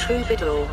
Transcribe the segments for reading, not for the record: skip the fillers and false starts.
troubadour.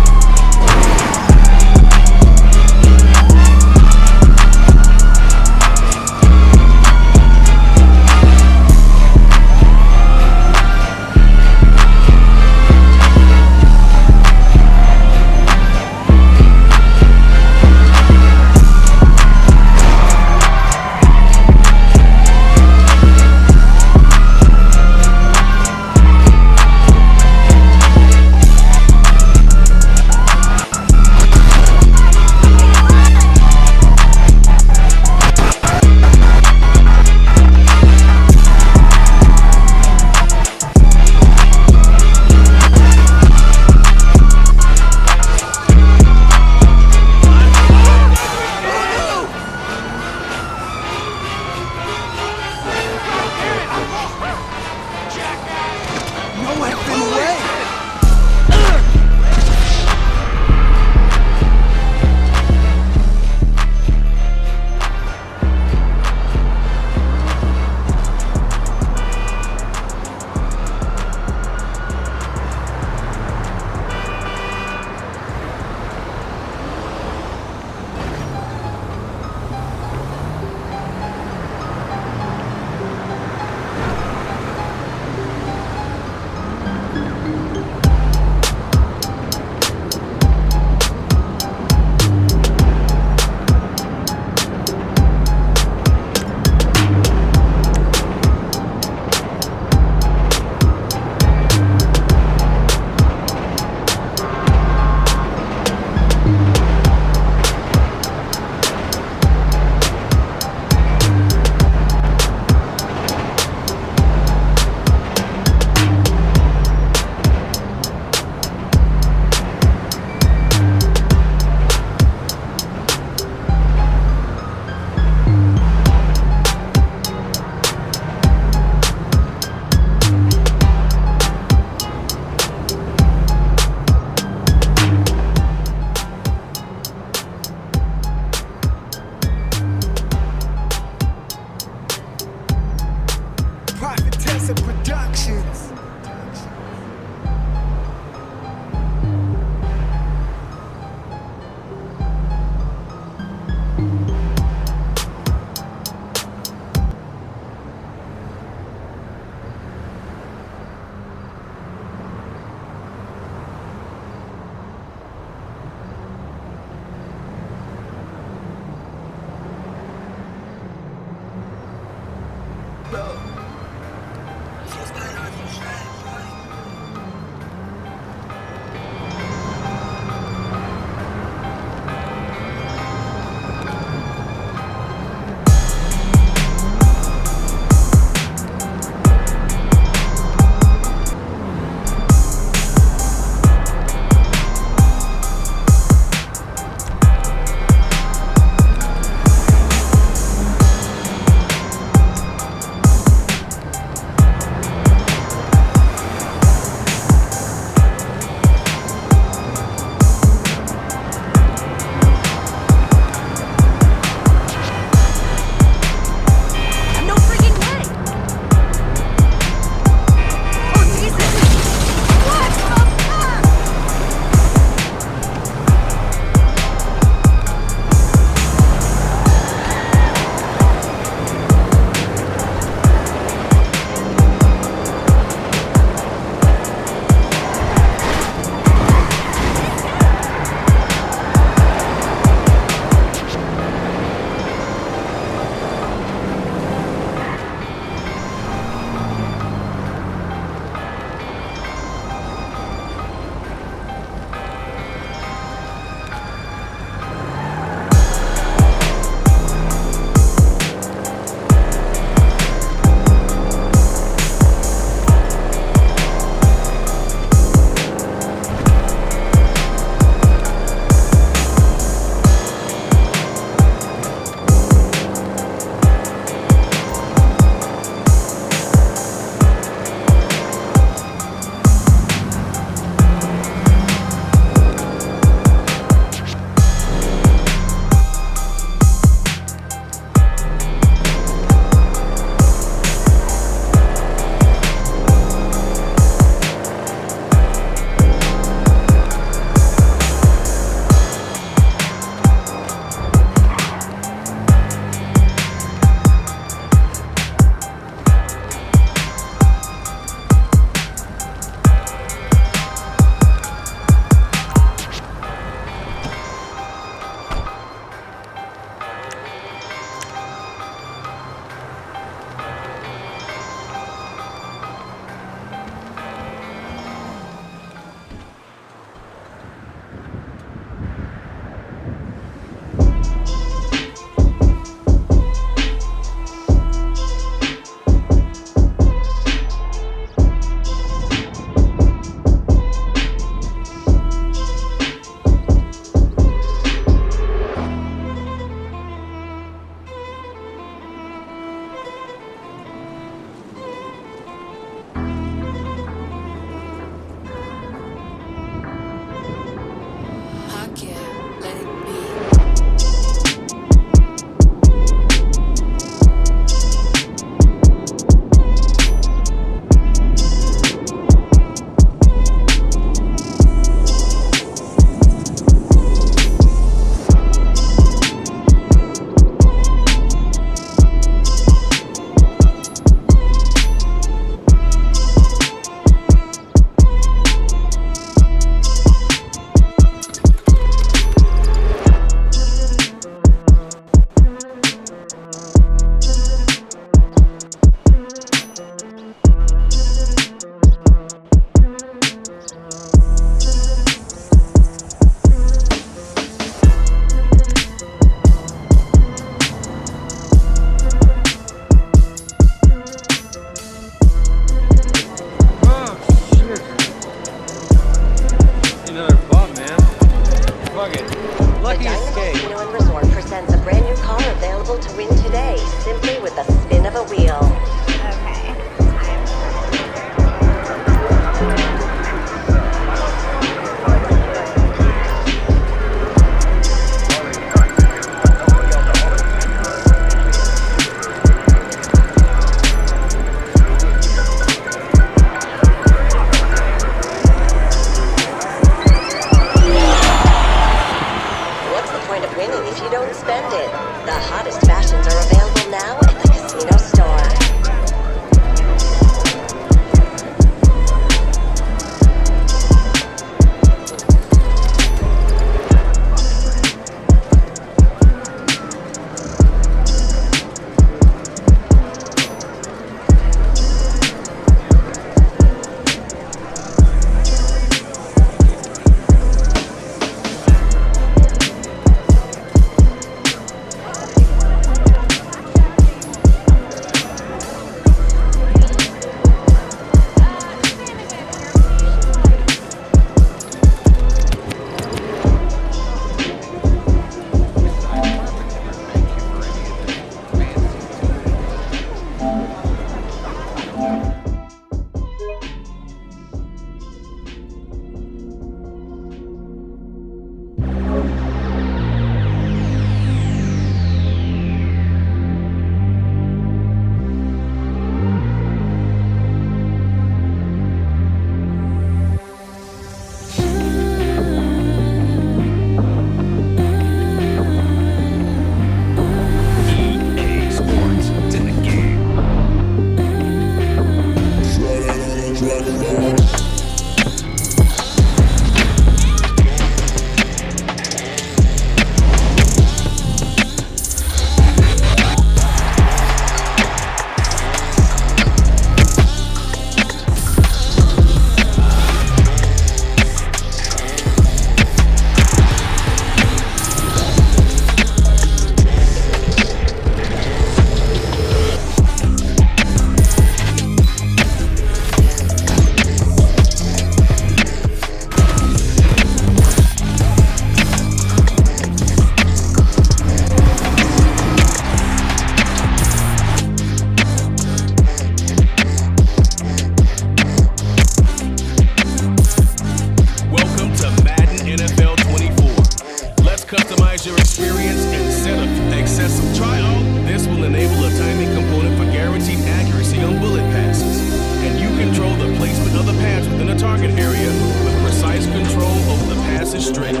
your experience and set of excessive trial. This will enable a timing component for guaranteed accuracy on bullet passes, and you control the placement of the pads within a target area with precise control over the pass's strength.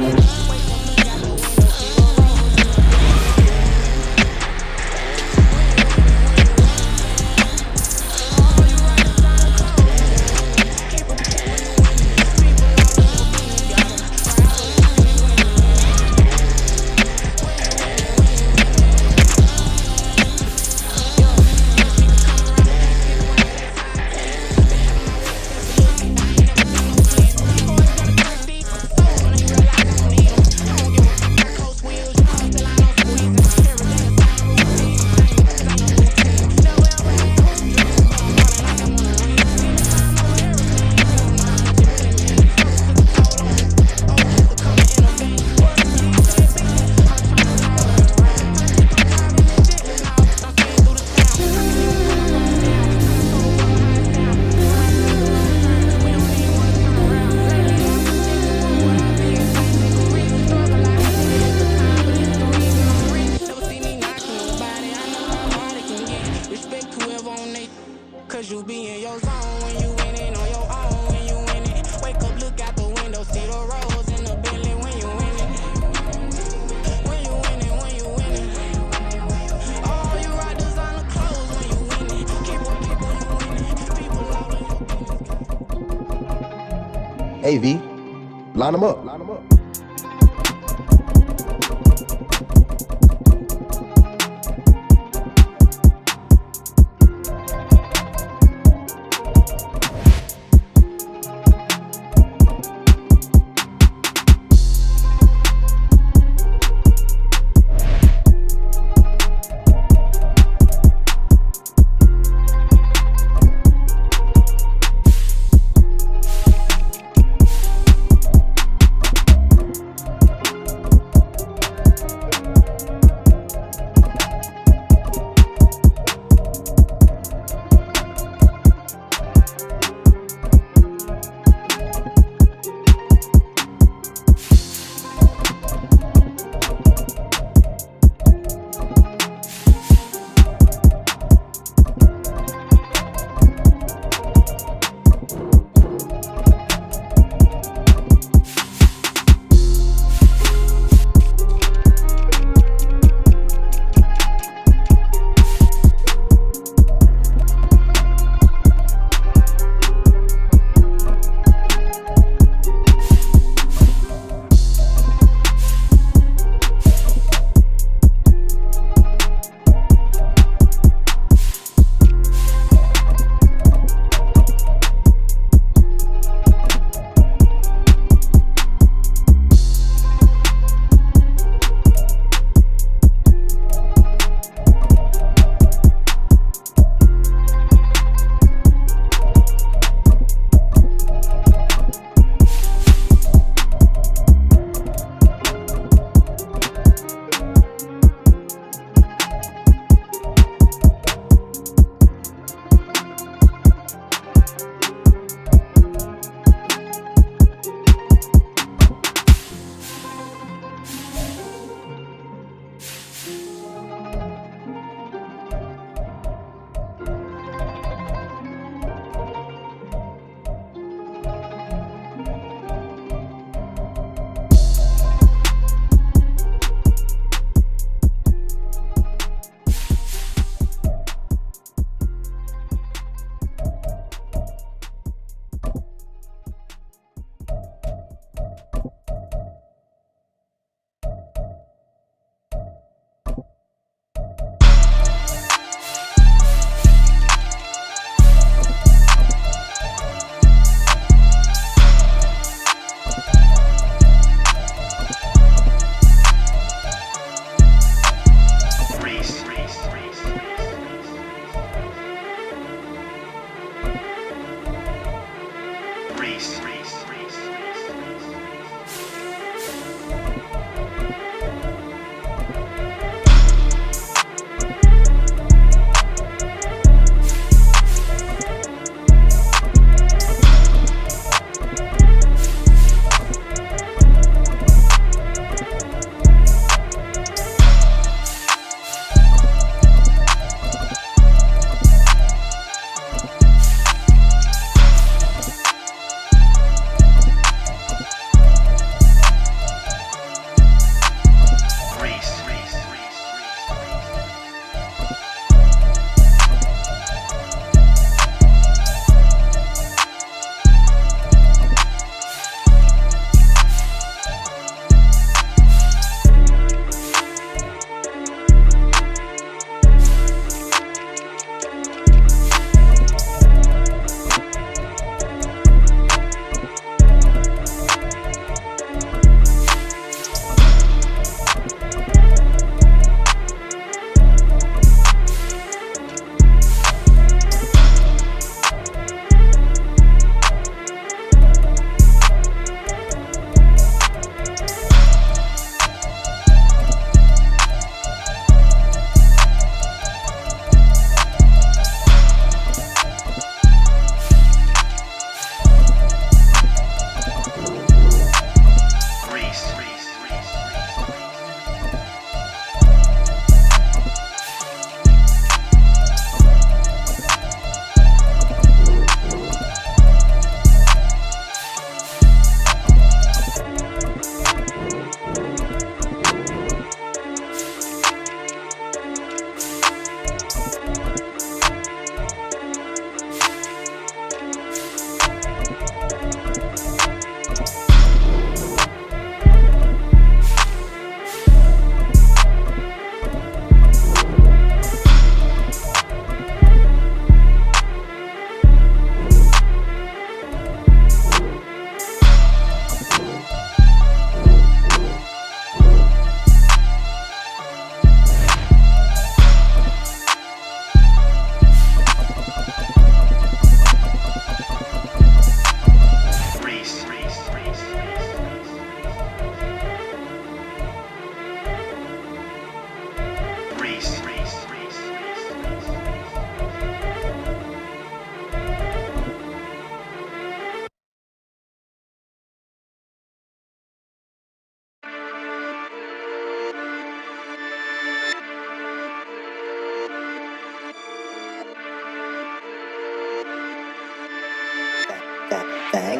Cause you be in your zone when you winning on your own when you winning. Wake up, look out the window, see the rose in the Bentley when you winning. When you winning, when you winning. Oh, you ride designer clothes when you winning. Keep on winning. People all in your business. Hey V, line them up.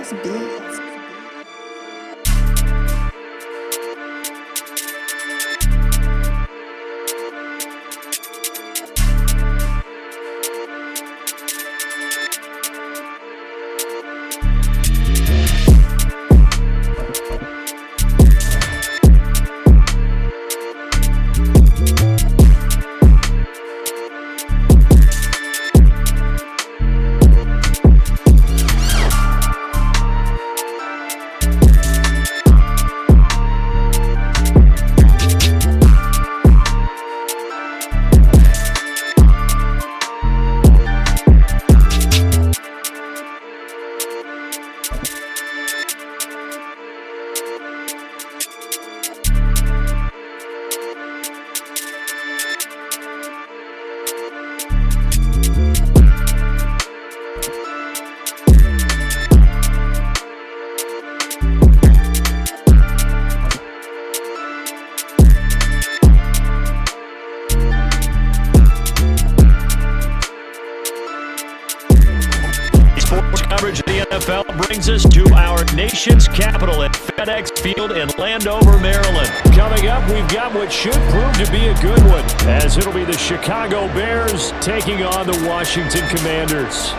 those beats. Coverage of the NFL brings us to our nation's capital at FedEx Field in Landover, Maryland. Coming up, we've got what should prove to be a good one, as it'll be the Chicago Bears taking on the Washington Commanders.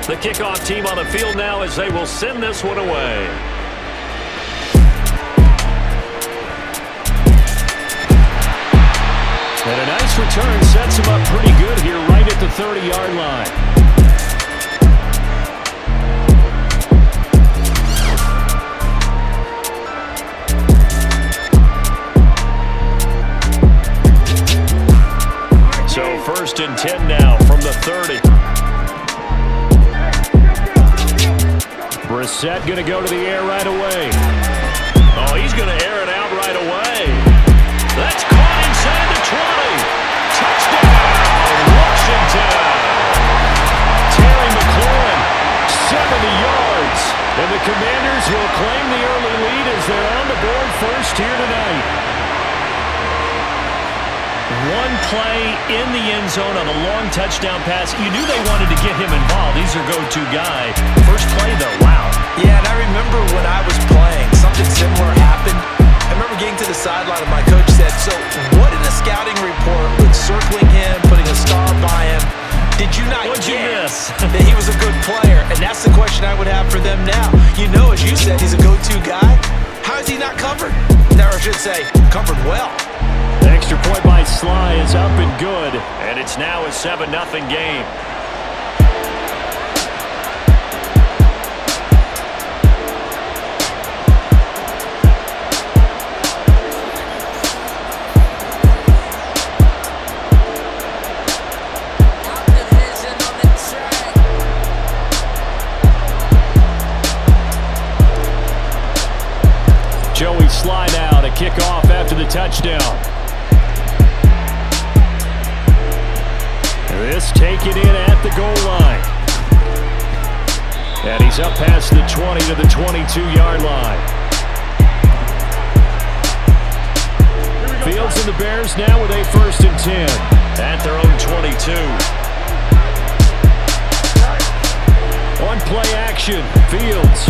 The kickoff team on the field now as they will send this one away. And a nice return sets him up pretty good here right at the 30-yard line. So 1st and 10 now from the 30. Brissett going to go to the air right away. Oh, he's going to air it out right away. That's caught inside the 20. Touchdown, Washington. Terry McLaurin, 70 yards. And the Commanders will claim the early lead as they're on the board first here tonight. One play in the end zone on a long touchdown pass. You knew they wanted to get him involved. He's their go-to guy. First play, though, wow. Yeah, and I remember when I was playing, something similar happened. I remember getting to the sideline and my coach said, so what in the scouting report with circling him, putting a star by him, did you not What'd you get miss? that he was a good player? And that's the question I would have for them now. You know, as you said, he's a go-to guy. How is he not covered? Or I should say, covered well. The extra point by Sly is up and good. And it's now a 7-0 game. Joey Sly now to kick off after the touchdown. This taken in at the goal line. And he's up past the 20 to the 22-yard line. Fields and the Bears now with a 1st and 10 at their own 22. On play action, Fields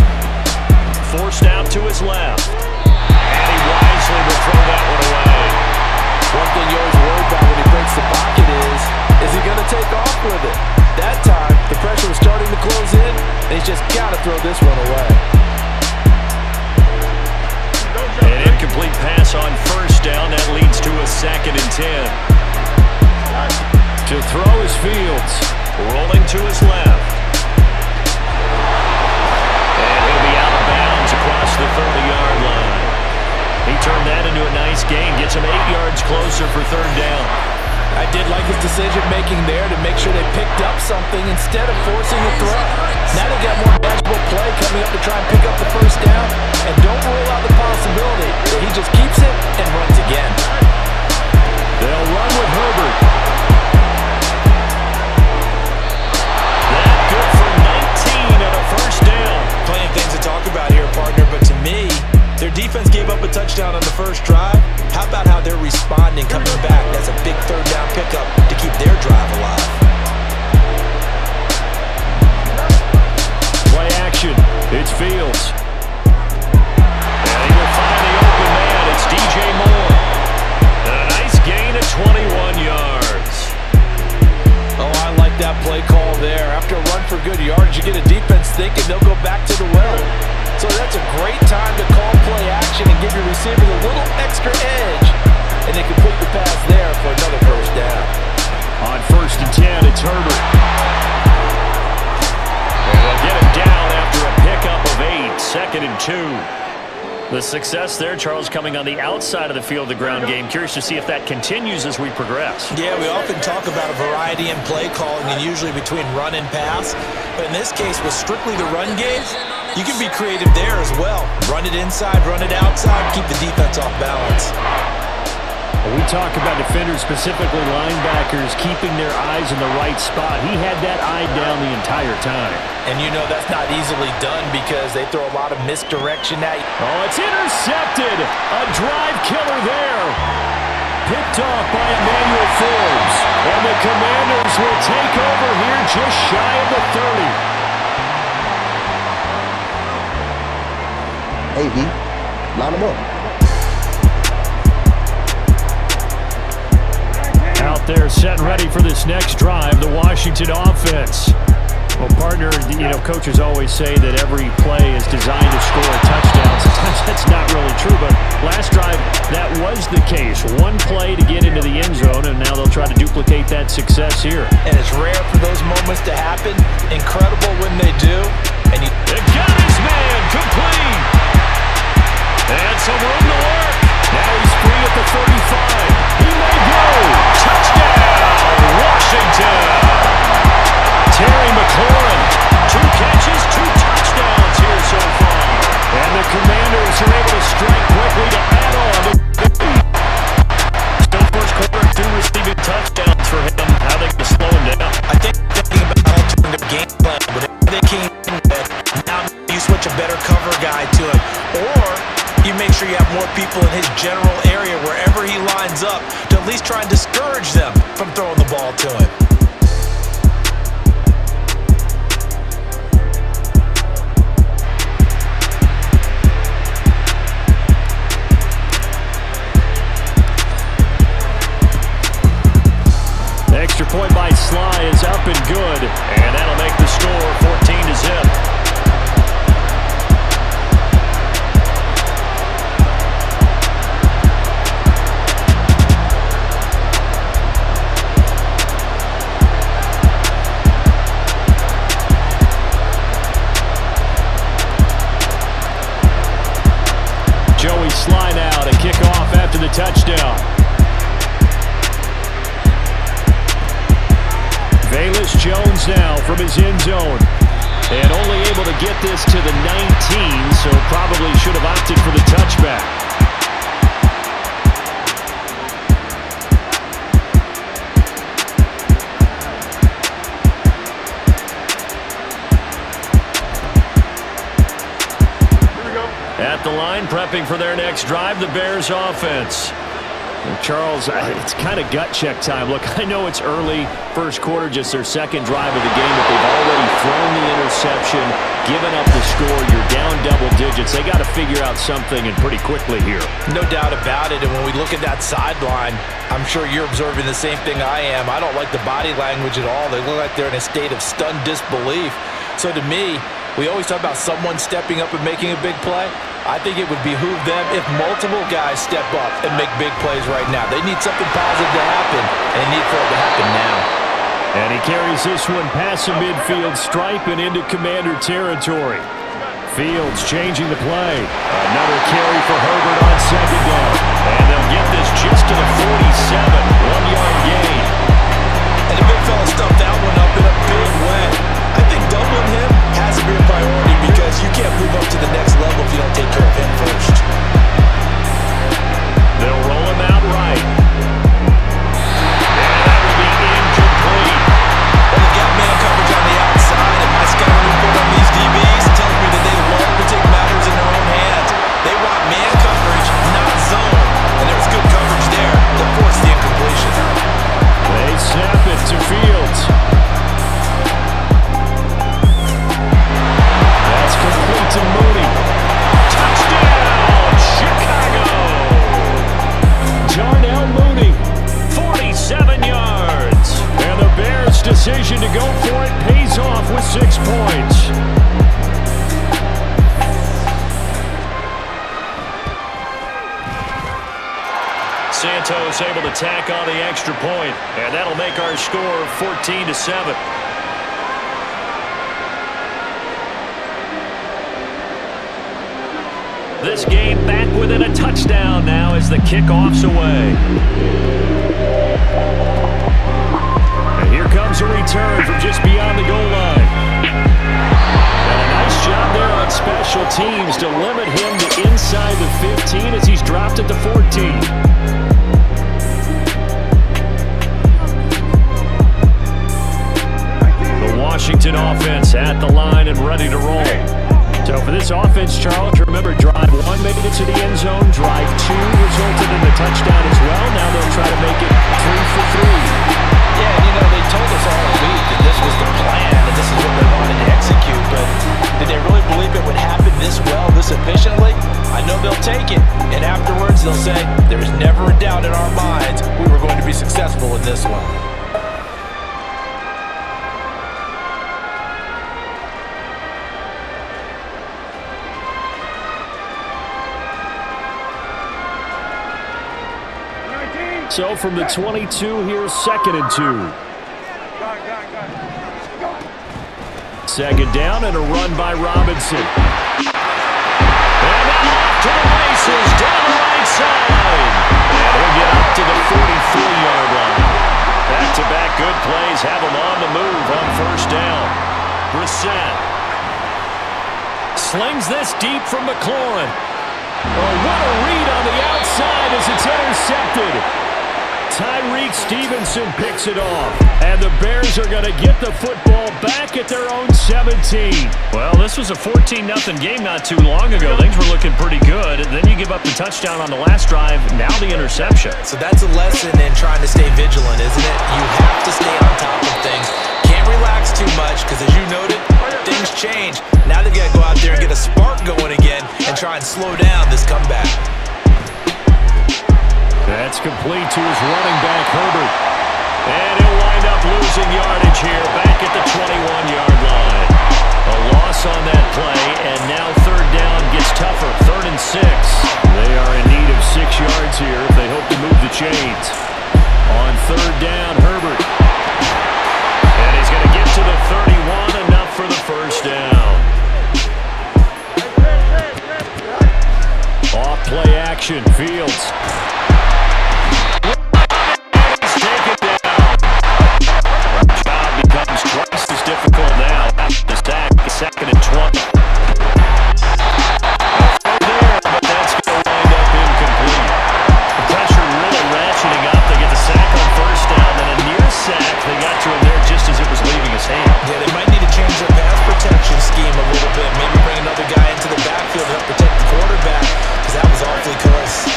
forced out to his left. And he wisely will throw that one away. One thing you always worry about when he breaks the pocket is he going to take off with it? That time, the pressure was starting to close in, and he's just got to throw this one away. An incomplete pass on 1st down. That leads to a 2nd and 10. To throw is Fields. Rolling to his left. And he'll be out of bounds across the 30-yard line. He turned that into a nice gain. Gets him 8 yards closer for 3rd down. I did like his decision-making there to make sure they picked up something instead of forcing the throw. Now they got more manageable play coming up to try and pick up the 1st down. And don't rule out the possibility that he just keeps it and runs again. They'll run with Herbert. That good for 19 and a 1st down. Plenty of things to talk about here, partner, but to me, their defense gave up a touchdown on the first drive. How about how they're responding, coming back? That's a big 3rd down pickup to keep their drive alive. It's Fields. And he will find the open man. It's DJ Moore. And a nice gain of 21 yards. Oh, I like that play call there. After a run for good yards, you get a defense thinking they'll go back to the well. So that's a great time to call play action and give your receivers a little extra edge. And they complete the pass there for another first down. On 1st and 10, it's Herbert. And they'll get him down after a pickup of 8, 2nd and 2. The success there, Charles, coming on the outside of the field, the ground game. Curious to see if that continues as we progress. Yeah, we often talk about a variety in play calling and usually between run and pass. But in this case, with strictly the run game, you can be creative there as well. Run it inside, run it outside, keep the defense off balance. We talk about defenders, specifically linebackers, keeping their eyes in the right spot. He had that eye down the entire time. And you know that's not easily done because they throw a lot of misdirection at you. Oh, it's intercepted. A drive killer there. Picked off by Emmanuel Forbes. And the Commanders will take over here just shy of the 30. Hey, E, line them up. Out there set and ready for this next drive, the Washington offense. Well, partner, coaches always say that every play is designed to score a touchdown. Sometimes that's not really true, but last drive, that was the case. One play to get into the end zone, and now they'll try to duplicate that success here. And it's rare for those moments to happen. Incredible when they do. And They got his man complete. And some room to work. Now he's free at the 35. He may go. Touchdown, Washington. Terry McLaurin, 2 catches, 2 touchdowns here so far. And the Commanders are able to strike quickly to add on. Still first quarter, 2 receiving touchdowns for him. How they can slow him down. I think thinking about altering the game plan, but they came in with, now you switch a better cover guy to him. Or you make sure you have more people in his general area wherever he lines up to at least try and discourage them from throwing the ball to him. The extra point by Sly is up and good, and that'll make the score 14-0. Joey Sly now to kick off after the touchdown. Velus Jones now from his end zone. And only able to get this to the 19, so probably should have opted for the touchback. At the line, prepping for their next drive, the Bears offense. Well, Charles, it's kind of gut check time. Look, I know it's early, first quarter, just their second drive of the game, but they've already thrown the interception, given up the score. You're down double digits. They got to figure out something, and pretty quickly here. No doubt about it, and when we look at that sideline, I'm sure you're observing the same thing I am. I don't like the body language at all. They look like they're in a state of stunned disbelief. So to me, we always talk about someone stepping up and making a big play. I think it would behoove them if multiple guys step up and make big plays right now. They need something positive to happen, and they need for it to happen now. And he carries this one past the midfield stripe and into Commander territory. Fields changing the play. Another carry for Herbert on second down. And they'll get this just to the 47. 1-yard gain. And the big fella stuffed that one up in a big way. I think doubling him has to be a priority because you can't move up to the next level if you don't take care of him first. They'll roll him out right. And that will be incomplete. Well, they got man coverage on the outside, and my scouting report on these DBs tells me that they love to take matters in their own hands. They want man coverage, not zone. And there was good coverage there that forced the incompletion. They snap it to Fields. That's complete to Santos able to tack on the extra point, and that'll make our score 14-7. This game back within a touchdown now as the kickoff's away. And here comes a return from just beyond the goal line. And a nice job there on special teams to limit him to inside the 15 as he's dropped it to 14. The Washington offense at the line and ready to roll. So for this offense, Charles, remember drive 1 made it to the end zone. Drive 2 resulted in the touchdown as well. Now they'll try to make it 3 for 3. Yeah, and they told us all week that this was the plan and this is what they wanted to execute. But did they really believe it would happen this well, this efficiently? I know they'll take it. And afterwards, they'll say, there was never a doubt in our minds we were going to be successful in this one. So from the 22, here's 2nd and 2. Second down and a run by Robinson. And then off to the races down the right side. And he'll get up to the 43-yard line. Back-to-back good plays have him on the move on first down. Brissett slings this deep from McLaurin. Oh, what a read on the outside as it's intercepted. Tyreek Stevenson picks it off, and the Bears are going to get the football back at their own 17. Well, this was a 14-0 game not too long ago. Things were looking pretty good. Then you give up the touchdown on the last drive, now the interception. So that's a lesson in trying to stay vigilant, isn't it? You have to stay on top of things. Can't relax too much because, as you noted, things change. Now they've got to go out there and get a spark going again and try and slow down this comeback. That's complete to his running back, Herbert. And he'll wind up losing yardage here back at the 21-yard line. A loss on that play, and now third down gets tougher. 3rd and 6. They are in need of 6 yards here if they hope to move the chains. On third down, Herbert. And he's going to get to the 31, enough for the first down. Off play action, Fields. Twice as difficult now. The sack, 2nd and 20. There, but that's going to wind up incomplete. The pressure really ratcheting up. They get the sack on first down, then a near sack. They got to him there just as it was leaving his hand. Yeah, they might need to change their pass protection scheme a little bit. Maybe bring another guy into the backfield to help protect the quarterback, because that was awfully close.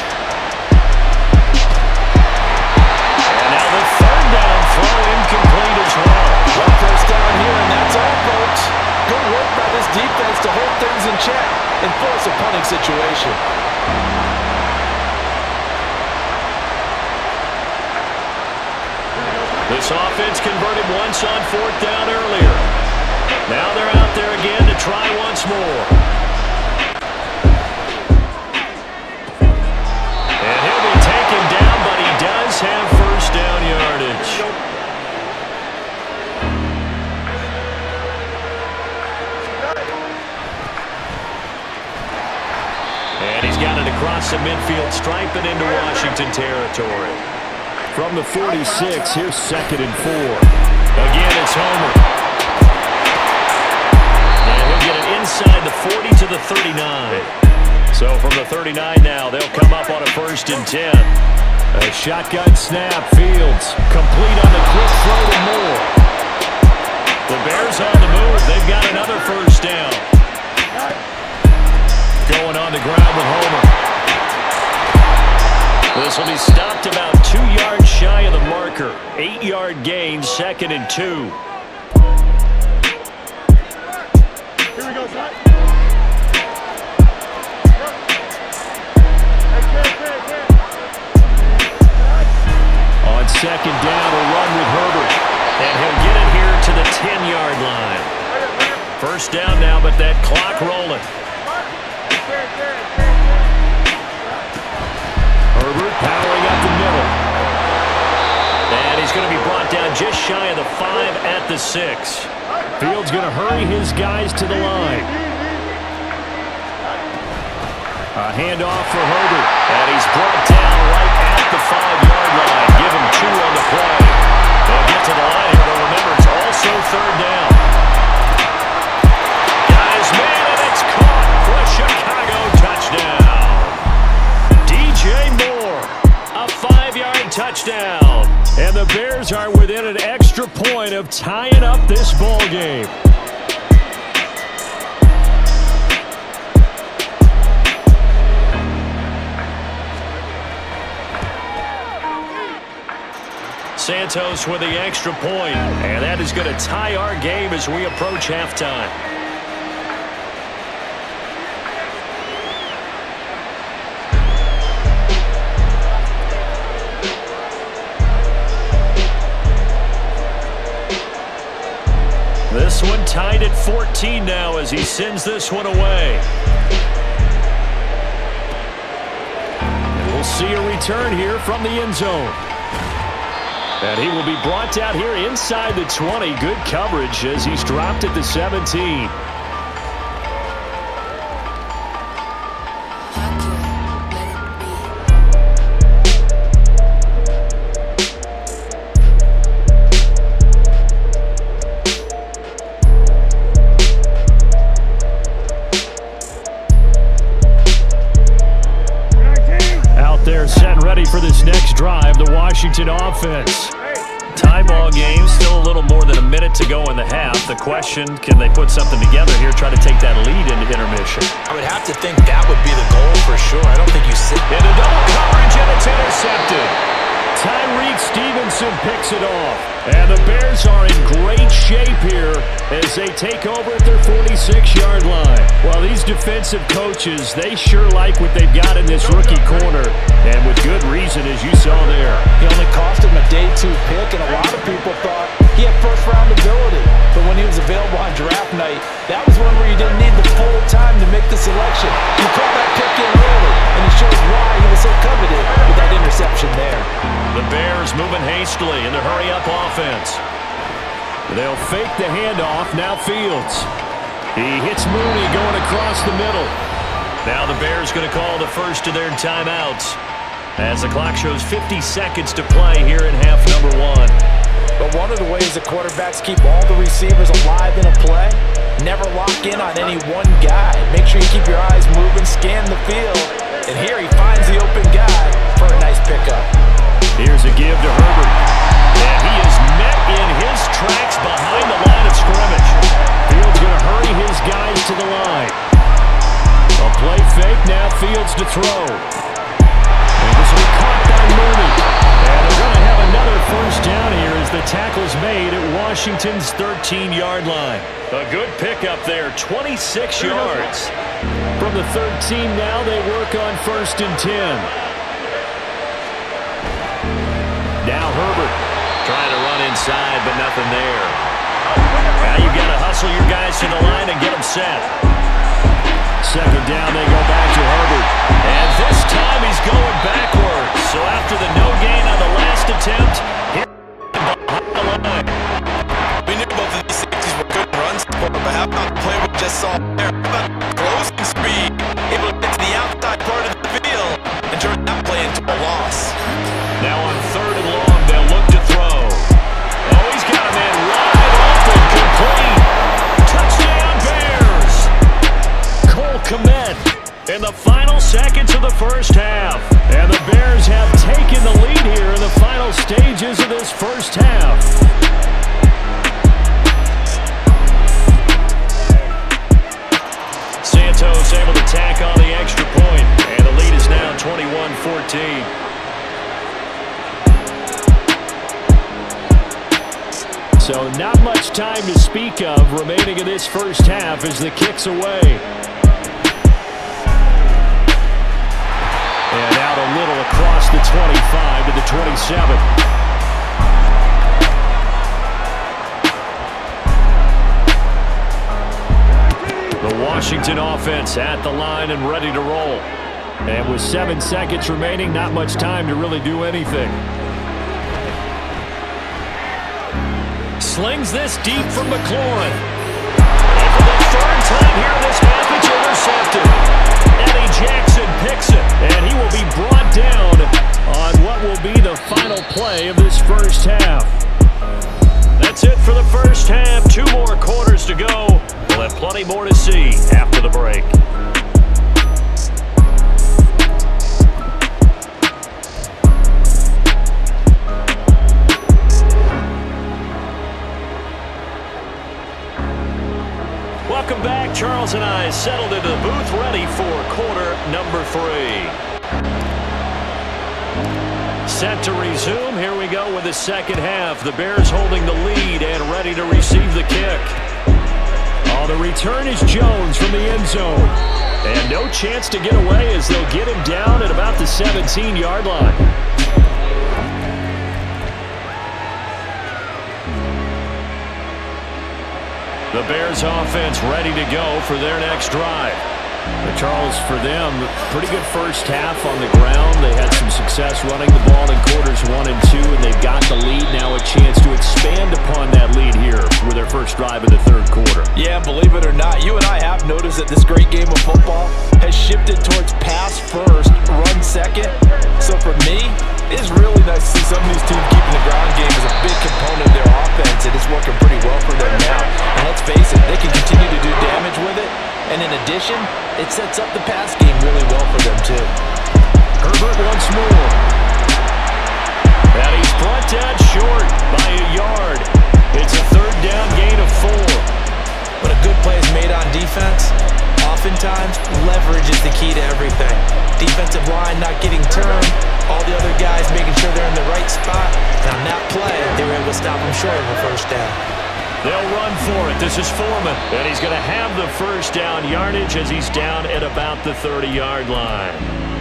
And now the 3rd down throw incomplete as well. Well, first down here, and that's all, folks. Good work by this defense to hold things in check and force a punting situation. This offense converted once on 4th down earlier. Now they're out there again to try once more. And he'll be taken down, but he does have first down yardage. And he's got it across the midfield stripe and into Washington territory. From the 46, here's 2nd and 4. Again, it's Homer. And he'll get it inside the 40 to the 39. So from the 39 now, they'll come up on a 1st and 10. A shotgun snap, Fields. Complete on the quick throw to Moore. The Bears on the move. They've got another first down. Going on the ground with Homer. This will be stopped about 2 yards shy of the marker. 8-yard gain, 2nd and 2. Here we go, son. On 2nd down, a run with Herbert. And he'll get it here to the 10-yard line. First down now, but that clock rolling. Herbert powering up the shy of the 5 at the 6. Fields going to hurry his guys to the line. A handoff for Herbert. And he's brought down right at the 5-yard line. Give him 2 on the play. They'll get to the line here, but remember, it's also 3rd down. Got his man, and it's caught for a Chicago touchdown. DJ Moore, a 5-yard touchdown. And the Bears are within an extra point of tying up this ball game. Santos with the extra point, and that is going to tie our game as we approach halftime. This one tied at 14 now as he sends this one away. And we'll see a return here from the end zone. And he will be brought down here inside the 20. Good coverage as he's dropped at the 17. Out there set and ready for this next drive, the Washington offense. Tie ball game, still a little more than a minute to go in the half. The question, can they put something together here, try to take that lead into intermission? I would have to think that would be the goal for sure. I don't think you sit into double coverage, and it's intercepted. Tyreek Stevenson picks it off. And the Bears are in great shape here as they take over at their 46-yard line. Well, these defensive coaches, they sure like what they've got in this rookie corner. And with good reason, as you saw there. He only cost him a day 2 pick, and a lot of people thought he had first-round ability. But when he was available on draft night, that was one where you didn't need the full time to make the selection. You caught that pick in early, and it shows why he was so coveted with that interception there. The Bears moving hastily in the hurry-up offense. They'll fake the handoff. Now Fields. He hits Mooney going across the middle. Now the Bears going to call the first of their timeouts as the clock shows 50 seconds to play here in half number 1. But one of the ways the quarterbacks keep all the receivers alive in a play, never lock in on any one guy. Make sure you keep your eyes moving, scan the field, and here he finds the open guy for a nice pickup. Here's a give to Herbert. And he is met in his tracks behind the line of scrimmage. Fields going to hurry his guys to the line. A play fake, now Fields to throw. And this will be caught by Mooney. And they're going to have another first down here as the tackle's made at Washington's 13-yard line. A good pickup there, 26 yards. From the 13 now, they work on 1st and 10. Now Herbert trying to run inside, but nothing there. Now you've got to hustle your guys to the line and get them set. 2nd down, they go back to Herbert. And this time he's going backwards. So after the no gain on the last attempt, here behind the line. We knew both of these safeties were good runs, but how about the play we just saw there? How about closing speed? Able to get to the outside part of the field and turn that play into a loss. Now on 3rd and long, they'll look to throw. Oh, he's got a man wide open, complete. Touchdown Bears! Cole Kmet in the final seconds of the first half. And the Bears have taken the lead here in the final stages of this first half. Santos able to tack on the extra point, and the lead is now 21-14. So not much time to speak of remaining in this first half as the kick's away. And out a little across the 25 to the 27. The Washington offense at the line and ready to roll. And with 7 seconds remaining, not much time to really do anything. slings this deep from McLaurin. And for the third time here in this half, it's intercepted. Eddie Jackson picks it, and he will be brought down on what will be the final play of this first half. That's it for the first half. 2 more quarters to go. We'll have plenty more to see after the break. Welcome back. Charles and I settled into the booth, ready for quarter number 3. Set to resume. Here we go with the second half. The Bears holding the lead and ready to receive the kick. Oh, the return is Jones from the end zone. And no chance to get away as they'll get him down at about the 17-yard line. The Bears offense ready to go for their next drive. But Charles, for them, pretty good first half on the ground. They had some success running the ball in quarters 1 and 2, and they've got the lead now, a chance to expand upon that lead here with their first drive in the third quarter. Yeah, believe it or not, you and I have noticed that this great game of football has shifted towards pass first, run second. So for me, it's really nice to see some of these teams keeping the ground game as a big component of their offense, and it's working pretty well for them now. And let's face it, they can continue to do damage with it. And in addition, it sets up the pass game really well for them too. Herbert once more. And he's brought down short by a yard. It's a third down gain of 4. When a good play is made on defense, oftentimes leverage is the key to everything. Defensive line not getting turned, all the other guys making sure they're in the right spot. And on that play, they were able to stop them short of a first down. They'll run for it. This is Foreman. And he's going to have the first down yardage as he's down at about the 30-yard line.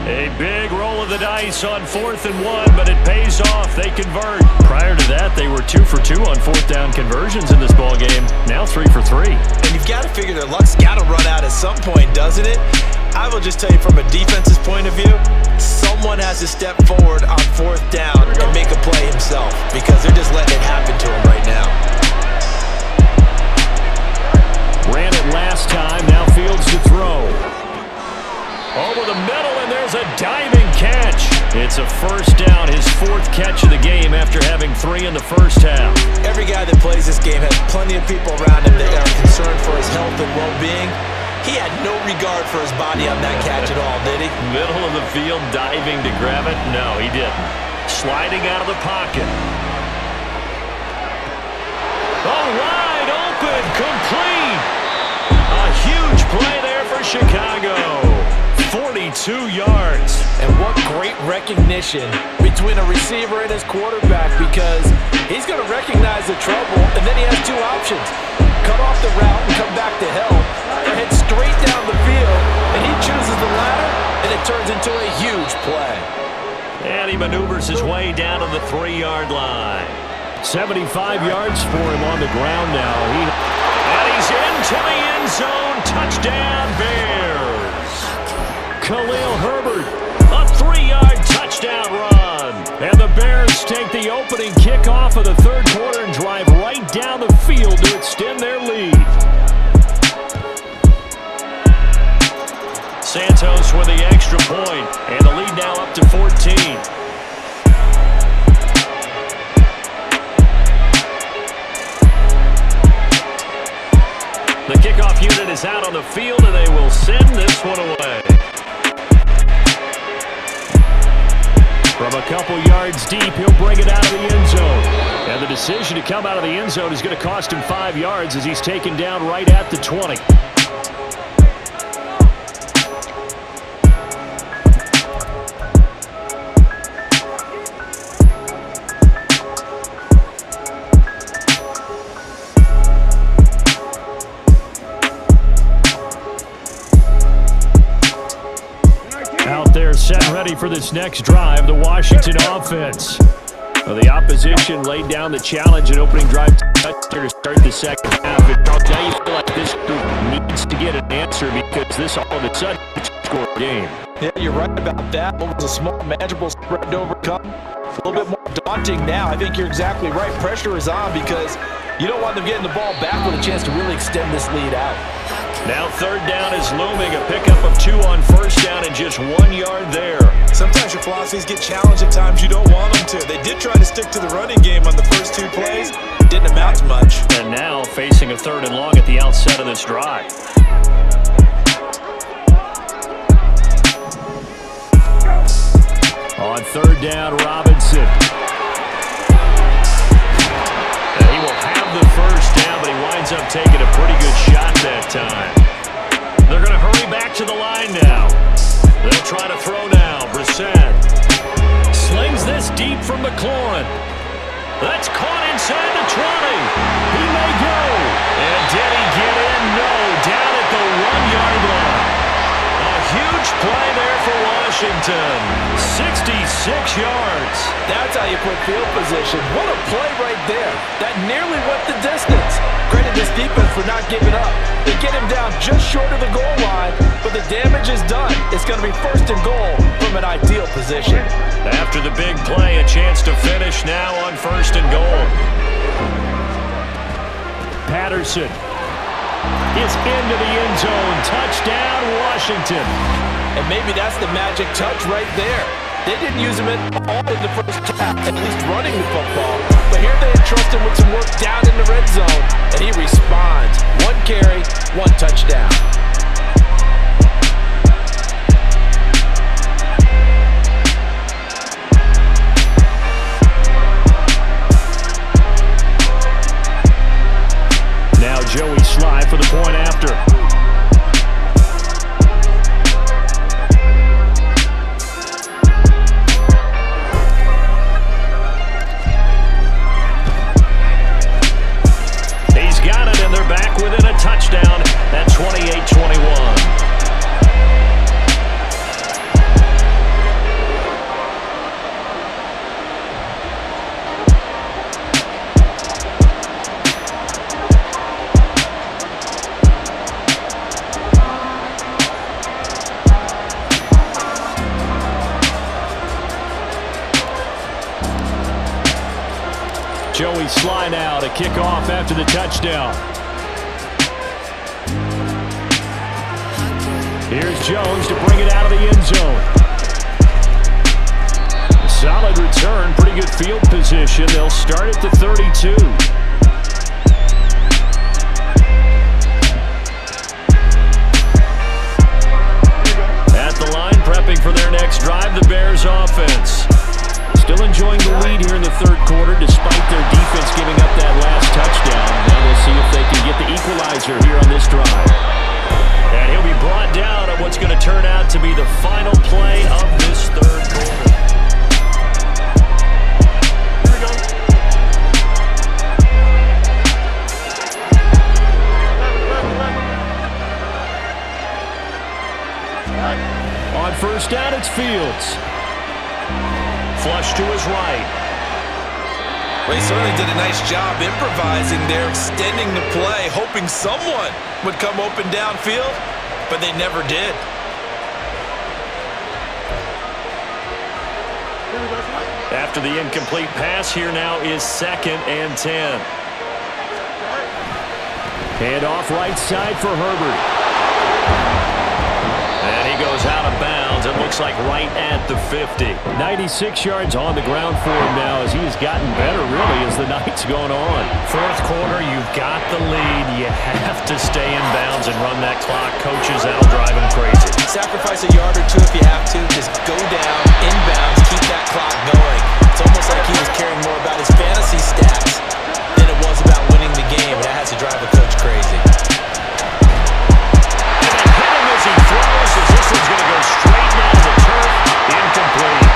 A big roll of the dice on 4th and 1, but it pays off. They convert. Prior to that, they were 2 for 2 on 4th down conversions in this ballgame. Now 3 for 3. And you've got to figure their luck's got to run out at some point, doesn't it? I will just tell you from a defense's point of view, someone has to step forward on 4th down and make a play himself because they're just letting it happen to him right now. Ran it last time, now Fields to throw. Over the middle, and there's a diving catch. It's a first down, his 4th catch of the game after having 3 in the first half. Every guy that plays this game has plenty of people around him that are concerned for his health and well-being. He had no regard for his body on that catch at all, did he? Middle of the field, diving to grab it? No, he didn't. Sliding out of the pocket. Oh, wide open, complete. A huge play there for Chicago. 42 yards. And what great recognition between a receiver and his quarterback, because he's going to recognize the trouble, and then he has 2 options. Cut off the route and come back to help, or head straight down the field, and he chooses the latter, and it turns into a huge play. And he maneuvers his way down to the 3-yard line. 75 yards for him on the ground now. And he's into the end zone. Touchdown, Bears. Khalil Herbert, a 3-yard touchdown run. And the Bears take the opening kickoff of the third quarter and drive right down the field to extend their lead. Santos with the extra point, and the lead now up to 14. The kickoff unit is out on the field, and they will send this one away. From a couple yards deep, he'll bring it out of the end zone. And the decision to come out of the end zone is going to cost him 5 yards as he's taken down right at the 20. Set ready for this next drive, the Washington offense. Well, the opposition laid down the challenge at opening drive to start the second half. Now you feel like this group needs to get an answer because this all of a sudden is a score game. Yeah, you're right about that. It was a small, manageable spread to overcome. A little bit more daunting now. I think you're exactly right. Pressure is on because You don't want them getting the ball back with a chance to really extend this lead out. Now third down is looming. A pickup of 2 on first down and just 1 yard there. Sometimes your philosophies get challenged at times you don't want them to. They did try to stick to the running game on the first 2 plays. Didn't amount to much. And now facing a 3rd and long at the outset of this drive. On 3rd down, Robinson. And he will have the first down, but he winds up taking a pretty good shot that time. They're going to hurry back to the line now. They'll try to throw now. Brissett slings this deep from McLaurin. That's caught inside the 20. He may go. And did he get in? No. Down at the 1-yard line. A huge play there for Washington. 66 yards. That's how you put field position. What a play right there. That nearly went the distance. Credit this defense for not giving up. They get him down just short of the goal line, but the damage is done. It's going to be 1st and goal from an ideal position. After the big play, a chance to finish now on 1st and goal. Patterson is into the end zone. Touchdown, Washington. And maybe that's the magic touch right there. They didn't use him at all in the first half, at least running the football. But here they entrust him with some work down in the red zone, and he responds. 1 carry, 1 touchdown. Now Joey Sly for the point after. Back within a touchdown at 28-21. Joey Sly now to kick off after the touchdown. Here's Jones to bring it out of the end zone. Solid return, pretty good field position. They'll start at the 32. At the line, prepping for their next drive, the Bears offense. Still enjoying the lead here in the 3rd quarter, despite their defense giving up that last touchdown. Now we'll see if they can get the equalizer here on this drive. And he'll be brought down on what's going to turn out to be the final play of this 3rd quarter. Here we go. On 1st down, it's Fields. Flush to his right. Well, he certainly did a nice job improvising there, extending the play, hoping someone would come open downfield, but they never did. After the incomplete pass, here now is 2nd and 10. Hand off right side for Herbert. And he goes out of bounds. It looks like right at the 50. 96 yards on the ground for him now as he has gotten better, really, as the night's going on. 4th quarter, you've got the lead. You have to stay in bounds and run that clock. Coaches, that'll drive him crazy. Sacrifice a yard or 2 if you have to. Just go down, inbounds, keep that clock going. It's almost like he was caring more about his fantasy stats than it was about winning the game. That has to drive a coach crazy. He throws as this one's going to go straight down to the turf. Incomplete.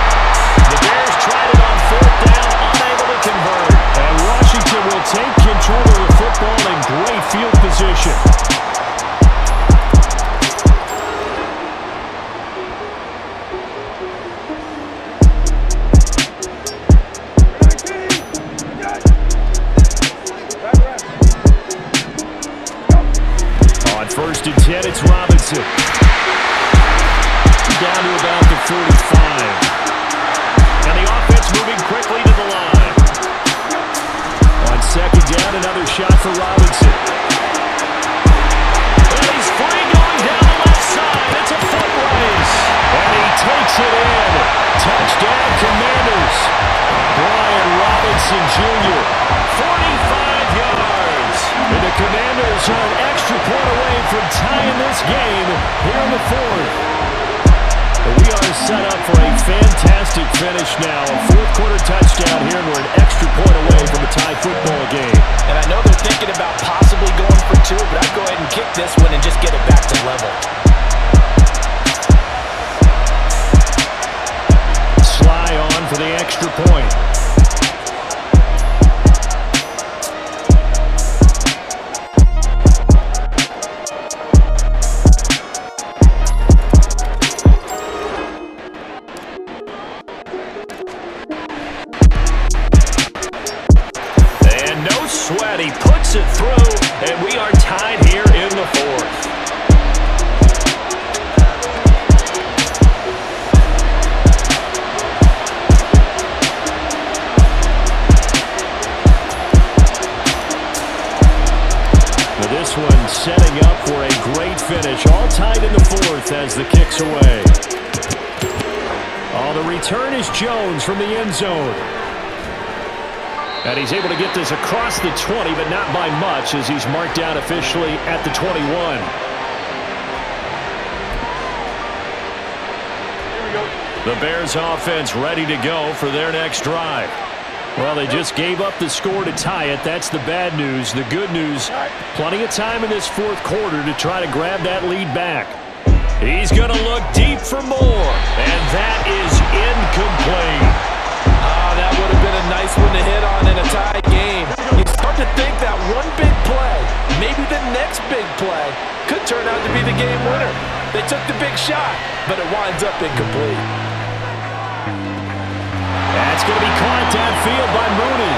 The Bears tried it on 4th down, unable to convert. And Washington will take control of the football in great field position. On 1st and 10, it's Robinson. Down to about the 45. And the offense moving quickly to the line. On 2nd down, another shot. Johnson Jr., 45 yards. And the Commanders are an extra point away from tying this game here in the fourth. We are set up for a fantastic finish now. A fourth-quarter touchdown here, and we're an extra point away from a tie football game. And I know they're thinking about possibly going for two, but I'd go ahead and kick this one and just get it back to level. Sly on for the extra point. He puts it through, and we are tied here in the fourth. Now this one setting up for a great finish. All tied in the fourth as the kick's away. Oh, the return is Jones from the end zone. And he's able to get this across the 20, but not by much as he's marked down officially at the 21. The Bears offense ready to go for their next drive. Well, they just gave up the score to tie it. That's the bad news. The good news, plenty of time in this fourth quarter to try to grab that lead back. He's going to look deep for more, and that is incomplete. That would have been a nice one to hit on in a tie game. You start to think that one big play, maybe the next big play, could turn out to be the game winner. They took the big shot, but it winds up incomplete. That's going to be caught downfield by Mooney.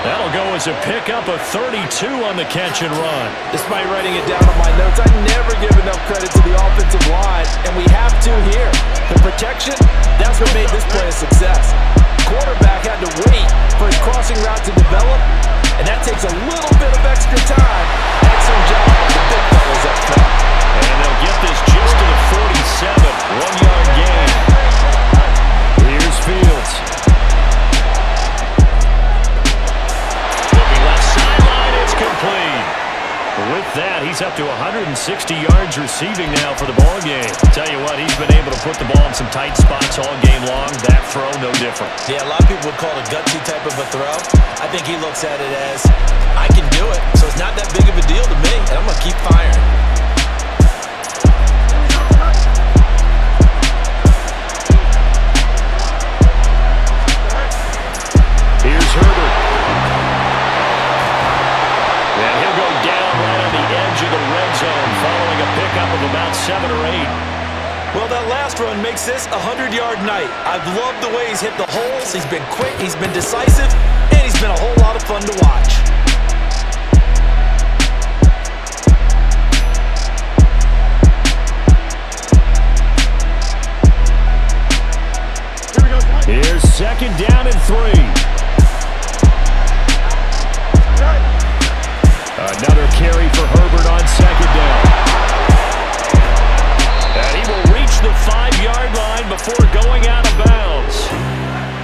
That'll go as a pickup of 32 on the catch and run. Despite writing it down on my notes, I never give enough credit to the offensive line, and we have to here. The protection, that's what made this play a success. Quarterback had to wait for his crossing route to develop, and that takes a little bit of extra time. Excellent job by the big fellas up front. And they'll get this just to the 47, 1-yard gain. Here's Fields. Looking left sideline, it's complete. With that, he's up to 160 yards receiving now for the ball game. Tell you what, he's been able to put the ball in some tight spots all game long. That throw, no different. Yeah, a lot of people would call it a gutsy type of a throw. I think he looks at it as, I can do it, so it's not that big of a deal to me, and I'm going to keep firing. Here's Herbert. And he'll go down right on the edge of the red zone following a pickup of about 7 or 8. Well, that last run makes this a 100-yard night. I've loved the way he's hit the holes. He's been quick, he's been decisive, and he's been a whole lot of fun to watch. Here's second down and 3. Another carry for Herbert on second down. And he will reach the 5-yard line before going out of bounds.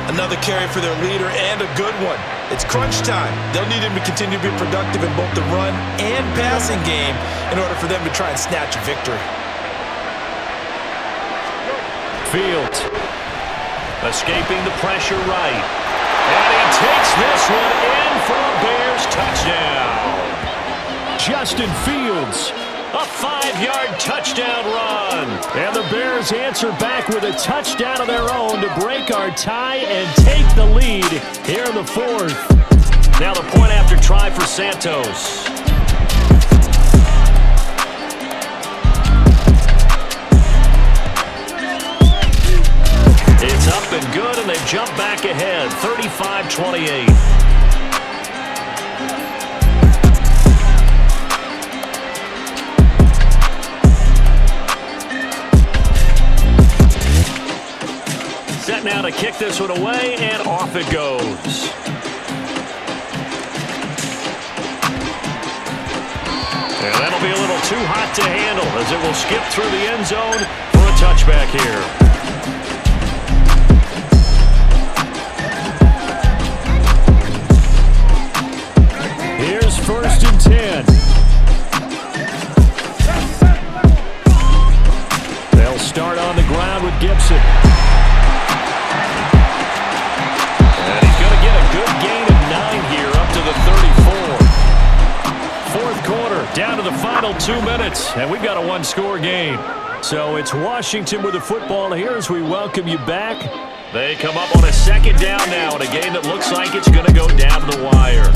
Another carry for their leader and a good one. It's crunch time. They'll need him to continue to be productive in both the run and passing game in order for them to try and snatch a victory. Fields escaping the pressure right. And he takes this one in for a Bears touchdown. Justin Fields, a 5-yard touchdown run. And the Bears answer back with a touchdown of their own to break our tie and take the lead here in the fourth. Now the point after try for Santos. It's up and good, and they've jumped back ahead, 35-28. Set now to kick this one away, and off it goes. And that'll be a little too hot to handle as it will skip through the end zone for a touchback here. 2 minutes, and we've got a one-score game. So it's Washington with the football here as we welcome you back. They come up on a second down now in a game that looks like it's going to go down the wire.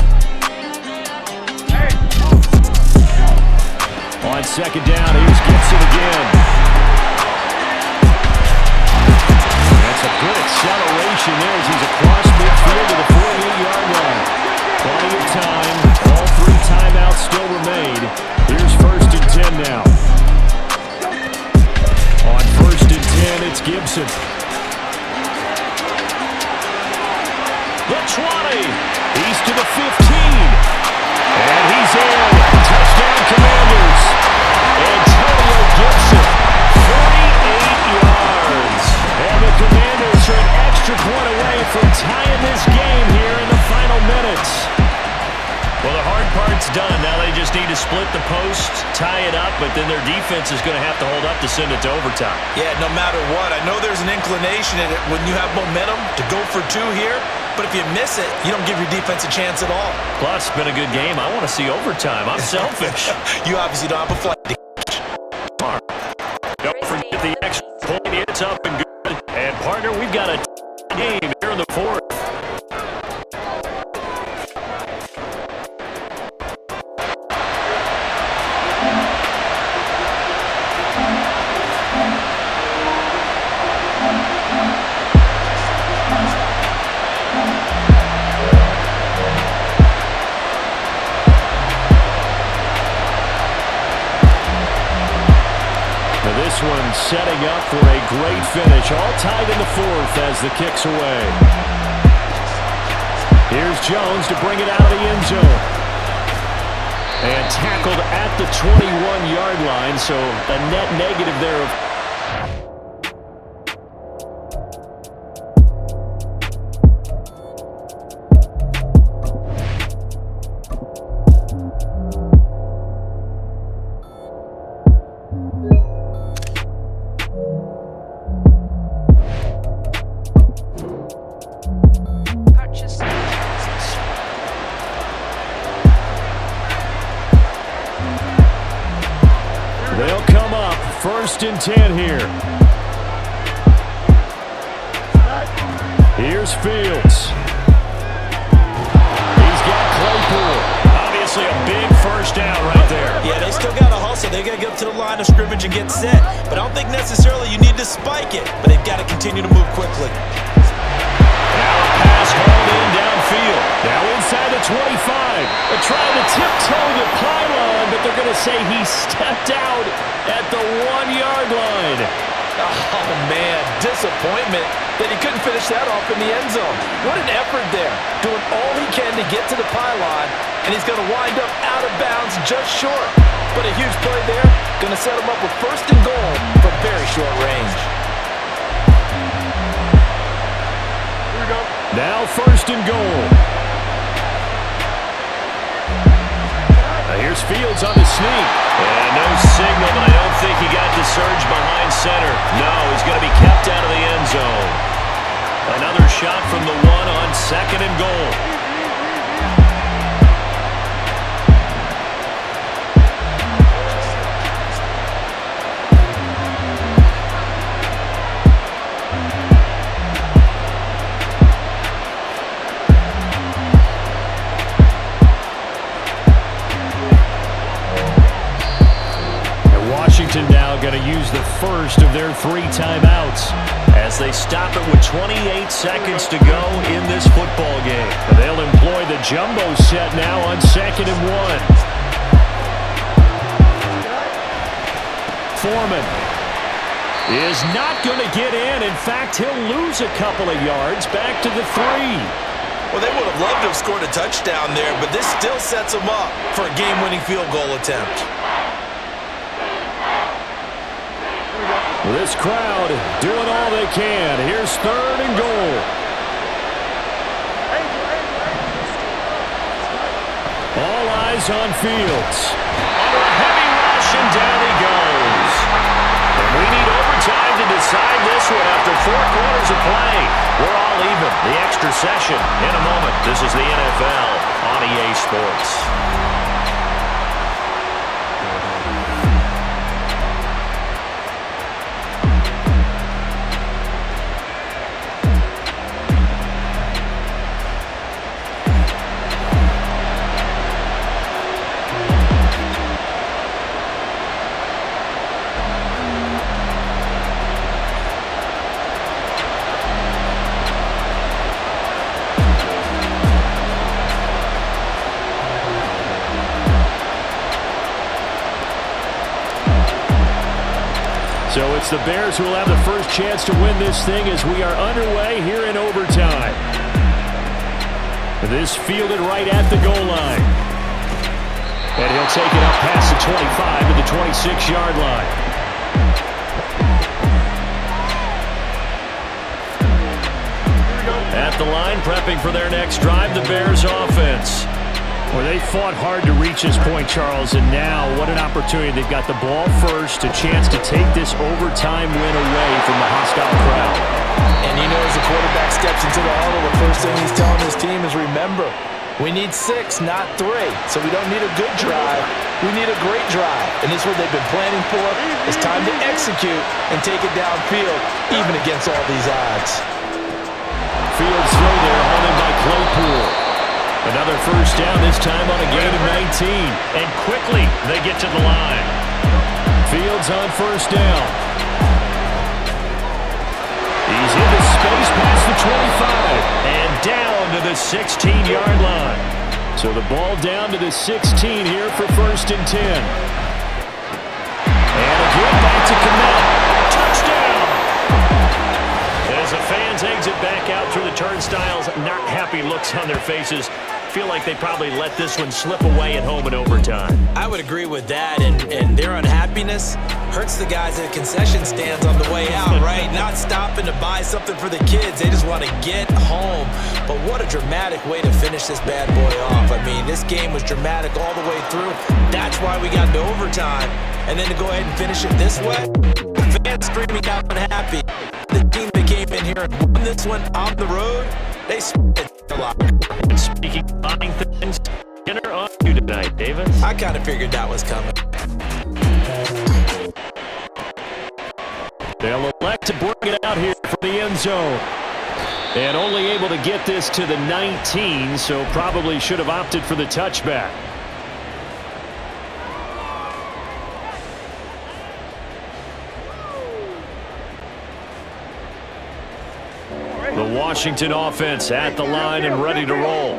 On second down, here's Gibson again. That's a good acceleration there as he's across midfield to the 48-yard line. Plenty of time. All 3 timeouts still remain. Here's 1st and 10 now. On 1st and 10, it's Gibson. The 20. He's to the 15. And he's in. Touchdown, Commanders. Antonio Gibson, 48 yards. And the Commanders are an extra point away from tying this game here in the final minutes. Well, the hard part's done. Now they just need to split the post, tie it up, but then their defense is going to have to hold up to send it to overtime. Yeah, no matter what. I know there's an inclination in it when you have momentum to go for 2 here, but if you miss it, you don't give your defense a chance at all. Plus, it's been a good game. I want to see overtime. I'm selfish. You obviously don't have a flight to catch. Don't forget the extra point. It's up and good. And, partner, we've got a game here in the 4th. This one setting up for a great finish. All tied in the 4th as the kick's away. Here's Jones to bring it out of the end zone. And tackled at the 21-yard line, so a net negative there of they'll come up 1st and 10 here. Here's Fields. He's got Claypool. Obviously a big first down right there. Yeah, they still got to hustle. They got to get up to the line of scrimmage and get set. But I don't think necessarily you need to spike it. But they've got to continue to move quickly. Now a pass hauled in downfield. Now inside the 25. They're trying to tiptoe the pylon, but they're going to say he stepped out at the 1-yard line. Oh, man, disappointment that he couldn't finish that off in the end zone. What an effort there, doing all he can to get to the pylon, and he's going to wind up out of bounds just short. But a huge play there, going to set him up with 1st and goal from very short range. Here we go. Now 1st and goal. Here's Fields on the sneak. And no signal, but I don't think he got the surge behind center. No, he's going to be kept out of the end zone. Another shot from the 1 on 2nd and goal. Washington now going to use the first of their 3 timeouts as they stop it with 28 seconds to go in this football game. They'll employ the jumbo set now on 2nd and 1. Foreman is not going to get in. In fact, he'll lose a couple of yards back to the 3. Well, they would have loved to have scored a touchdown there, but this still sets them up for a game-winning field goal attempt. This crowd doing all they can. Here's 3rd and goal. All eyes on Fields. Under a heavy rush, and down he goes. And we need overtime to decide this one after 4 quarters of play. We're all even. The extra session in a moment. This is the NFL on EA Sports. So it's the Bears who will have the first chance to win this thing as we are underway here in overtime. This fielded right at the goal line. And he'll take it up past the 25 to the 26-yard line. At the line, prepping for their next drive, the Bears offense. Well, they fought hard to reach this point, Charles, and now what an opportunity. They've got the ball first, a chance to take this overtime win away from the hostile crowd. And you know, as the quarterback steps into the huddle, the first thing he's telling his team is, remember, we need 6, not 3. So we don't need a good drive. We need a great drive. And this is what they've been planning for. It's time to execute and take it downfield, even against all these odds. Fields throw there, holding by Claypool. Another first down, this time on a gain of 19. And quickly, they get to the line. Fields on first down. He's into space past the 25. And down to the 16-yard line. So the ball down to the 16 here for first and 10. And again, back to Kmet. Touchdown! As the fans exit back out through the turnstiles, not happy looks on their faces. Feel like they probably let this one slip away at home in overtime. I would agree with that, and their unhappiness hurts the guys at concession stands on the way out, right? Not stopping to buy something for the kids. They just want to get home. But what a dramatic way to finish this bad boy off. I mean, this game was dramatic all the way through. That's why we got into overtime. And then to go ahead and finish it this way, fans screaming out unhappy. The team that came in here and won this one on the road, they spent a lot. And speaking of buying things, dinner on you tonight, Davis. I kind of figured that was coming. They'll elect to bring it out here from the end zone. And only able to get this to the 19, so probably should have opted for the touchback. The Washington offense at the line and ready to roll.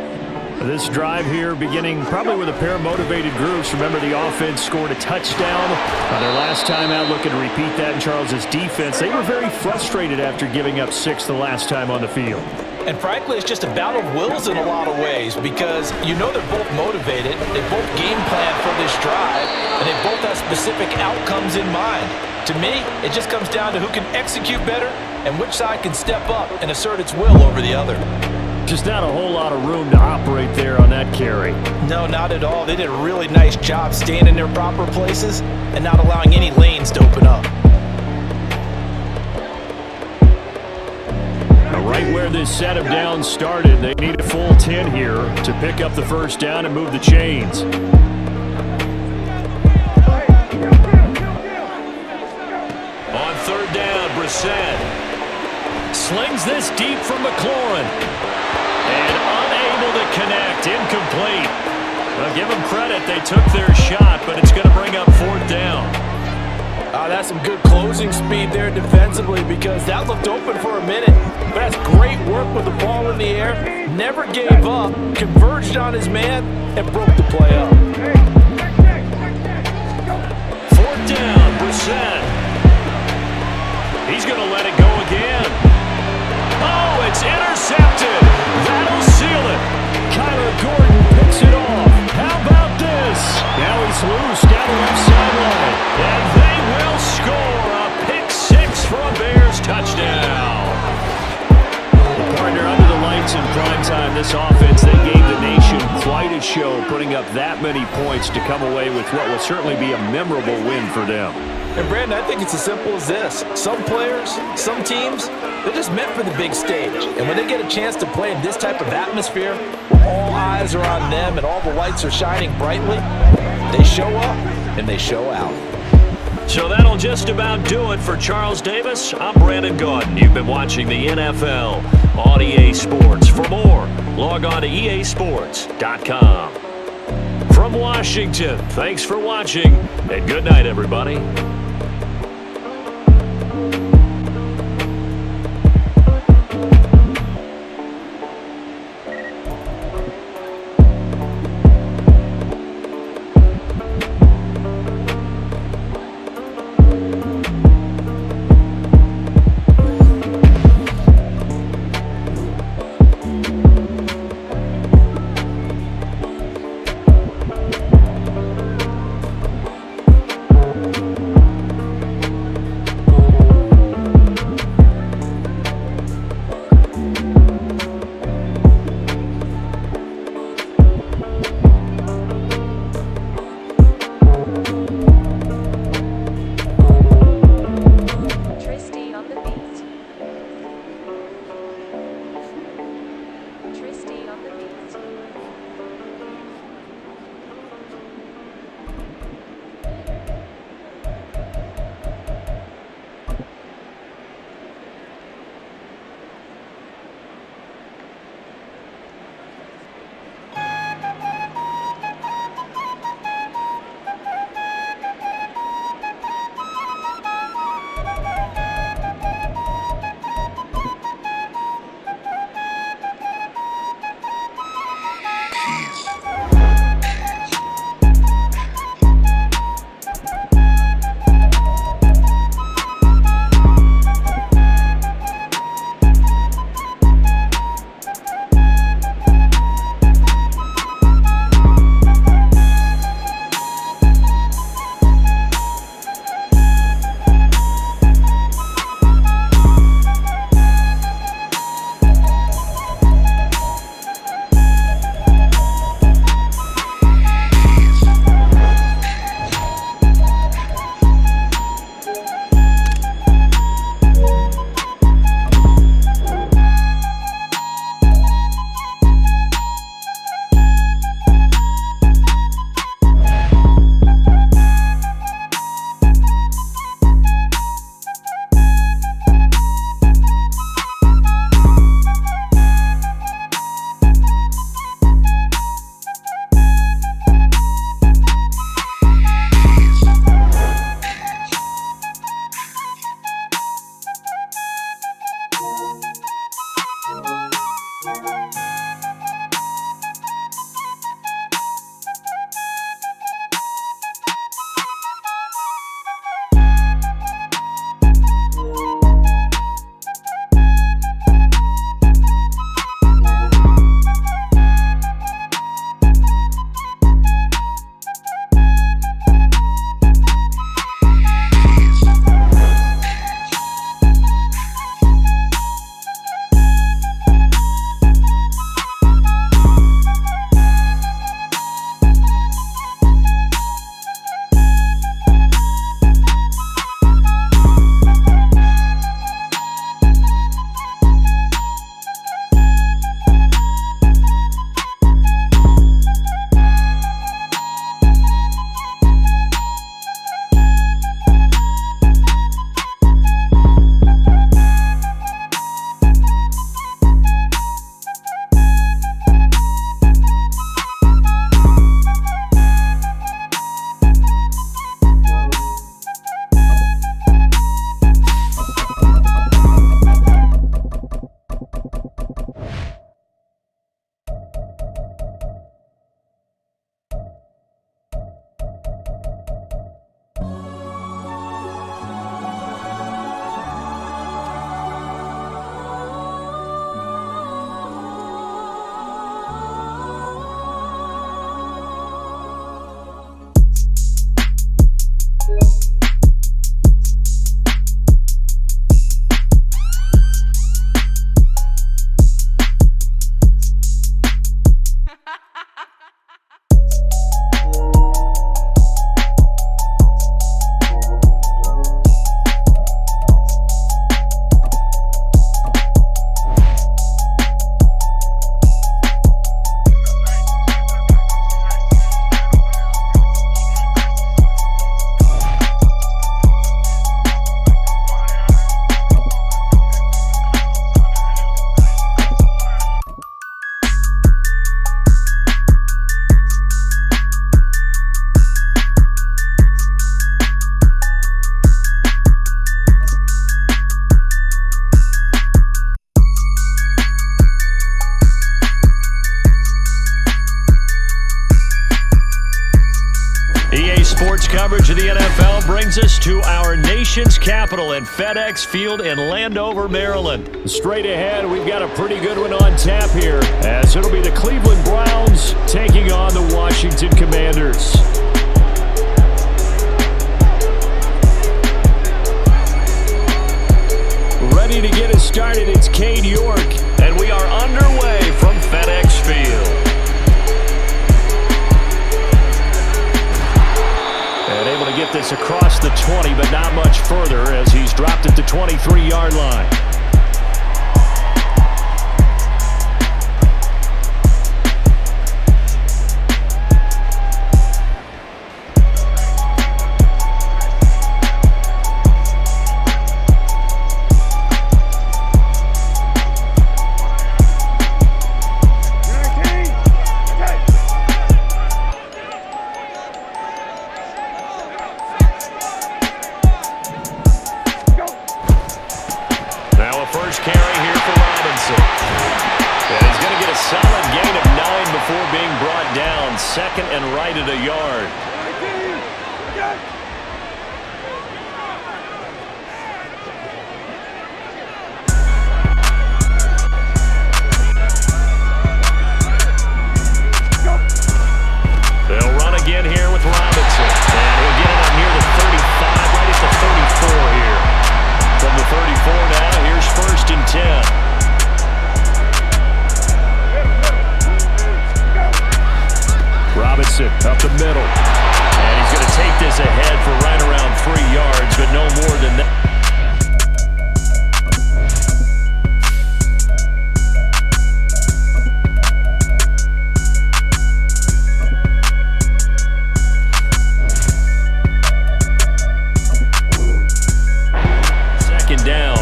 This drive here beginning probably with a pair of motivated groups. Remember, the offense scored a touchdown on their last time out. Looking to repeat that in Charles's defense. They were very frustrated after giving up 6 the last time on the field. And frankly, it's just a battle of wills in a lot of ways, because you know they're both motivated, they both game plan for this drive, and they both have specific outcomes in mind. To me, it just comes down to who can execute better and which side can step up and assert its will over the other. Just not a whole lot of room to operate there on that carry. No, not at all. They did a really nice job staying in their proper places and not allowing any lanes to open up. Right where this set of downs started, they need a full 10 here to pick up the first down and move the chains. On third down, Brissett slings this deep from McLaurin. And unable to connect, incomplete. Well, give them credit, they took their shot, but it's going to bring up fourth down. That's some good closing speed there defensively, because that looked open for a minute. But that's great work with the ball in the air. Never gave up, converged on his man, and broke the play up. Fourth down, Brissett. He's going to let it go again. Oh, it's intercepted. That'll seal it. Kyler Gordon picks it off. How about this? Now he's loose down the left sideline. And they will score a pick 6 for a Bears touchdown. The partner under the lights in prime time, this offense, they gave the nation quite a show, putting up that many points to come away with what will certainly be a memorable win for them. And Brandon, I think it's as simple as this. Some players, some teams, they're just meant for the big stage. And when they get a chance to play in this type of atmosphere, where all eyes are on them and all the lights are shining brightly, they show up and they show out. So that'll just about do it for Charles Davis. I'm Brandon Gaudin. You've been watching the NFL on EA Sports. For more, log on to easports.com. From Washington, thanks for watching, and good night, everybody. coverage of the NFL brings us to our nation's capital at FedEx Field in Landover, Maryland. Straight ahead, we've got a pretty good one on tap here, as it'll be the Cleveland Browns taking on the Washington Commanders. Ready to get us started, it's Cade York, and we are underway from FedEx Field. And able to get this across the 20, but not much further as he's dropped at the 23-yard line. First carry here for Robinson. And he's going to get a solid gain of 9 before being brought down. Second and right at a yard. They'll run again here with Robinson. And he'll get it up near the 35, right at the 34 here. From the 34 now, here's first and 10. Robinson up the middle. And he's going to take this ahead for right around 3 yards, but no more than that. Down.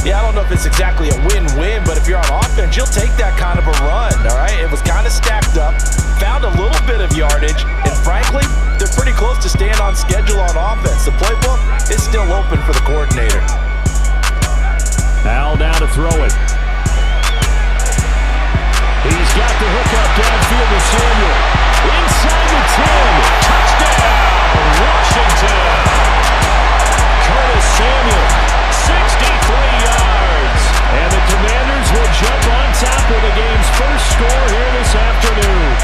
Yeah, I don't know if it's exactly a win-win, but if you're on offense, you'll take that kind of a run, all right? It was kind of stacked up, found a little bit of yardage, and frankly, they're pretty close to staying on schedule on offense. The playbook is still open for the coordinator. Al down to throw it. He's got the hook up downfield to Samuel. Inside the 10. Touchdown, Washington. Curtis Samuel, 63 yards. And the Commanders will jump on top of the game's first score here this afternoon.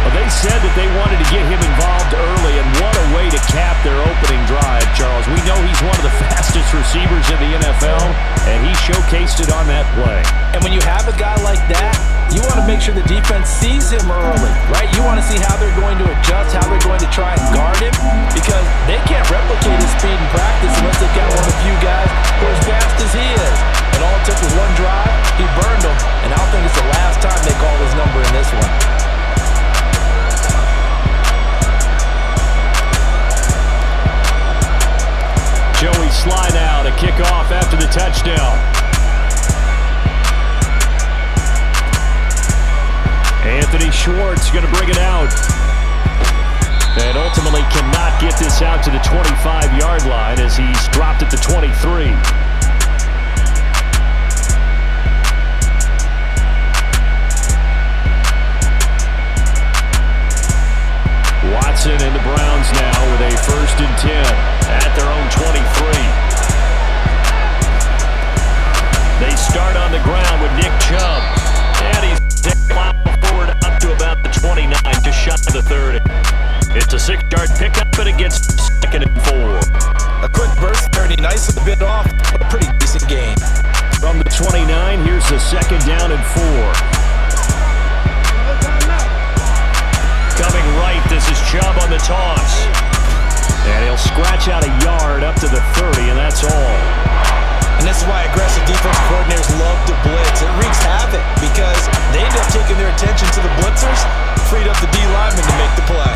Well, they said that they wanted to get him involved early, and what a way to cap their opening drive, Charles. We know he's one of the fastest receivers in the NFL, and he showcased it on that play. And when you have a guy like that, you want to make sure the defense sees him early, right? You want to see how they're going to adjust, how they're going to try and guard him, because they can't replicate his speed in practice unless they've got one of the few guys who are as fast as he is. And all it took was one drive, he burned them, and I don't think it's the last time they call his number in this one. Joey Sly now to kick off after the touchdown. Anthony Schwartz going to bring it out. And ultimately cannot get this out to the 25-yard line as he's dropped at the 23. Watson and the Browns now with a first and 10 at their own 23. They start on the ground with Nick Chubb. And he's forward up to about the 29, just shot of the 30. It's a 6-yard pickup, but it gets second and 4. A quick burst there, and he nicely bit off a pretty decent gain. From the 29, here's the second down and 4. Coming right, this is Chubb on the toss. And he'll scratch out a yard up to the 30, and that's all. And this is why aggressive defense coordinators love to blitz. It wreaks havoc because they end up taking their attention to the blitzers, freed up the D lineman to make the play.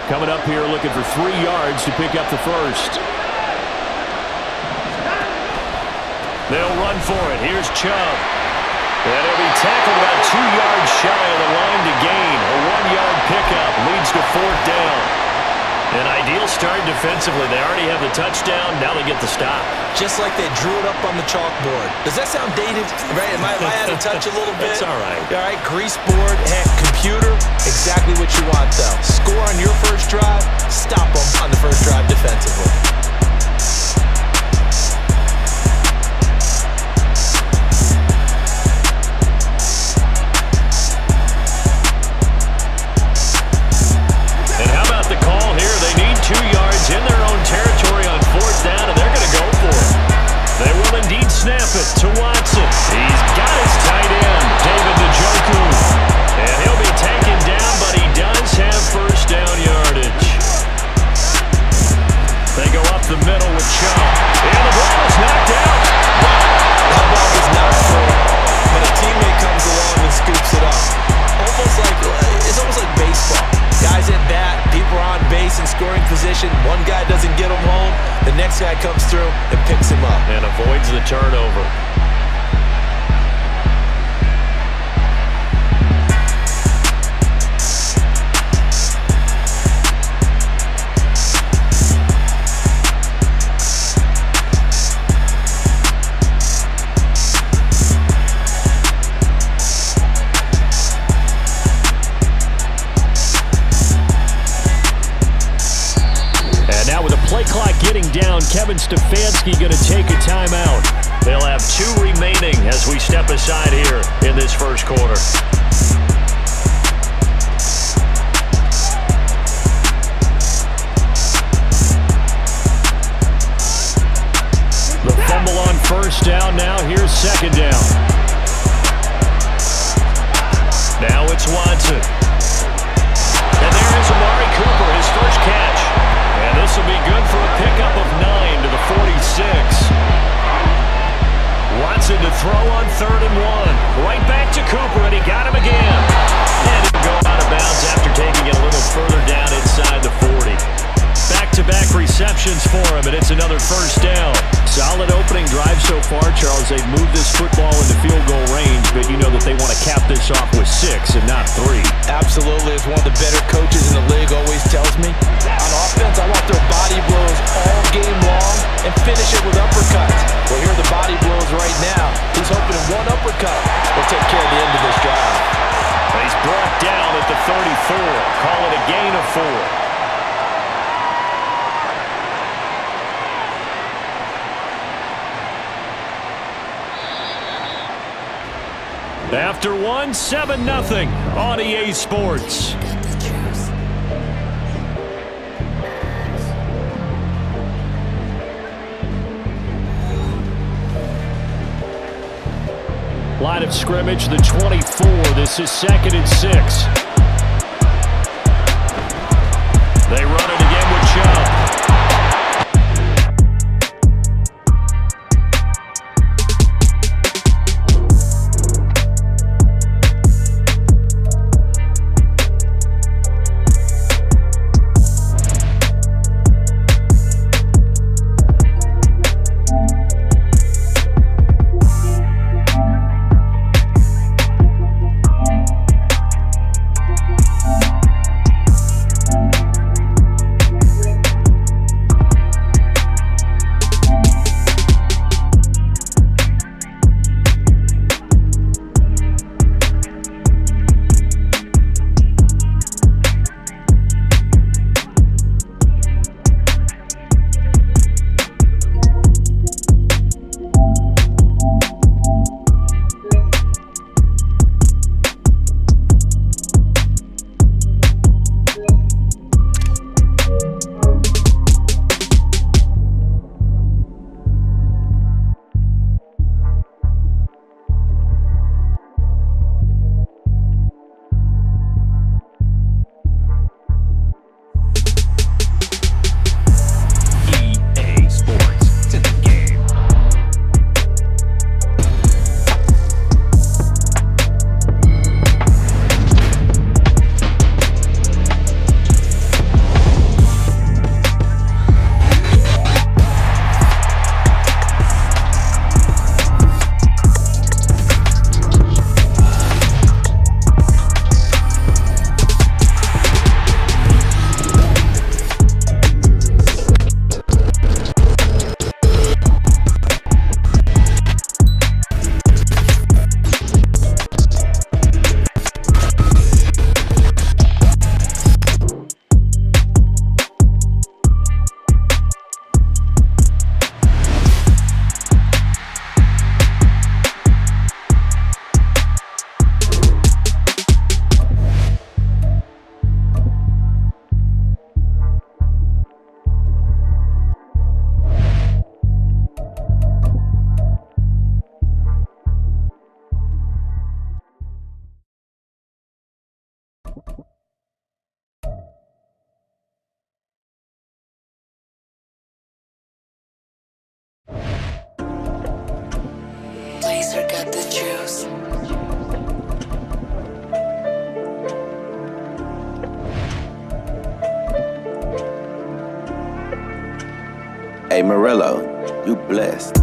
Coming up here looking for 3 yards to pick up the first. They'll run for it. Here's Chubb. And he'll be tackled about 2 yards shy of the line to gain. A 1-yard pickup leads to 4th down. An ideal start start defensively. They already have the touchdown. Now they get the stop. Just like they drew it up on the chalkboard. Does that sound dated? Right? Am I out of touch a little bit? That's all right. All right, grease board, heck, computer, exactly what you want, though. Score on your first drive, stop them on the first drive defensively. And how about the call here? They need 2 yards in their own territory on 4th down, and they're going to go for it. They will indeed snap it to Watson. He's got his tight end, David Njoku. And he'll be taken down, but he does have first down yardage. They go up the middle with Chubb. And the ball is knocked out. That ball was not full, but a teammate comes along and scoops it up. It's almost like baseball. Guys at bat, people are on base in scoring position. One guy doesn't get him home. The next guy comes through and picks him up. And avoids the turnover. Down, Kevin Stefanski going to take a timeout. They'll have 2 remaining as we step aside here in this first quarter. The fumble on first down. Now here's 2nd down. Now it's Watson. And there is Amari Cooper, his first catch. And this will be good for a pickup of 9 to the 46. Watson to throw on 3rd and 1. Right back to Cooper, and he got him again. And he'll go out of bounds after taking it a little further down inside the 40. Back-to-back receptions for him, and it's another first down. Solid opening drive so far, Charles. They've moved this football into field goal range, but you know that they want to cap this off with 6 and not 3. Absolutely. As one of the better coaches in the league always tells me, on offense, I want their body blows all game long and finish it with uppercuts. Well, here are the body blows right now. He's hoping one uppercut will take care of the end of this drive. He's brought down at the 34. Call it a gain of 4. After 1, 7-0 on EA Sports. Line of scrimmage, the 24. This is 2nd and 6. They run it again with Chubb. Chaser got the juice. Hey, Morello, you blessed.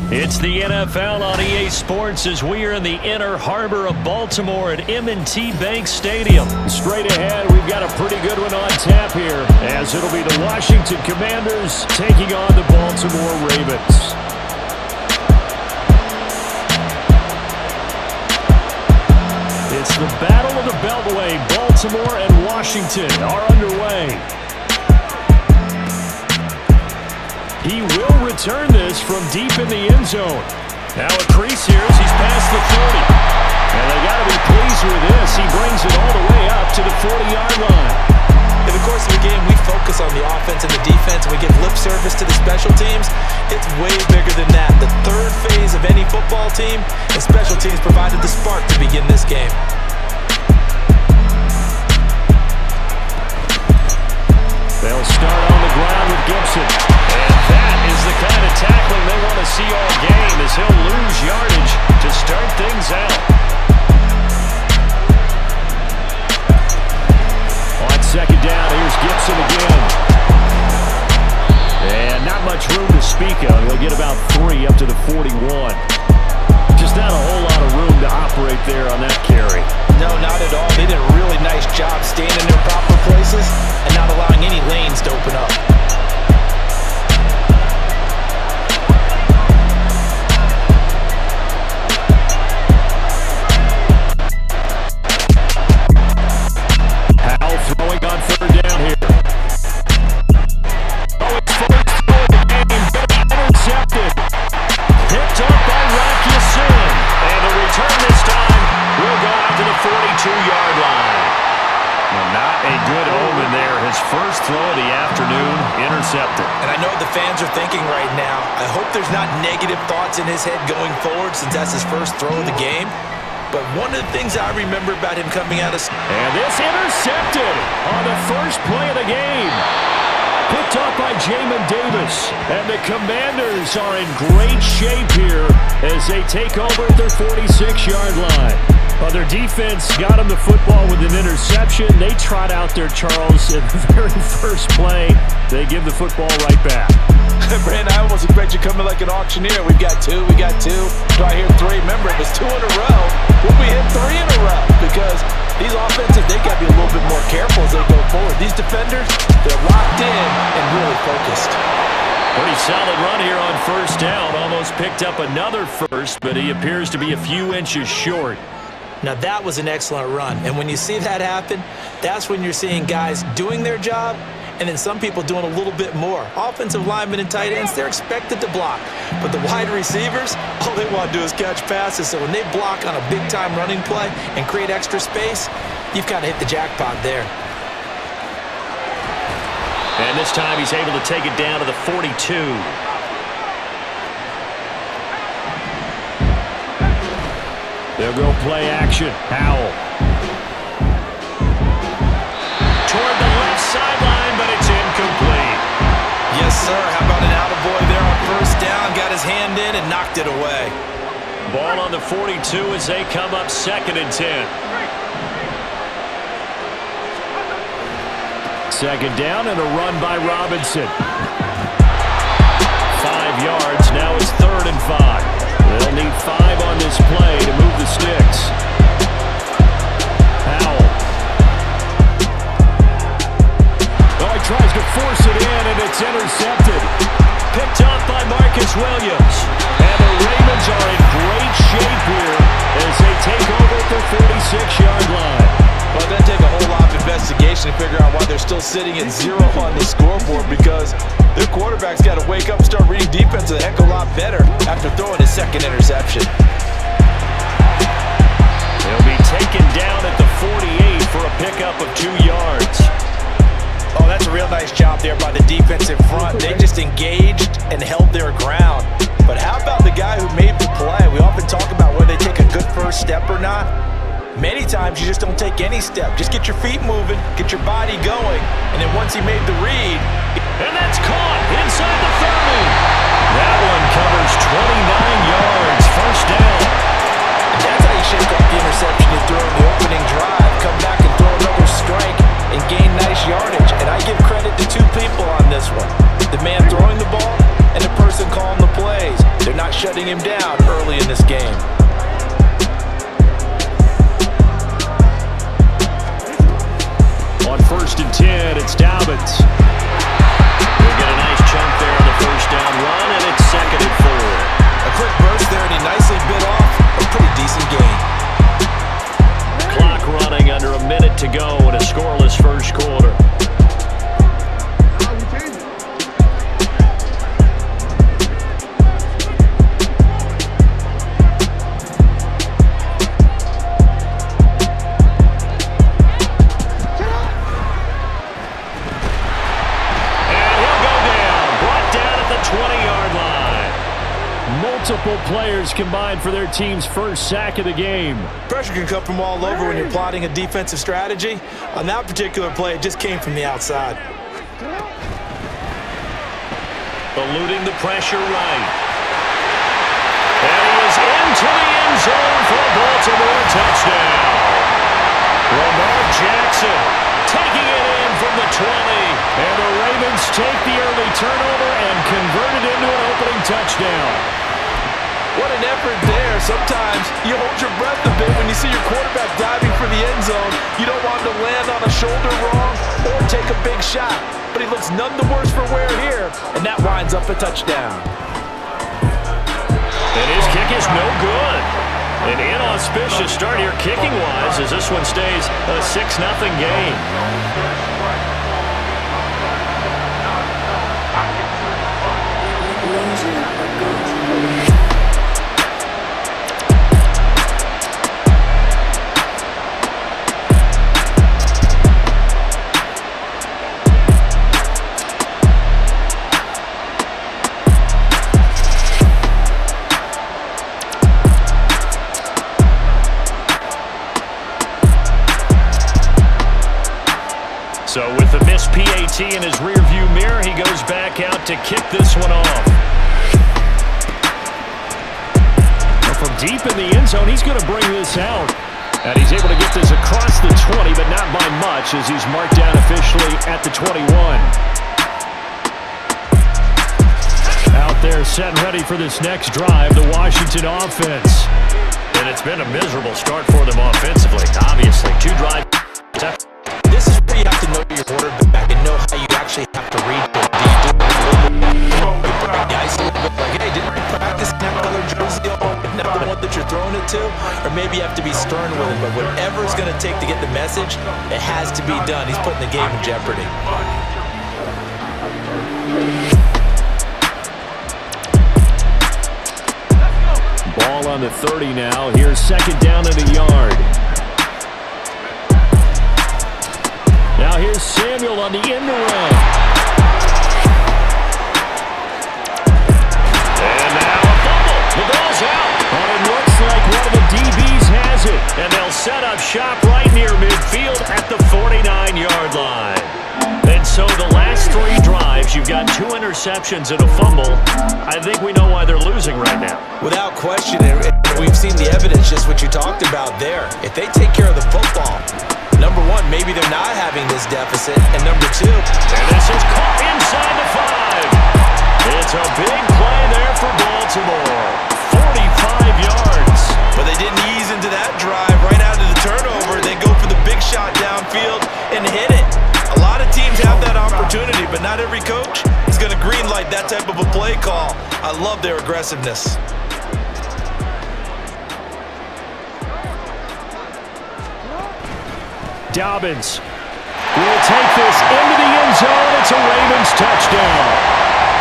It's the NFL on EA Sports as we are in the inner harbor of Baltimore at M&T Bank Stadium. Straight ahead, we've got a pretty good one on tap here, as it'll be the Washington Commanders taking on the Baltimore Ravens. It's the Battle of the Beltway. Baltimore and Washington are underway. He will return this from deep in the end zone. Now a crease here as he's past the 40. And they got to be pleased with this. He brings it all the way up to the 40-yard line. In the course of the game, we focus on the offense and the defense, and we give lip service to the special teams. It's way bigger than that. The third phase of any football team, and special teams provided the spark to begin this game. They'll start on the ground with Gibson. And that is the kind of tackling they want to see all game, as he'll lose yardage to start things out. On second down, here's Gibson again. And not much room to speak of. He'll get about 3 up to the 41. Just not a whole lot of room to operate there on that carry. No, not at all. They did a really nice job staying in their proper places and not allowing any lanes to open up. Howell throwing on third down here. Oh, it's first throw of the game. Intercepted. Picked up by Rakiasin. And the return this time will go out to the 42-yard line. Well, not a good omen there. His first throw of the afternoon intercepted. And I know what the fans are thinking right now. I hope there's not negative thoughts in his head going forward since that's his first throw of the game. But one of the things I remember about him coming out of... And this intercepted on the first play of the game. Picked up by Jamin Davis. And the Commanders are in great shape here as they take over at their 46-yard line. Well, their defense got them the football with an interception. They trot out there, Charles, in the very first play. They give the football right back. Brandon, I almost expect you coming like an auctioneer. We've got two. Do I hear three? Remember, it was 2 in a row. Will we hit 3 in a row? Because these offenses, they got to be a little bit more careful as they go forward. These defenders, they're locked in and really focused. Pretty solid run here on first down. Almost picked up another first, but he appears to be a few inches short. Now that was an excellent run. And when you see that happen, that's when you're seeing guys doing their job and then some people doing a little bit more. Offensive linemen and tight ends, they're expected to block. But the wide receivers, all they want to do is catch passes. So when they block on a big-time running play and create extra space, you've kind of hit the jackpot there. And this time he's able to take it down to the 42. They'll go play action. Howell. Toward the left sideline, but it's incomplete. Yes, sir. How about an attaboy there on first down? Got his hand in and knocked it away. Ball on the 42 as they come up 2nd and 10. 2nd down and a run by Robinson. 5 yards. Now it's 3rd and 5. They'll need 5 on this play to move the sticks. Howell. Oh, he tries to force it in, and it's intercepted. Picked up by Marcus Williams. And the Ravens are in great shape here as they take over at their 46-yard line. Well, it doesn't take a whole lot of investigation to figure out why they're still sitting at 0 on the scoreboard, because their quarterback's got to wake up and start reading defense a heck of a lot better after throwing his 2nd interception. They'll be taken down at the 48 for a pickup of 2 yards. Oh, that's a real nice job there by the defensive front. They just engaged and held their ground. But how about the guy who made the play? We often talk about whether they take a good first step or not. Many times you just don't take any step. Just get your feet moving, get your body going, and then once he made the read... And that's caught inside the 30. That one covers 29 yards. First down. And that's how you shake off the interception you threw in the opening drive. Come back and throw another strike and gain nice yardage. And I give credit to 2 people on this one. The man throwing the ball and the person calling the plays. They're not shutting him down early in this game. On 1st and 10, it's Dobbins. He'll get a nice chunk there on the first down run, and it's 2nd and 4. A quick burst there, and he nicely bit off a pretty decent gain. Clock running under a minute to go in a scoreless first quarter. Multiple players combined for their team's first sack of the game. Pressure can come from all over when you're plotting a defensive strategy. On that particular play, it just came from the outside. Eluding the pressure right. And he is into the end zone for a Baltimore touchdown. Lamar Jackson taking it in from the 20. And the Ravens take the early turnover and convert it into an opening touchdown. What an effort there. Sometimes you hold your breath a bit when you see your quarterback diving for the end zone. You don't want him to land on a shoulder wrong or take a big shot. But he looks none the worse for wear here, and that winds up a touchdown. And his kick is no good. An inauspicious start here kicking-wise as this one stays a 6-0 game. So with the missed PAT in his rearview mirror, he goes back out to kick this one off. And from deep in the end zone, he's going to bring this out. And he's able to get this across the 20, but not by much as he's marked down officially at the 21. Out there set and ready for this next drive, the Washington offense. And it's been a miserable start for them offensively, obviously. 2 drives. This is where you have to know your quarterback and know how you actually have to read him. Do you do it break the ice a little bit? Like, hey, didn't we practice that color jersey on? Not the one that you're throwing it to? Or maybe you have to be stern with him. But whatever it's going to take to get the message, it has to be done. He's putting the game in jeopardy. Ball on the 30 now. Here's second down and a yard. Now here's Samuel on the end run. And now a fumble. The ball's out. And it looks like one of the DBs has it. And they'll set up shop right near midfield at the 49-yard line. And so the last 3 drives, you've got 2 interceptions and a fumble. I think we know why they're losing right now. Without question, we've seen the evidence, just what you talked about there. If they take care of the football, number 1, maybe they're not having this deficit. And number 2, and this is caught inside the 5. It's a big play there for Baltimore. 45 yards. But they didn't ease into that drive. Right out of the turnover, they go for the big shot downfield and hit it. A lot of teams have that opportunity, but not every coach is going to green light that type of a play call. I love their aggressiveness. Dobbins will take this into the end zone. It's a Ravens touchdown.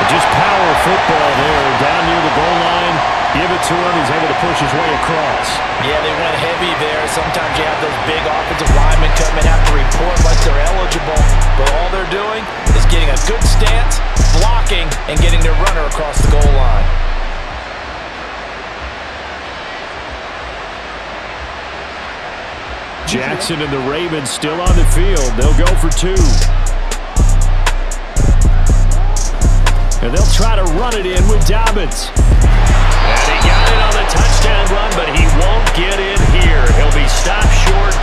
Just power football there down near the goal line. Give it to him. He's able to push his way across. Yeah, they went heavy there. Sometimes you have those big offensive linemen come and have to report like they're eligible. But all they're doing is getting a good stance, blocking, and getting their runner across the goal line. Jackson and the Ravens still on the field. They'll go for 2. And they'll try to run it in with Dobbins. And he got it on the touchdown run, but he won't get in here. He'll be stopped short,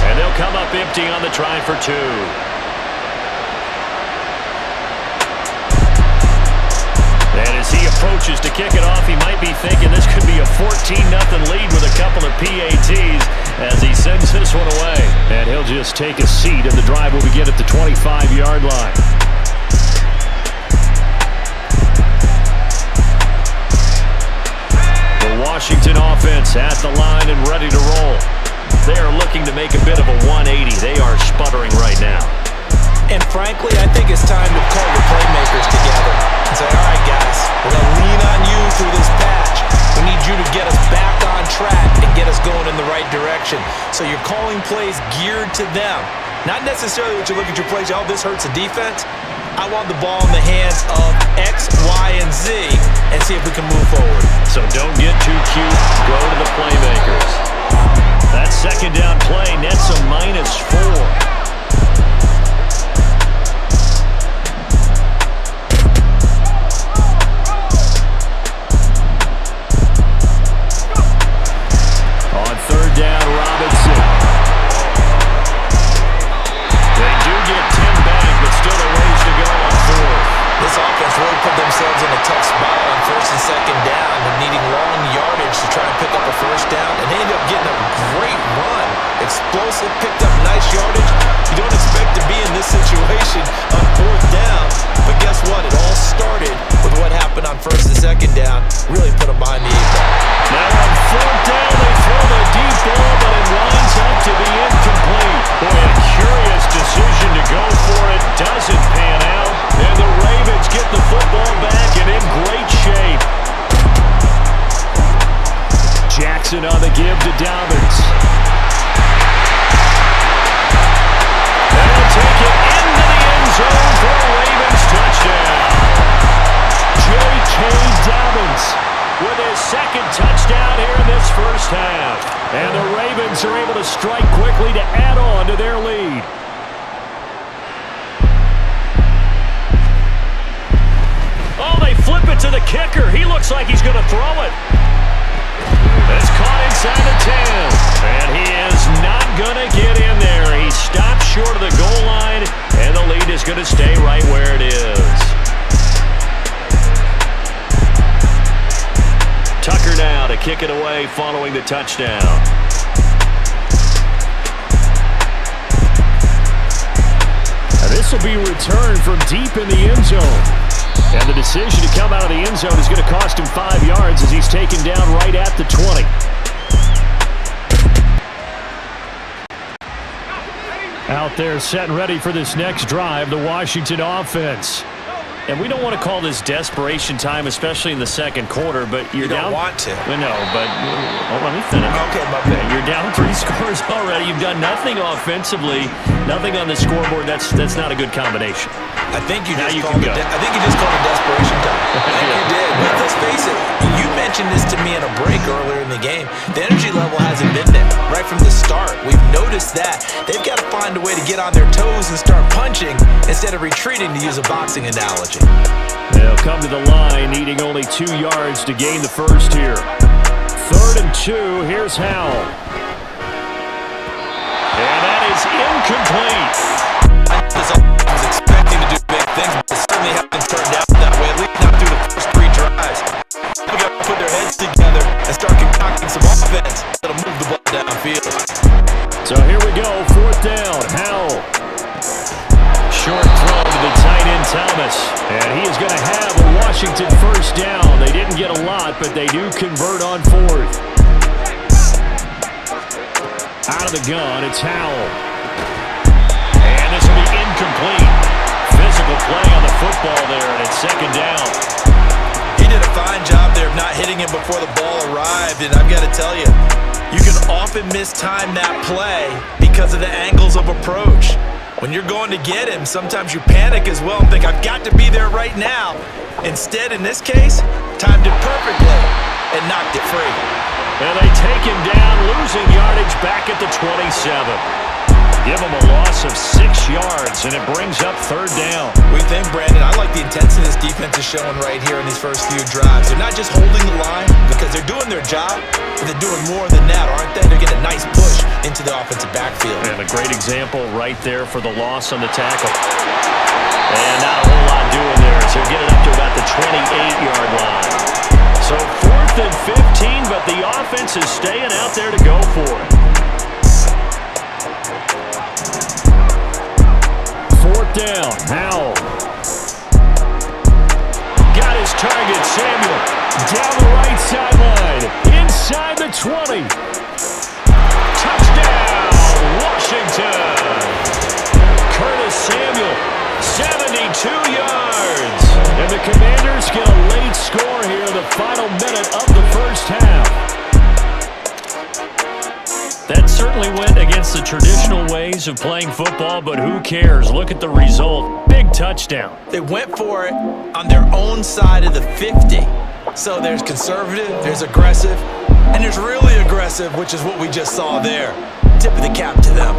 and they'll come up empty on the try for 2. And as he approaches to kick it off, he might be thinking this could be a 14-0 lead with a couple of PATs as he sends this one away. And he'll just take a seat, and the drive will begin at the 25-yard line. The Washington offense at the line and ready to roll. They are looking to make a bit of a 180. They are sputtering right now. And frankly, I think it's time to call your playmakers together and say, all right, guys, we're going to lean on you through this patch. We need you to get us back on track and get us going in the right direction. So you're calling plays geared to them. Not necessarily that you look at your plays, oh, this hurts the defense. I want the ball in the hands of X, Y, and Z and see if we can move forward. So don't get too cute. Go to the playmakers. That second down play nets a -4. Put themselves in a tough spot on 1st and 2nd down and needing long yards. first and second down, really put them behind the 8 ball. Now on 4th down, they throw the deep ball, but it winds up to be incomplete. Boy, a curious decision to go for it. Doesn't pan out. And the Ravens get the football back and in great shape. Jackson on the give to Dobbins. And he'll take it into the end zone for a Ravens touchdown. J.K. Dobbins with his second touchdown here in this first half. And the Ravens are able to strike quickly to add on to their lead. Oh, they flip it to the kicker. He looks like he's going to throw it. It's caught inside the 10. And he is not going to get in there. He stopped short of the goal line, and the lead is going to stay right where it is. Tucker now to kick it away following the touchdown. And this will be returned from deep in the end zone. And the decision to come out of the end zone is going to cost him 5 yards as he's taken down right at the 20. Out there set and ready for this next drive, the Washington offense. And we don't want to call this desperation time, especially in the second quarter, but you're down. You don't want to. No, but let me finish. Okay, my bad. You're down 3 scores already. You've done nothing offensively, nothing on the scoreboard. That's not a good combination. I think you just called it desperation time. I think you did. But let's face it, you mentioned this to me in a break earlier in the game. The energy level hasn't been there right from the start. We've noticed that. They've got to find a way to get on their toes and start punching instead of retreating, to use a boxing analogy. They'll come to the line, needing only 2 yards to gain the first here. 3rd and 2, here's Howell. And that is incomplete. I was expecting to do big things, but it certainly hasn't turned out that way, at least not through the first 3 drives. They've got to put their heads together and start concocting some offense that'll move the ball downfield. So here we go, 4th down, Howell. Short throw to the tight end Thomas. And he is going to have a Washington first down. They didn't get a lot, but they do convert on 4th. Out of the gun, it's Howell. And this will be incomplete. Physical play on the football there, and it's 2nd down. He did a fine job there of not hitting him before the ball arrived, and I've got to tell you, you can often mistime that play because of the angles of approach. When you're going to get him, sometimes you panic as well and think, I've got to be there right now. Instead, in this case, timed it perfectly and knocked it free. And they take him down, losing yardage back at the 27. Give him a loss of 6 yards, and it brings up 3rd down. We think, Brandon, I like the intensity this defense is showing right here in these first few drives. They're not just holding the line because they're doing their job, but they're doing more than that, aren't they? They're getting a nice push into the offensive backfield. And a great example right there for the loss on the tackle. And not a whole lot doing there, so get it up to about the 28-yard line. So 4th and 15, but the offense is staying out there to go for it. 4th down, Howell. Got his target, Samuel. Down the right sideline, inside the 20. Touchdown, Washington. Curtis Samuel, 72 yards. And the Commanders get a late score here in the final minute of the first half. That certainly went against the traditional ways of playing football, but who cares? Look at the result. Big touchdown. They went for it on their own side of the 50. So there's conservative, there's aggressive, and there's really aggressive, which is what we just saw there. Tip of the cap to them.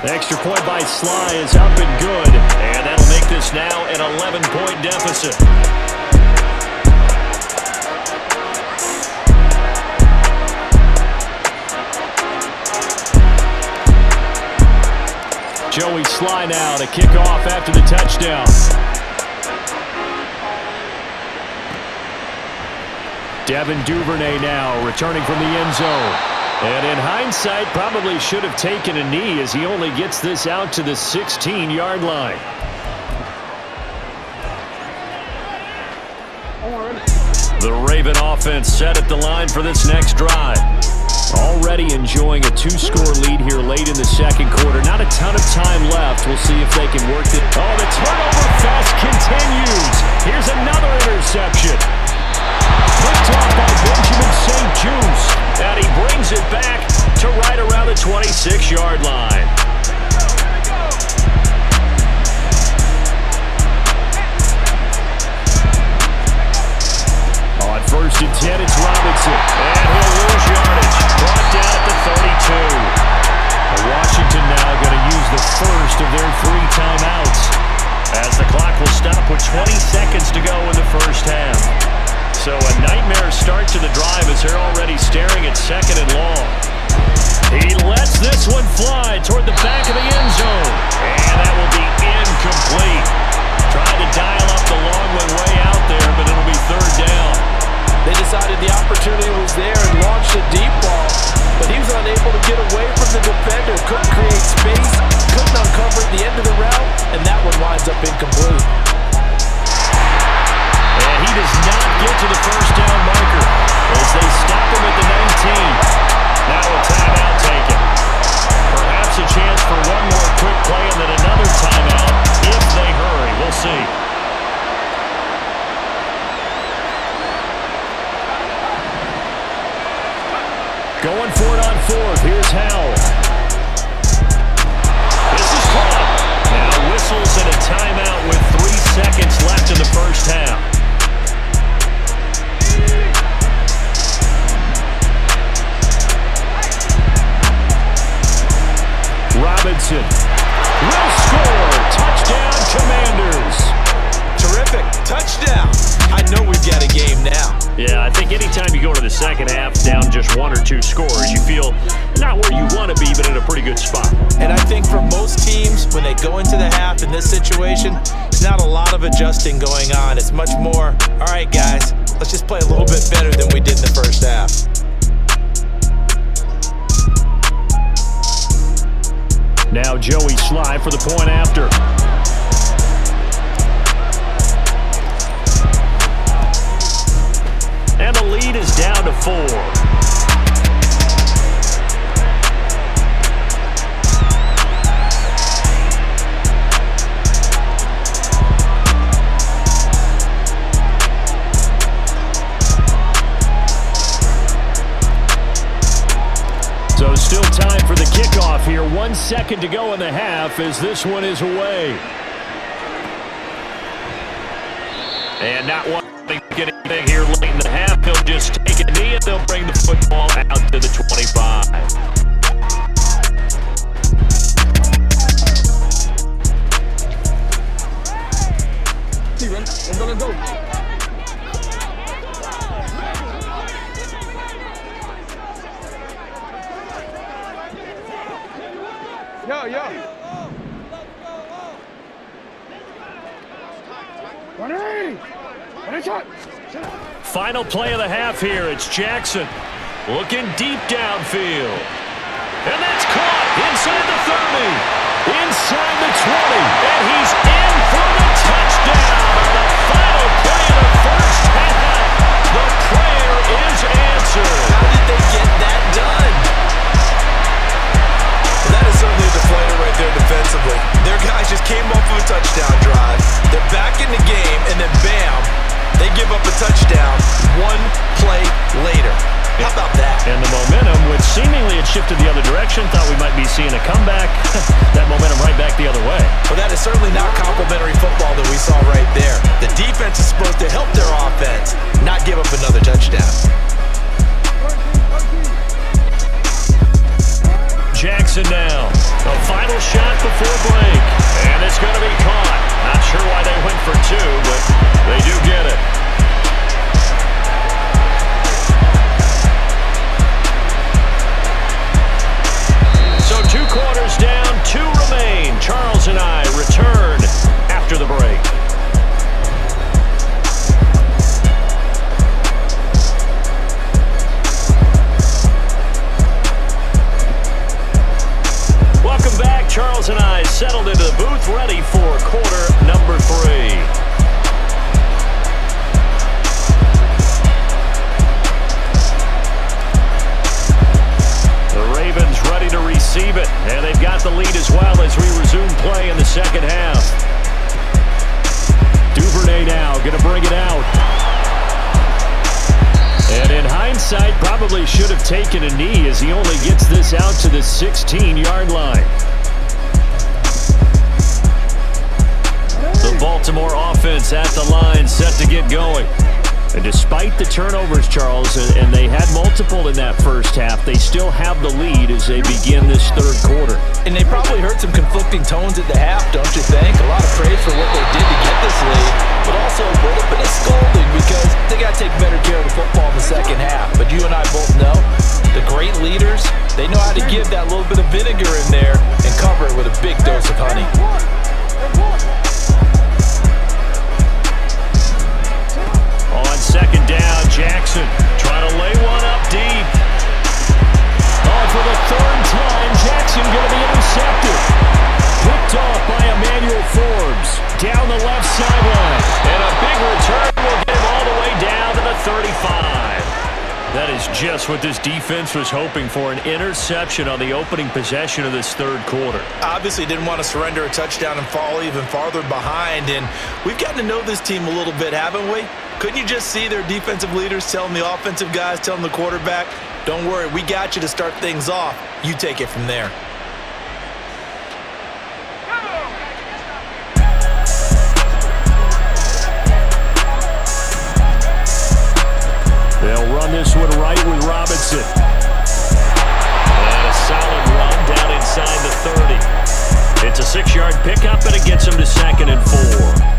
The extra point by Sly is up and good, and that'll make this now an 11-point deficit. Joey Sly now to kick off after the touchdown. Devin Duvernay now returning from the end zone. And in hindsight, probably should have taken a knee as he only gets this out to the 16-yard line. The Raven offense set at the line for this next drive. Already enjoying a two-score lead here late in the second quarter. Not a ton of time left. We'll see if they can work it. Oh, the turnover fest continues. Here's another interception. Picked off by Benjamin St. Juice. And he brings it back to right around the 26-yard line. On 1st and 10, it's Robinson. And he'll lose yardage. Brought down at the 32. Washington now going to use the first of their 3 timeouts, as the clock will stop with 20 seconds to go in the first half. So a nightmare start to the drive as they're already staring at 2nd and long. He lets this one fly toward the back of the end zone. And that will be incomplete. Tried to dial up the long one way out there, but it'll be 3rd down. They decided the opportunity was there and launched a deep ball, but he was unable to get away from the defender. Couldn't create space, couldn't uncover the end of the route, and that one winds up incomplete. And he does not get to the first down marker as they stop him at the 19. Now a timeout taken. Perhaps a chance for one more quick play and then another timeout if they hurry. We'll see. Going for it on 4th. Here's Howell. This is caught. Now whistles and a timeout with 3 seconds left in the first half. Robinson will score. Touchdown, Commanders. Terrific. Touchdown. I know we've got a game now. Yeah, I think anytime you go to the second half down just 1 or 2 scores, you feel not where you want to be, but in a pretty good spot. And I think for most teams, when they go into the half in this situation, there's not a lot of adjusting going on. It's much more, all right, guys, let's just play a little bit better than we did in the first half. Now Joey Sly for the point after. And the lead is down to 4. So still time for the kickoff here. 1 second to go in the half as this one is away. And not one. Get anything here late in the half, they'll just take a knee and they'll bring the football out to the 25. Steven, I'm gonna go. Yo. 180. Final play of the half here. It's Jackson looking deep downfield. And that's caught inside the 30, inside the 20, and he's in for the touchdown. The final play of the first half. The prayer is answered. How did they get that done? Well, that is certainly a deflator right there defensively. Their guys just came off of a touchdown drive. They're back in the game, and then bam, they give up a touchdown 1 play later. How about that? And the momentum, which seemingly had shifted the other direction, thought we might be seeing a comeback. That momentum right back the other way. Well, that is certainly not complimentary football that we saw right there. The defense is supposed to help their offense, not give up another touchdown. Jackson now. A final shot before break. And it's going to be caught. Not sure why they went for 2, but they do get it. So 2 quarters down, 2 remain. Charles and I return after the break. settled into the booth, ready for quarter number 3. The Ravens ready to receive it, and they've got the lead as well as we resume play in the second half. Duvernay now going to bring it out. And in hindsight, probably should have taken a knee as he only gets this out to the 16-yard line. The Baltimore offense at the line, set to get going. And despite the turnovers, Charles, and they had multiple in that first half, they still have the lead as they begin this third quarter. And they probably heard some conflicting tones at the half, don't you think? A lot of praise for what they did to get this lead, but also a little bit of scolding because they got to take better care of the football in the second half. But you and I both know the great leaders, they know how to give that little bit of vinegar in there and cover it with a big dose of honey. On second down, Jackson trying to lay one up deep. Oh, for the third time, Jackson going to be intercepted. Picked off by Emmanuel Forbes down the left sideline. And a big return will get him all the way down to the 35. That is just what this defense was hoping for, an interception on the opening possession of this third quarter. Obviously didn't want to surrender a touchdown and fall even farther behind, and we've gotten to know this team a little bit, haven't we? Couldn't you just see their defensive leaders telling the offensive guys, telling the quarterback, don't worry, we got you to start things off. You take it from there. They'll run this one right with Robinson. And a solid run down inside the 30. It's a 6-yard pickup, and it gets him to 2nd and 4.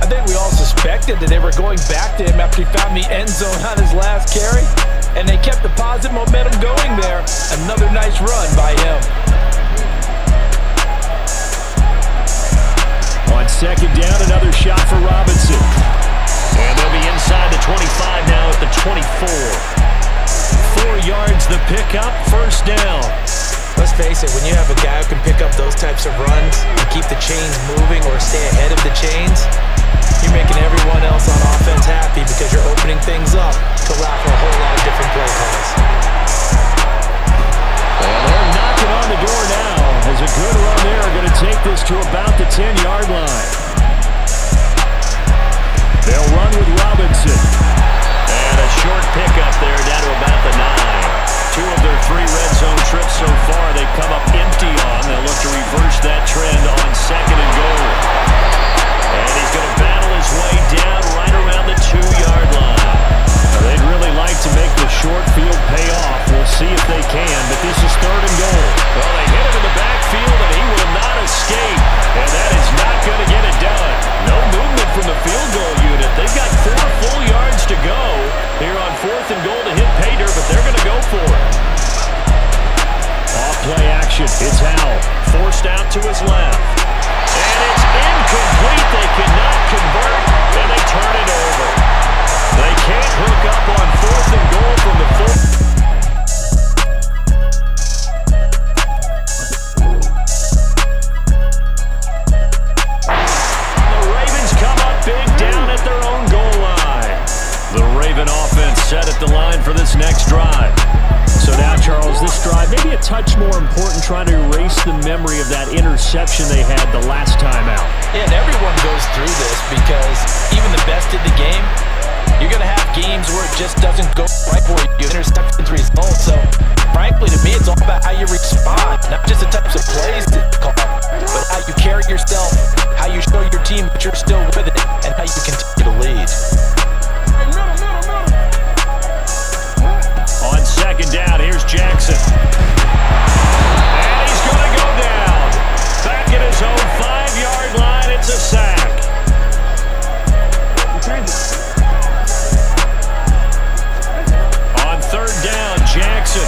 I think we all suspected that they were going back to him after he found the end zone on his last carry, and they kept the positive momentum going there. Another nice run by him. On second down, another shot for Robinson. And they'll be inside the 25 now at the 24. 4 yards the pickup, first down. Let's face it, when you have a guy who can pick up those types of runs and keep the chains moving or stay ahead of the chains, you're making everyone else on offense happy because you're opening things up to allow for a whole lot of different play calls. And they're knocking on the door now as a good run there going to take this to about the 10-yard line. They'll run with Robinson. And a short pickup there down to about the 9. 2 of their 3 red zone trips so far they've come up empty on. They'll look to reverse that trend on 2nd and goal. And he's going to battle his way down right around the 2-yard line. Now, they'd really like to make the short field pay off. We'll see if they can, but this is 3rd and goal. Well, they hit him in the backfield, and he will not escape. And that is not going to get it done. No movement from the field goal unit. They've got 4 full yards to go here on 4th and goal to hit pay dirt, but they're going to go for it. Off play action. It's Howell. Forced out to his left. And it's incomplete. They cannot convert, and they turn it over. They can't hook up on 4th and goal from the 4th. Set at the line for this next drive. So now, Charles, this drive maybe a touch more important, trying to erase the memory of that interception they had the last time out. Yeah, and everyone goes through this because even the best in the game, you're going to have games where it just doesn't go right for you. Interceptions result. So, frankly, to me, it's all about how you respond, not just the types of plays that you call, but how you carry yourself, how you show your team that you're still with it, and how you continue to lead. On second down, here's Jackson. And he's going to go down. Back at his own 5-yard line, it's a sack. On third down, Jackson.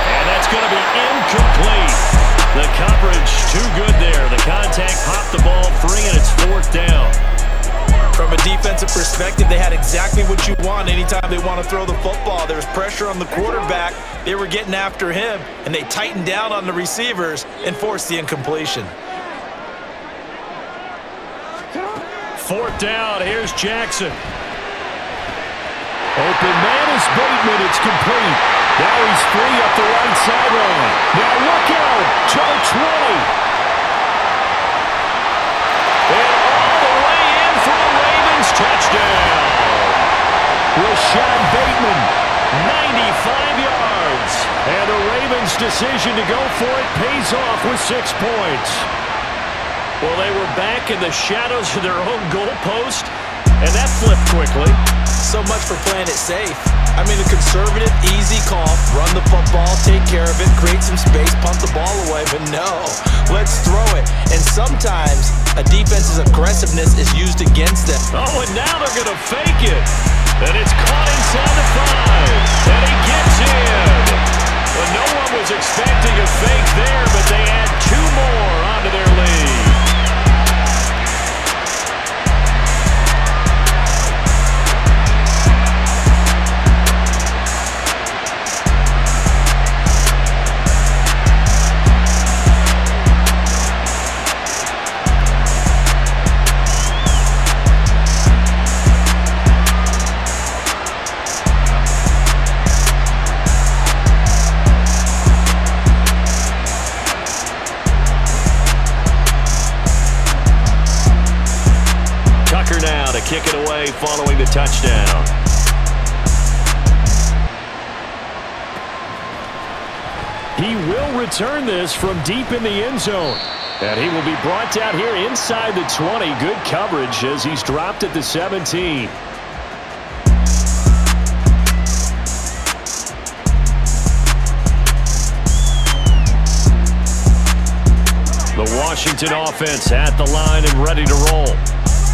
And that's going to be incomplete. The coverage too good there. The contact popped the ball free, and it's 4th down. From a defensive perspective, they had exactly what you want anytime they want to throw the football. There was pressure on the quarterback. They were getting after him, and they tightened down on the receivers and forced the incompletion. Fourth down, here's Jackson. Open man is Bateman, it's complete. Now he's free up the right sideline. Now look out, to the 20. And all the way in for the Ravens touchdown. Rashad Bateman, 95 yards. And the Ravens' decision to go for it pays off with 6 points. Well, they were back in the shadows of their own goalpost, and that flipped quickly. So much for playing it safe. I mean, a conservative, easy call. Run the football, take care of it, create some space, punt the ball away. But no, let's throw it. And sometimes a defense's aggressiveness is used against them. Oh, and now they're going to fake it. And it's caught inside the 5. And he gets in. Well, no one was expecting a fake there, but they add 2 more onto their lead. Kick it away following the touchdown. He will return this from deep in the end zone. And he will be brought down here inside the 20. Good coverage as he's dropped at the 17. The Washington offense at the line and ready to roll.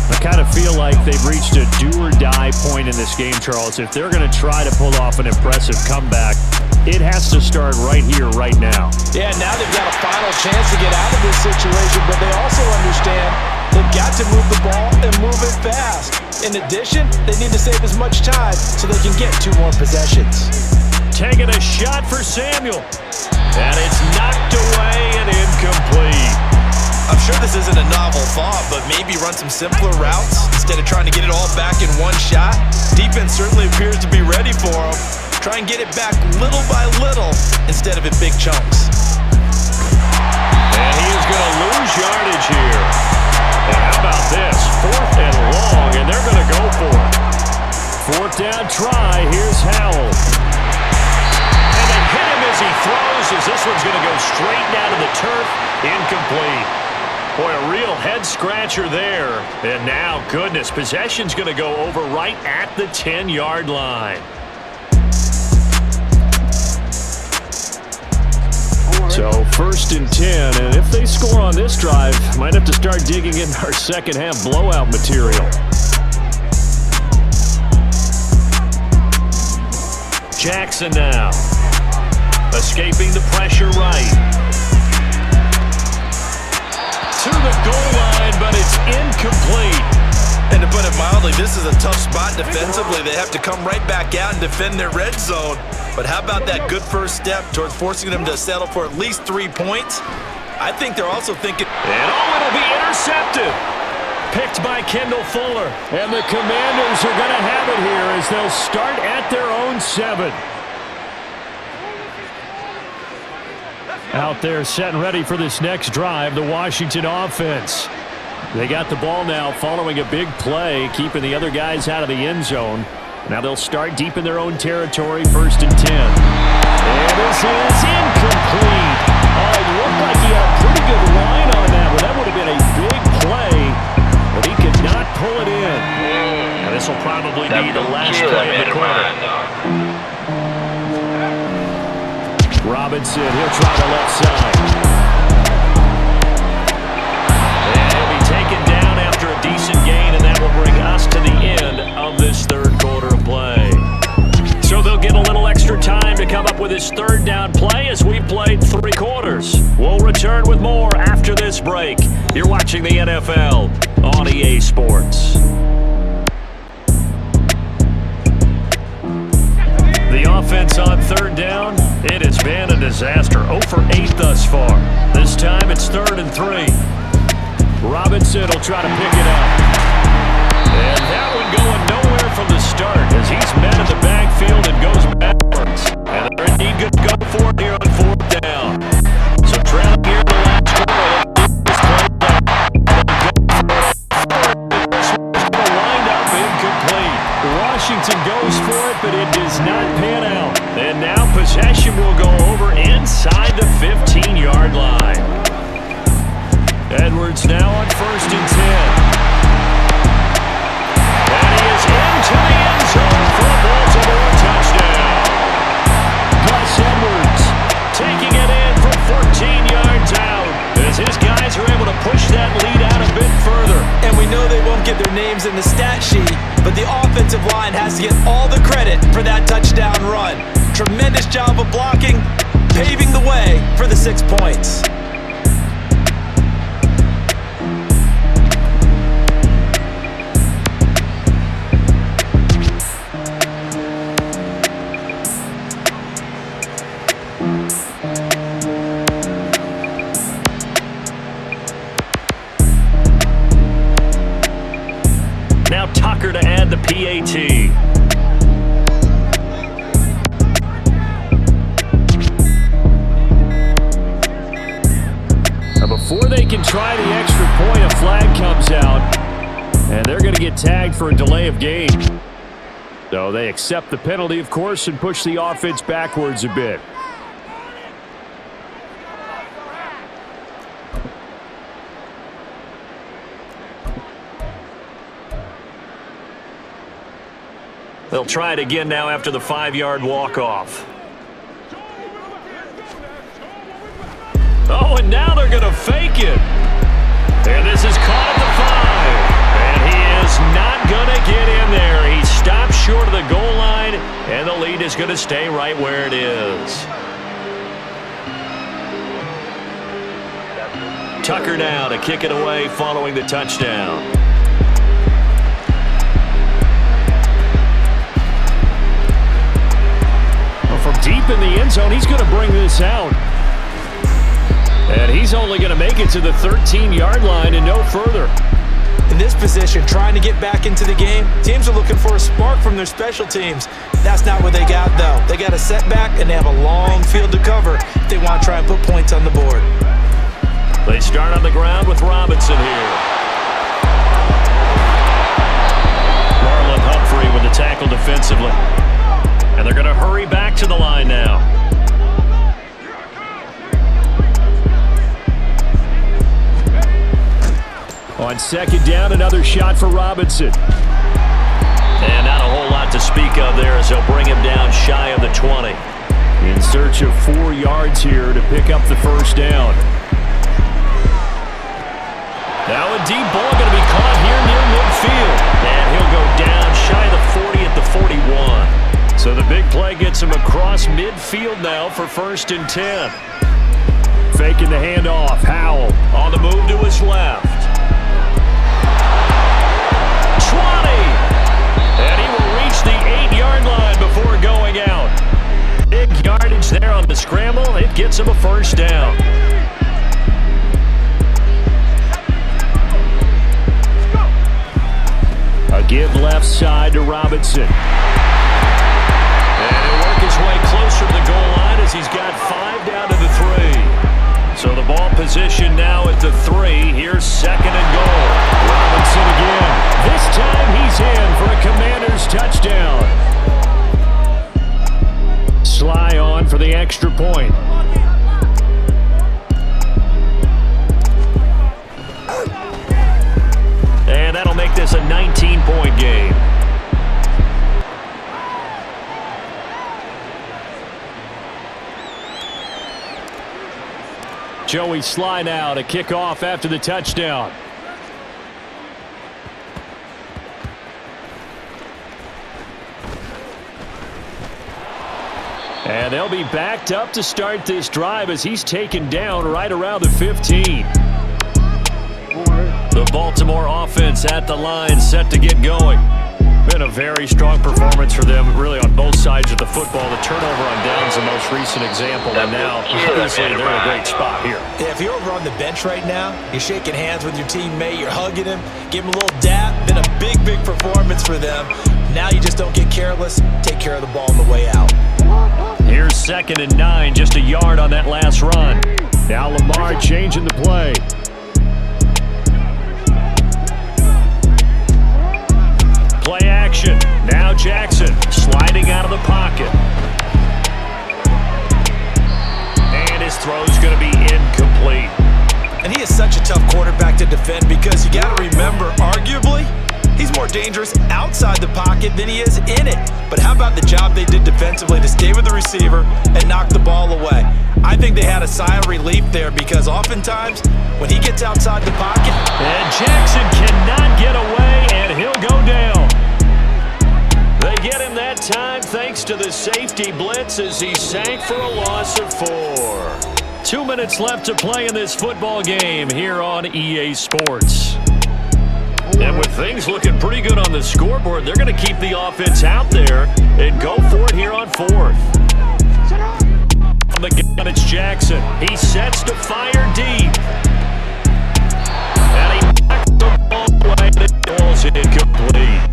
I kind of feel like they've reached a do-or-die point in this game, Charles. If they're going to try to pull off an impressive comeback, it has to start right here, right now. Yeah, now they've got a final chance to get out of this situation, but they also understand they've got to move the ball and move it fast. In addition, they need to save as much time so they can get 2 more possessions. Taking a shot for Samuel. And it's knocked away and incomplete. I'm sure this isn't a novel thought, but maybe run some simpler routes instead of trying to get it all back in one shot. Defense certainly appears to be ready for him. Try and get it back little by little instead of in big chunks. And he is going to lose yardage here. And how about this? 4th and long, and they're going to go for it. 4th down try. Here's Howell. And they hit him as he throws, as this one's going to go straight down to the turf. Incomplete. Boy, a real head-scratcher there. And now, goodness, possession's going to go over right at the 10-yard line. So, 1st and 10, and if they score on this drive, might have to start digging in our second-half blowout material. Jackson now. Escaping the pressure right. To the goal line, but it's incomplete. And to put it mildly, this is a tough spot defensively. They have to come right back out and defend their red zone. But how about that good first step towards forcing them to settle for at least 3 points? I think they're also thinking... And it'll be intercepted. Picked by Kendall Fuller. And the Commanders are going to have it here as they'll start at their own 7. Out there set and ready for this next drive, the Washington offense. They got the ball now following a big play, keeping the other guys out of the end zone. Now they'll start deep in their own territory, 1st and 10. And this is incomplete. Oh, it looked like he had a pretty good line on that, but that would have been a big play, but he could not pull it in. Now this will probably be the last play of the quarter. Robinson, he'll try the left side. And he'll be taken down after a decent gain, and that will bring us to the end of this 3rd quarter of play. So they'll get a little extra time to come up with his 3rd down play as we've played 3 quarters. We'll return with more after this break. You're watching the NFL on EA Sports. offense on third down. It has been a disaster. 0 for 8 thus far. This time it's 3rd and 3. Robinson will try to pick it up. And that one going nowhere from the start as he's met in the backfield and goes backwards. And they're indeed going to go for it here on 4th down. So trailing here in the last quarter. Washington goes for it, but it does not pan out. And now possession will go over inside the 15-yard line. Edwards now on 1st and 10. And he is into the end zone for a Baltimore touchdown. Gus Edwards taking it in from 14 yards out as his guys are able to push that lead out a bit further. And we know they won't get their names in the stat sheet, but the offensive line has to get all the credit for that touchdown run. Tremendous job of blocking, paving the way for the 6 points. Now Tucker to add the PAT. Now before they can try the extra point, a flag comes out, and they're going to get tagged for a delay of game. So they accept the penalty, of course, and push the offense backwards a bit. They'll try it again now after the 5-yard walk-off. Oh, and now they're going to fake it. And this is caught at the 5. And he is not going to get in there. He stops short of the goal line, and the lead is going to stay right where it is. Tucker now to kick it away following the touchdown. From deep in the end zone, he's going to bring this out. And he's only going to make it to the 13-yard line and no further. In this position, trying to get back into the game, teams are looking for a spark from their special teams. That's not what they got, though. They got a setback, and they have a long field to cover if they want to try and put points on the board. They start on the ground with Robinson here. Marlon Humphrey with the tackle defensively. And they're going to hurry back to the line now. On 2nd down, another shot for Robinson. And not a whole lot to speak of there as they'll bring him down shy of the 20. In search of 4 yards here to pick up the 1st down. Now a deep ball going to be caught here near midfield. And he'll go down shy of the 40 at the 41. So the big play gets him across midfield now for 1st and 10. Faking the handoff. Howell on the move to his left. 20! And he will reach the 8-yard line before going out. Big yardage there on the scramble. It gets him a 1st down. A give left side to Robinson. And he'll work his way closer to the goal line as he's got 5 down to the 3. So the ball position now at the 3. Here's 2nd and goal. Robinson again. This time he's in for a Commanders touchdown. Sly on for the extra point. And that'll make this a 19-point game. Joey Sly now to kick off after the touchdown. And they'll be backed up to start this drive as he's taken down right around the 15. The Baltimore offense at the line set to get going. Been a very strong performance for them, really, on both sides of the football. The turnover on downs the most recent example, and now obviously they're in a great spot here. Yeah, if you're over on the bench right now, you're shaking hands with your teammate, you're hugging him, give him a little dap. Been a big, big performance for them. Now you just don't get careless. Take care of the ball on the way out. Here's 2nd and 9, just a yard on that last run. Now Lamar changing the play. Play action. Now Jackson sliding out of the pocket. And his throw's going to be incomplete. And he is such a tough quarterback to defend because you got to remember, arguably, he's more dangerous outside the pocket than he is in it. But how about the job they did defensively to stay with the receiver and knock the ball away? I think they had a sigh of relief there because oftentimes when he gets outside the pocket... And Jackson cannot get away, and he'll go down. They get him that time thanks to the safety blitz as he sank for a loss of 4. 2 minutes left to play in this football game here on EA Sports. And with things looking pretty good on the scoreboard, they're going to keep the offense out there and go for it here on 4th. On the gun, it's Jackson. He sets to fire deep. And he knocks the ball away and it falls incomplete.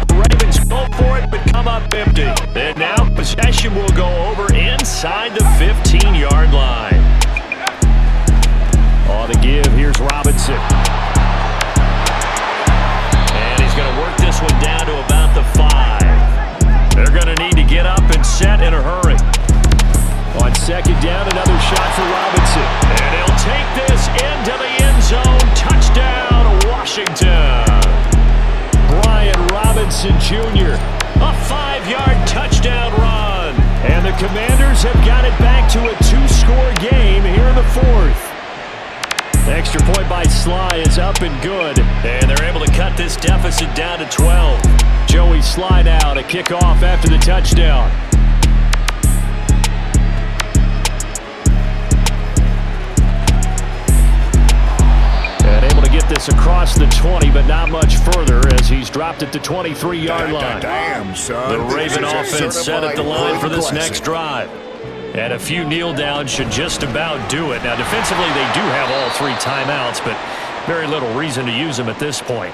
The Ravens go for it but come up empty. And now possession will go over inside the 15-yard line. On the give, here's Robinson. Going to work this one down to about the 5. They're going to need to get up and set in a hurry. On 2nd down, another shot for Robinson. And he'll take this into the end zone. Touchdown, Washington. Brian Robinson Jr., a 5-yard touchdown run. And the Commanders have got it back to a 2-score game here in the 4th. Extra point by Sly is up and good, and they're able to cut this deficit down to 12. Joey Sly now to kick off after the touchdown. And able to get this across the 20, but not much further as he's dropped it to 23-yard line. Damn, son. The Raven offense set at the line for this next drive. And a few kneel downs should just about do it. Now, defensively, they do have all 3 timeouts, but very little reason to use them at this point.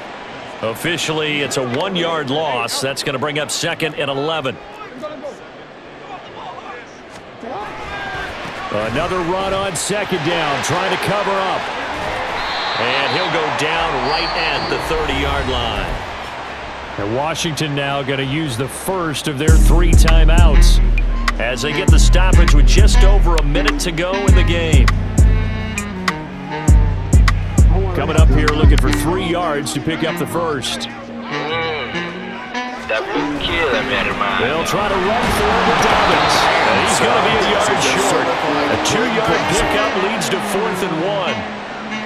Officially, it's a 1-yard loss. That's going to bring up 2nd and 11. Another run on 2nd down, trying to cover up. And he'll go down right at the 30-yard line. And Washington now going to use the first of their 3 timeouts as they get the stoppage with just over a minute to go in the game. Coming up here looking for 3 yards to pick up the first. They'll try to run for it with Dobbins. And he's going to be a yard short. A 2-yard pickup leads to 4th and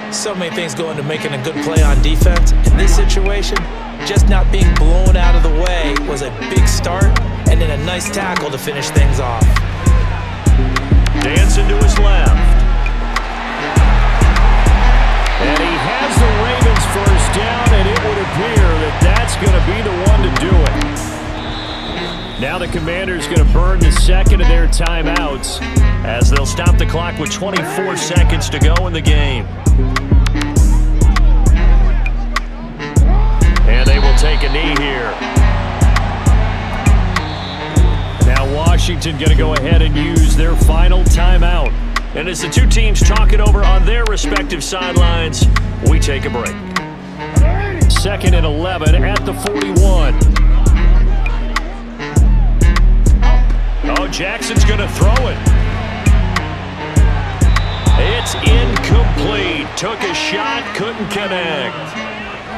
1. So many things go into making a good play on defense. In this situation, just not being blown out of the way was a big start, and then a nice tackle to finish things off. Dancing to his left. And he has the Ravens first down, and it would appear that that's going to be the one to do it. Now the Commanders going to burn the 2nd of their timeouts as they'll stop the clock with 24 seconds to go in the game. And they will take a knee here. Now Washington going to go ahead and use their final timeout. And as the 2 teams talk it over on their respective sidelines, we take a break. 2nd and 11 at the 41. Oh, Jackson's going to throw it. It's incomplete. Took a shot, couldn't connect.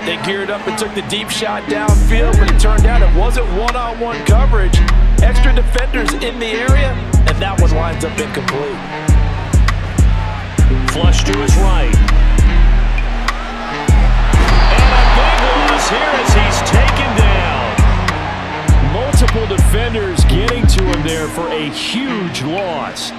They geared up and took the deep shot downfield, but it turned out it wasn't one-on-one coverage. Extra defenders in the area, and that one winds up incomplete. Flush to his right. And a big loss here as he's taken down. Multiple defenders getting to him there for a huge loss.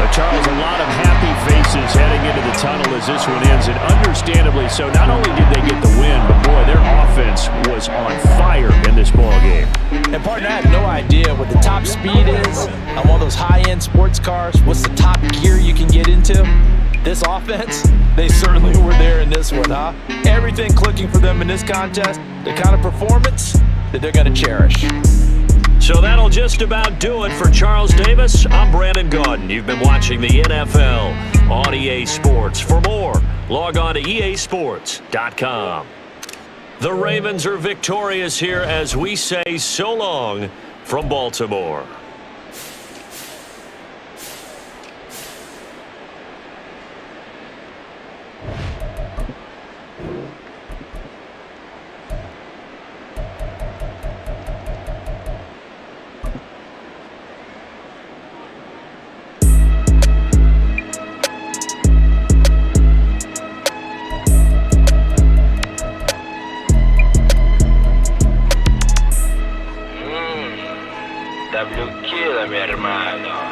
A Charles, a lot of happy faces heading into the tunnel as this one ends, and understandably so. Not only did they get the win, but boy, their offense was on fire in this ballgame. And partner, I have no idea what the top speed is on one of those high-end sports cars. What's the top gear you can get into? This offense, they certainly were there in this one, huh? Everything clicking for them in this contest, the kind of performance that they're going to cherish. So that'll just about do it for Charles Davis. I'm Brandon Gaudin. You've been watching the NFL on EA Sports. For more, log on to easports.com. The Ravens are victorious here as we say so long from Baltimore. Tranquila, mi hermano.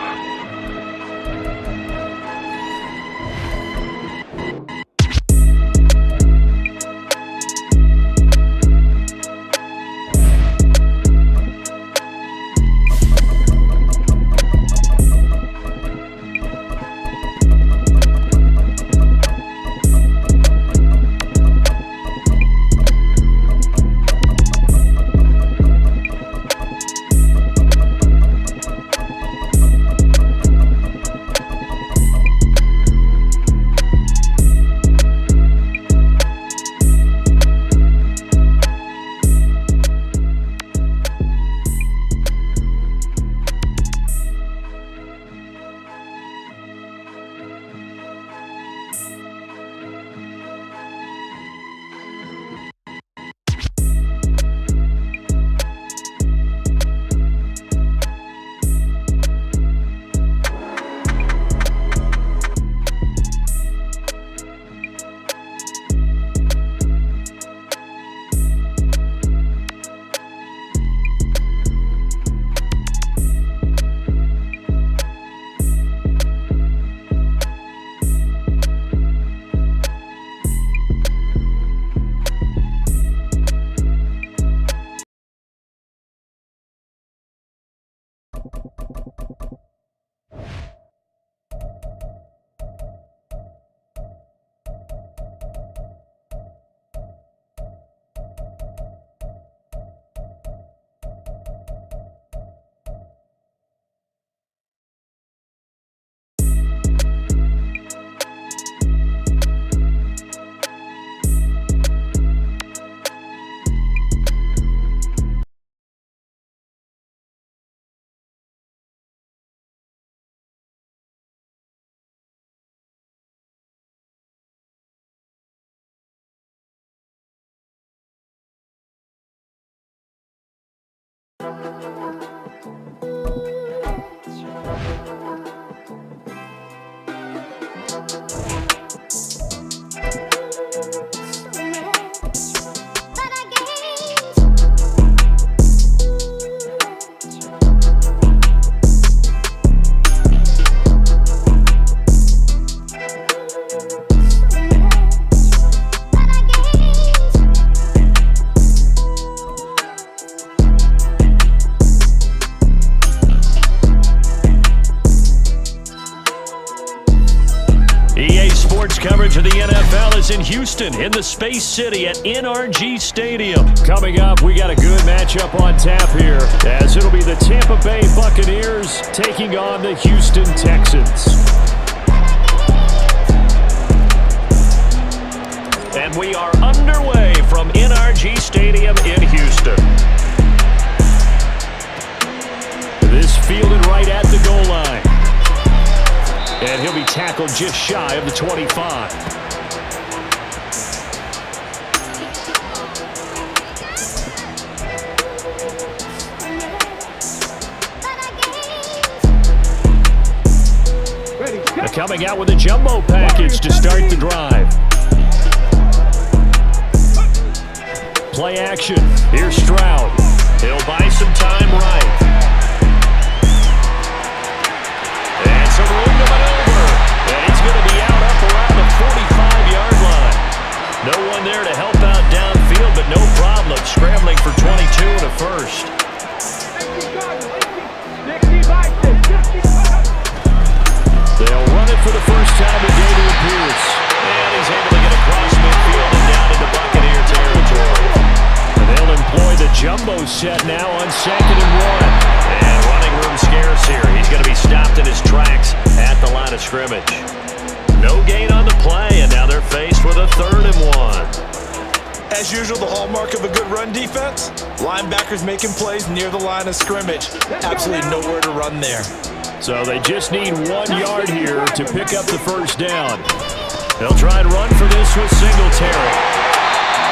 Coverage of the NFL is in Houston, in the Space City at NRG Stadium. Coming up, we got a good matchup on tap here, as it'll be the Tampa Bay Buccaneers taking on the Houston Texans. And we are underway from NRG Stadium in Houston. This fielded right at the goal line. And he'll be tackled just shy of the 25. Coming out with a jumbo package to start the drive. Play action. Here's Stroud. He'll buy some time right. And some room to maneuver. No one there to help out downfield, but no problem scrambling for 22 and a first. They'll run it for the first time today to Pierce. And he's able to get across midfield and down into Buccaneer territory. And they'll employ the jumbo set now on 2nd and 1. And running room scarce here. He's going to be stopped in his tracks at the line of scrimmage. No gain on the play, and now they're faced with a 3rd and 1. As usual, the hallmark of a good run defense, linebackers making plays near the line of scrimmage. Absolutely nowhere to run there. So they just need 1 yard here to pick up the first down. They'll try and run for this with Singletary.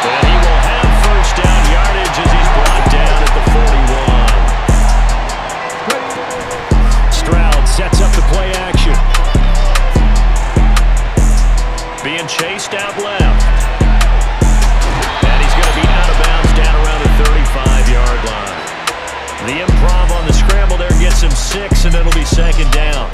And he will have first down yardage as he's brought down at the 41. Stroud sets up the play action. Being chased out left. And he's going to be out of bounds down around the 35-yard line. The improv on the scramble there gets him 6, and it'll be 2nd down.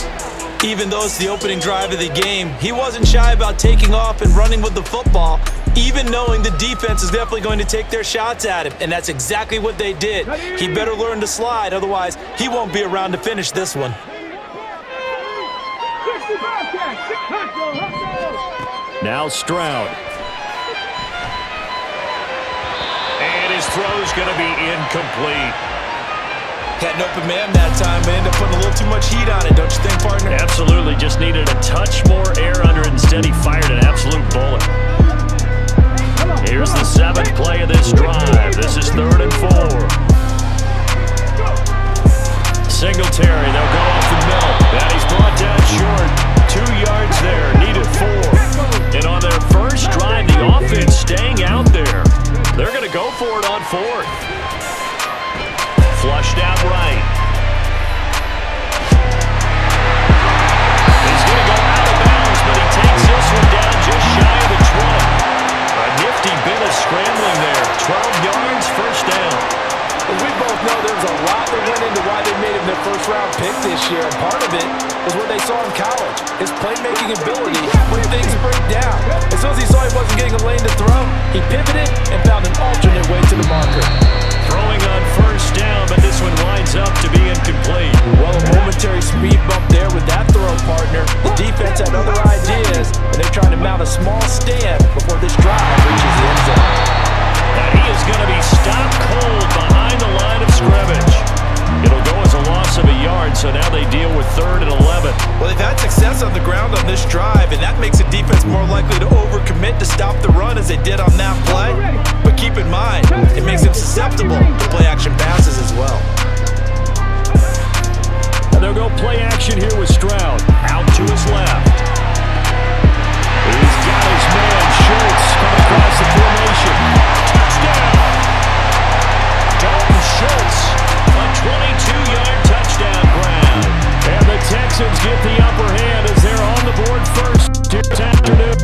Even though it's the opening drive of the game, he wasn't shy about taking off and running with the football, even knowing the defense is definitely going to take their shots at him, and that's exactly what they did. He better learn to slide, otherwise he won't be around to finish this one. Now Stroud. And his throw's going to be incomplete. Had an open man that time, but ended up putting a little too much heat on it, don't you think, partner? Absolutely. Just needed a touch more air under it. Instead, he fired an absolute bullet. Here's the 7th play of this drive. This is 3rd and 4. Singletary, they'll go off the middle. And he's brought down short. 2 yards there, needed 4. And on their first drive, the offense staying out there. They're going to go for it on 4th. Flushed out right. He's going to go out of bounds, but he takes this one down just shy of the 20. A nifty bit of scrambling there. 12 yards, first down. Well, we both know there's a lot that went into why they made him their first-round pick this year, and part of it was what they saw in college, his playmaking ability when things break down. As soon as he saw he wasn't getting a lane to throw, he pivoted and found an alternate way to the marker. Throwing on first down, but this one winds up to be incomplete. Well, a momentary speed bump there with that throw, partner. The defense had other ideas, and they're trying to mount a small stand before this drive reaches the end zone. And he is going to be stopped cold behind the line of scrimmage. It'll go as a loss of a yard, so now they deal with 3rd and 11. Well, they've had success on the ground on this drive, and that makes the defense more likely to overcommit to stop the run as they did on that play. But keep in mind, it makes them susceptible to play-action passes as well. And they'll go play action here with Stroud. Out to his left. He's got his man, Schultz, coming across the formation. Touchdown! Dalton Schultz, a 22-yard touchdown grab. And the Texans get the upper hand as they're on the board first this afternoon.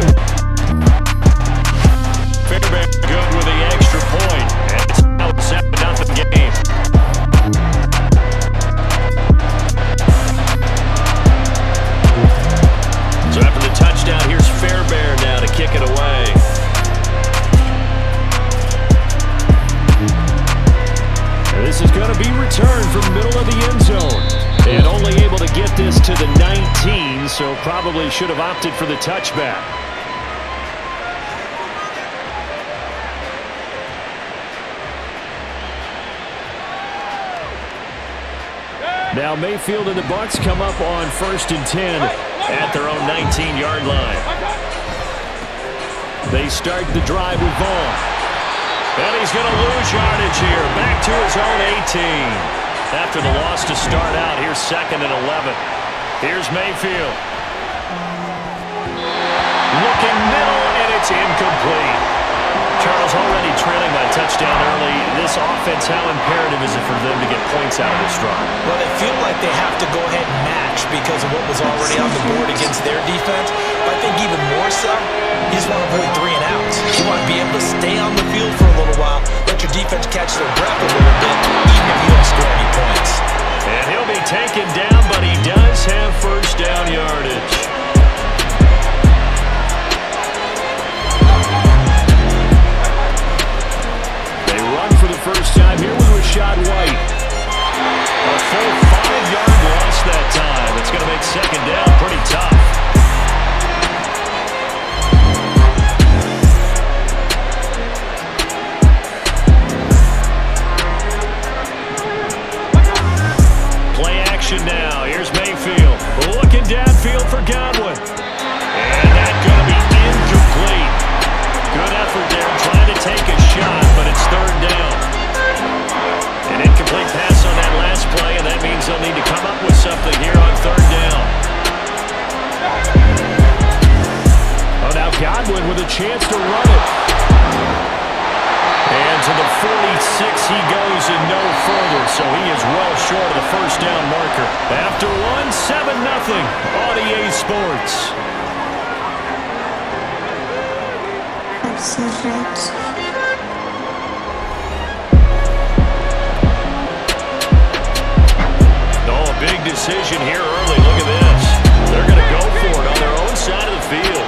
Fairbairn good with the extra point. And it's now a 7-0 game. So after the touchdown, here's Fairbairn now to kick it away. And this is going to be returned from middle of the end zone. And only able to get this to the 19, so probably should have opted for the touchback. Now Mayfield and the Bucs come up on 1st and 10 at their own 19-yard line. They start the drive with Vaughn. And he's going to lose yardage here. Back to his own 18. After the loss to start out, here's 2nd and 11. Here's Mayfield. Looking middle, and it's incomplete. Charles already trailing by touchdown early. This offense, how imperative is it for them to get points out of this drive? Well, they feel like they have to go ahead and match because of what was already on the board against their defense. But I think even more so, you just want to avoid 3 and outs. You want to be able to stay on the field for a little while, let your defense catch their breath a little bit, even if you don't score any points. And he'll be taken down, but he does have first down yardage. Rashad White. A full 5-yard loss that time. It's going to make second down pretty tough. Play action now. Here's Mayfield. Looking downfield for Godwin. And that's going to be incomplete. Good effort there, trying to take a shot, but it's third down. An incomplete pass on that last play, and that means they'll need to come up with something here on third down. Oh, now Godwin with a chance to run it. And to the 46 he goes and no further, so he is well short of the first down marker. After one, 7-0 on EA Sports. Oh, a big decision here early. Look at this. They're going to go for it on their own side of the field.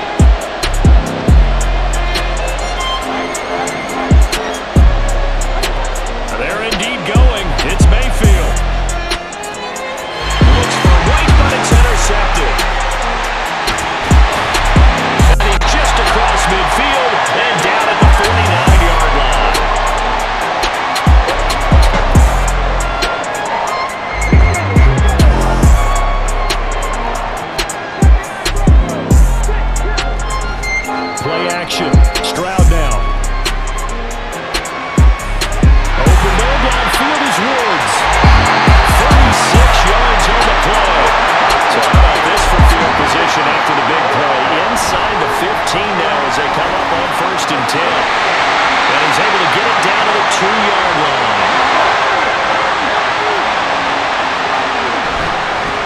They're indeed going. It's Mayfield. Looks for White, but it's intercepted. Just across midfield and down at the 49-yard line. Play action. Stroud now. Open man downfield is Woods. 36 yards on the play. So how about this for field position after the big play? Inside the 15 now as they come up on 1st and 10. And he's able to get it down to the 2-yard line.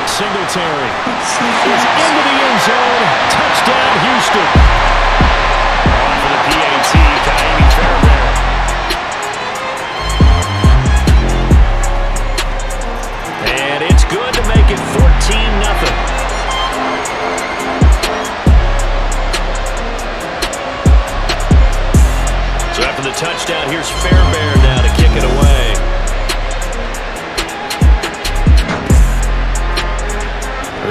Singletary is into the end zone. Touchdown, Houston. On for the PAT, Kaimi Fairbairn. And it's good to make it 14-0. So after the touchdown, here's Fairbairn now to kick it away.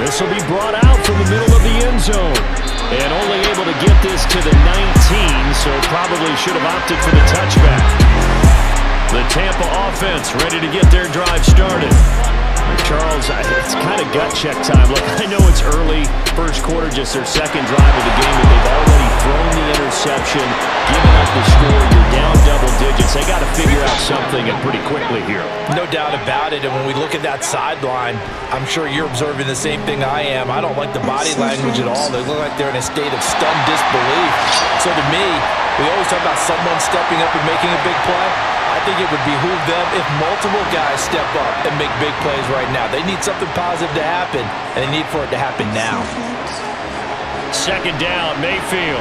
This will be brought out from the middle of the end zone. And only able to get this to the 19, so probably should have opted for the touchback. The Tampa offense ready to get their drive started. Charles, it's kind of gut check time. Look, I know it's early, first quarter, just their second drive of the game, but they've already thrown the interception, given up the score. You're down double digits. They got to figure out something and pretty quickly here. No doubt about it, and when we look at that sideline, I'm sure you're observing the same thing I am. I don't like the body language at all. They look like they're in a state of stunned disbelief. So to me, we always talk about someone stepping up and making a big play. I think it would behoove them if multiple guys step up and make big plays right now. They need something positive to happen, and they need for it to happen now. Second down, Mayfield.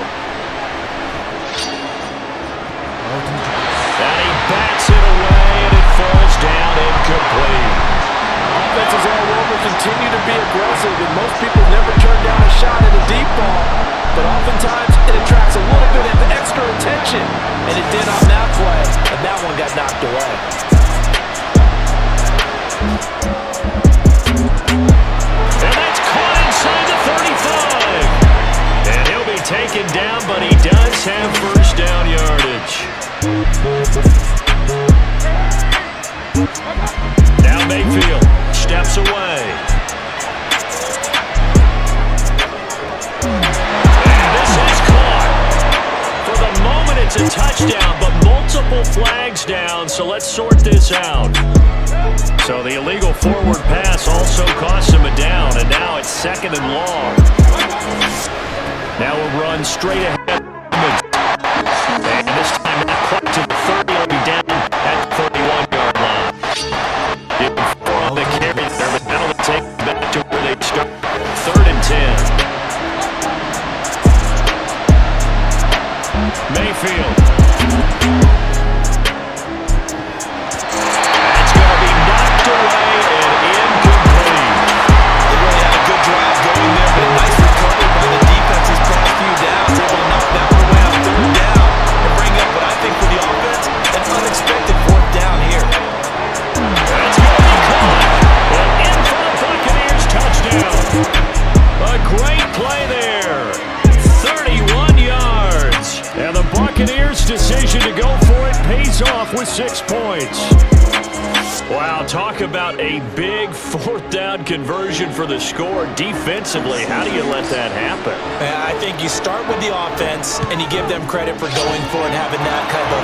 And he bats it away, and it falls down incomplete. Offenses all over continue to be aggressive, and most people never turn down a shot at a deep ball. But oftentimes, it attracts a little bit of extra attention, and it did on that play, and that one got knocked away. And that's caught inside the 35. And he'll be taken down, but he does have first down yardage. Now Mayfield steps away. It's a touchdown, but multiple flags down, so let's sort this out. So the illegal forward pass also cost him a down, and now it's second and long. Now we'll run straight ahead. And this time not quite to the 30, it'll be down at the 31-yard line. On the carry there, but now they take it back to where they start. 3rd and 10. Mayfield. That's going to be knocked away and incomplete. They really had a good drive going there, but a nice recovery by the defense's past few downs, able to knock decision to go for it pays off with 6 points. Wow, talk about a big fourth down conversion for the score. Defensively, how do you let that happen? I think you start with the offense and you give them credit for going for it and having that kind of,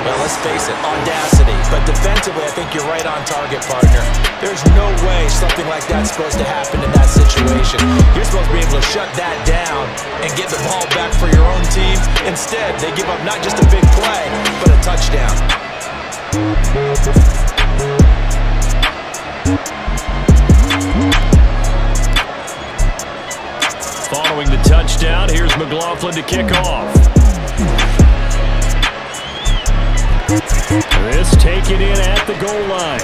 well, let's face it, audacity. But defensively, I think you're right on target, partner. There's no way something like that's supposed to happen in that situation. You're supposed to be able to shut that down and get the ball back for your own team. Instead, they give up not just a big play, but a touchdown. Following the touchdown, here's McLaughlin to kick off. This taken in at the goal line.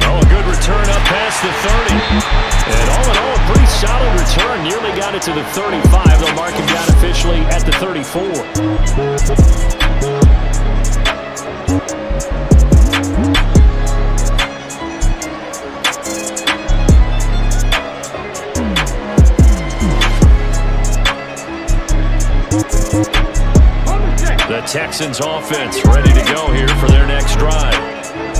Oh, a good return up past the 30. And all in all, a pretty solid return. Nearly got it to the 35. They'll mark him down officially at the 34. The Texans offense ready to go here for their next drive.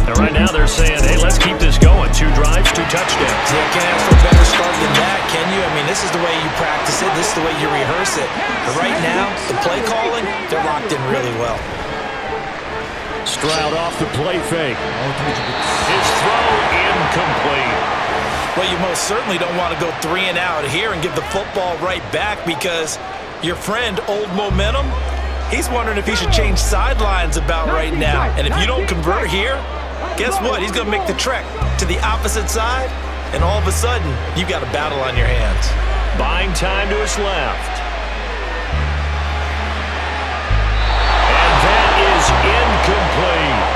And right now they're saying, hey, let's keep this going. 2 drives, 2 touchdowns. Yeah, can't ask for a better start than that, can you? I mean, this is the way you practice it. This is the way you rehearse it. But right now, the play calling, they're locked in really well. Stroud off the play fake. His throw incomplete. Well, you most certainly don't want to go 3 and out here and give the football right back because your friend, Old Momentum, he's wondering if he should change sidelines about right now. And if you don't convert here, guess what? He's going to make the trek to the opposite side, and all of a sudden, you've got a battle on your hands. Buying time to his left. And that is incomplete.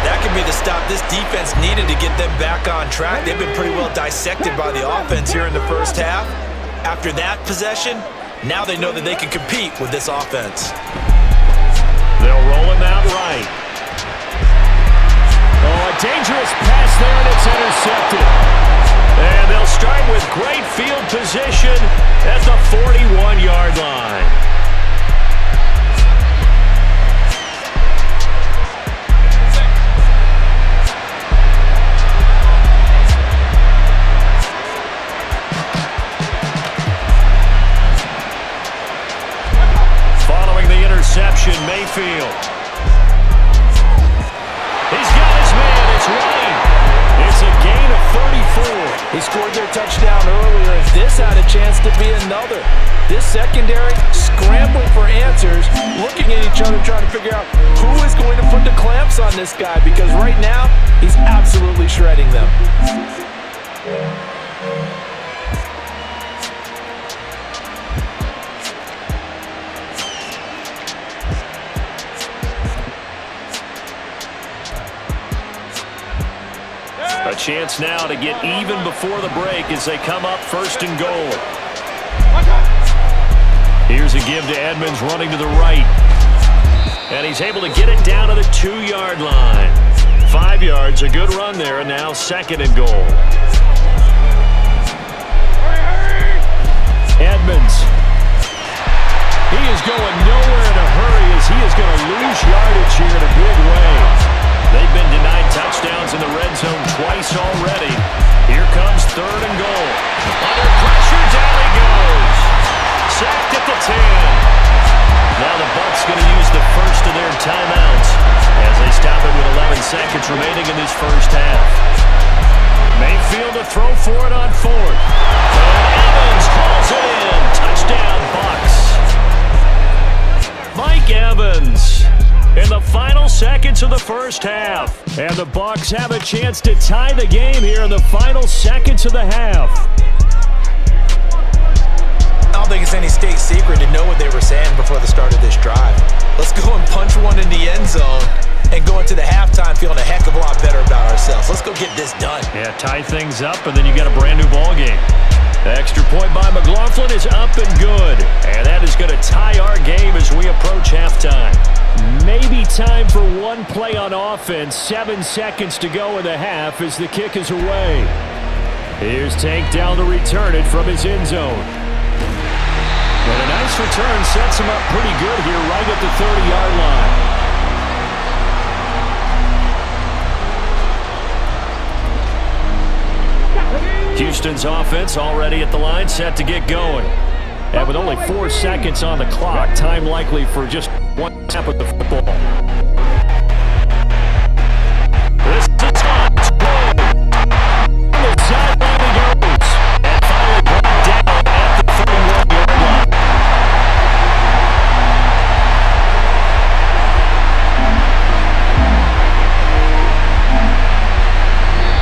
That could be the stop this defense needed to get them back on track. They've been pretty well dissected by the offense here in the first half. After that possession, now they know that they can compete with this offense. They'll roll him out right. Oh, a dangerous pass there, and it's intercepted. And they'll start with great field position at the 41-yard line. Interception, Mayfield. He's got his man, it's White. It's a gain of 34. He scored their touchdown earlier, and this had a chance to be another. This secondary scrambling for answers, looking at each other, trying to figure out who is going to put the clamps on this guy, because right now, he's absolutely shredding them. A chance now to get even before the break as they come up 1st and goal. Here's a give to Edmonds running to the right. And he's able to get it down to the 2-yard line. 5 yards, a good run there, and now 2nd and goal. Edmonds. He is going nowhere in a hurry as he is going to lose yardage here in a big way. They've been denied touchdowns in the red zone twice already. Here comes 3rd and goal. Under pressure, down he goes. Sacked at the 10. Now the Bucs going to use the first of their timeouts as they stop it with 11 seconds remaining in this first half. Mayfield to throw for it on 4th. And Evans calls it in. Touchdown, Bucs. Mike Evans in the final seconds of the first half. And the Bucs have a chance to tie the game here in the final seconds of the half. I don't think it's any state secret to know what they were saying before the start of this drive. Let's go and punch one in the end zone and go into the halftime feeling a heck of a lot better about ourselves. Let's go get this done. Yeah, tie things up, and then you got a brand new ball game. The extra point by McLaughlin is up and good. And that is going to tie our game as we approach halftime. Maybe time for one play on offense. 7 seconds to go in the half as the kick is away. Here's Tank down to return it from his end zone. And a nice return sets him up pretty good here right at the 30-yard line. Houston's offense already at the line, set to get going. And with only 4 seconds on the clock, time likely for just one snap of the football. This is on. The sideline he goes. And finally brought down at the 31-yard line.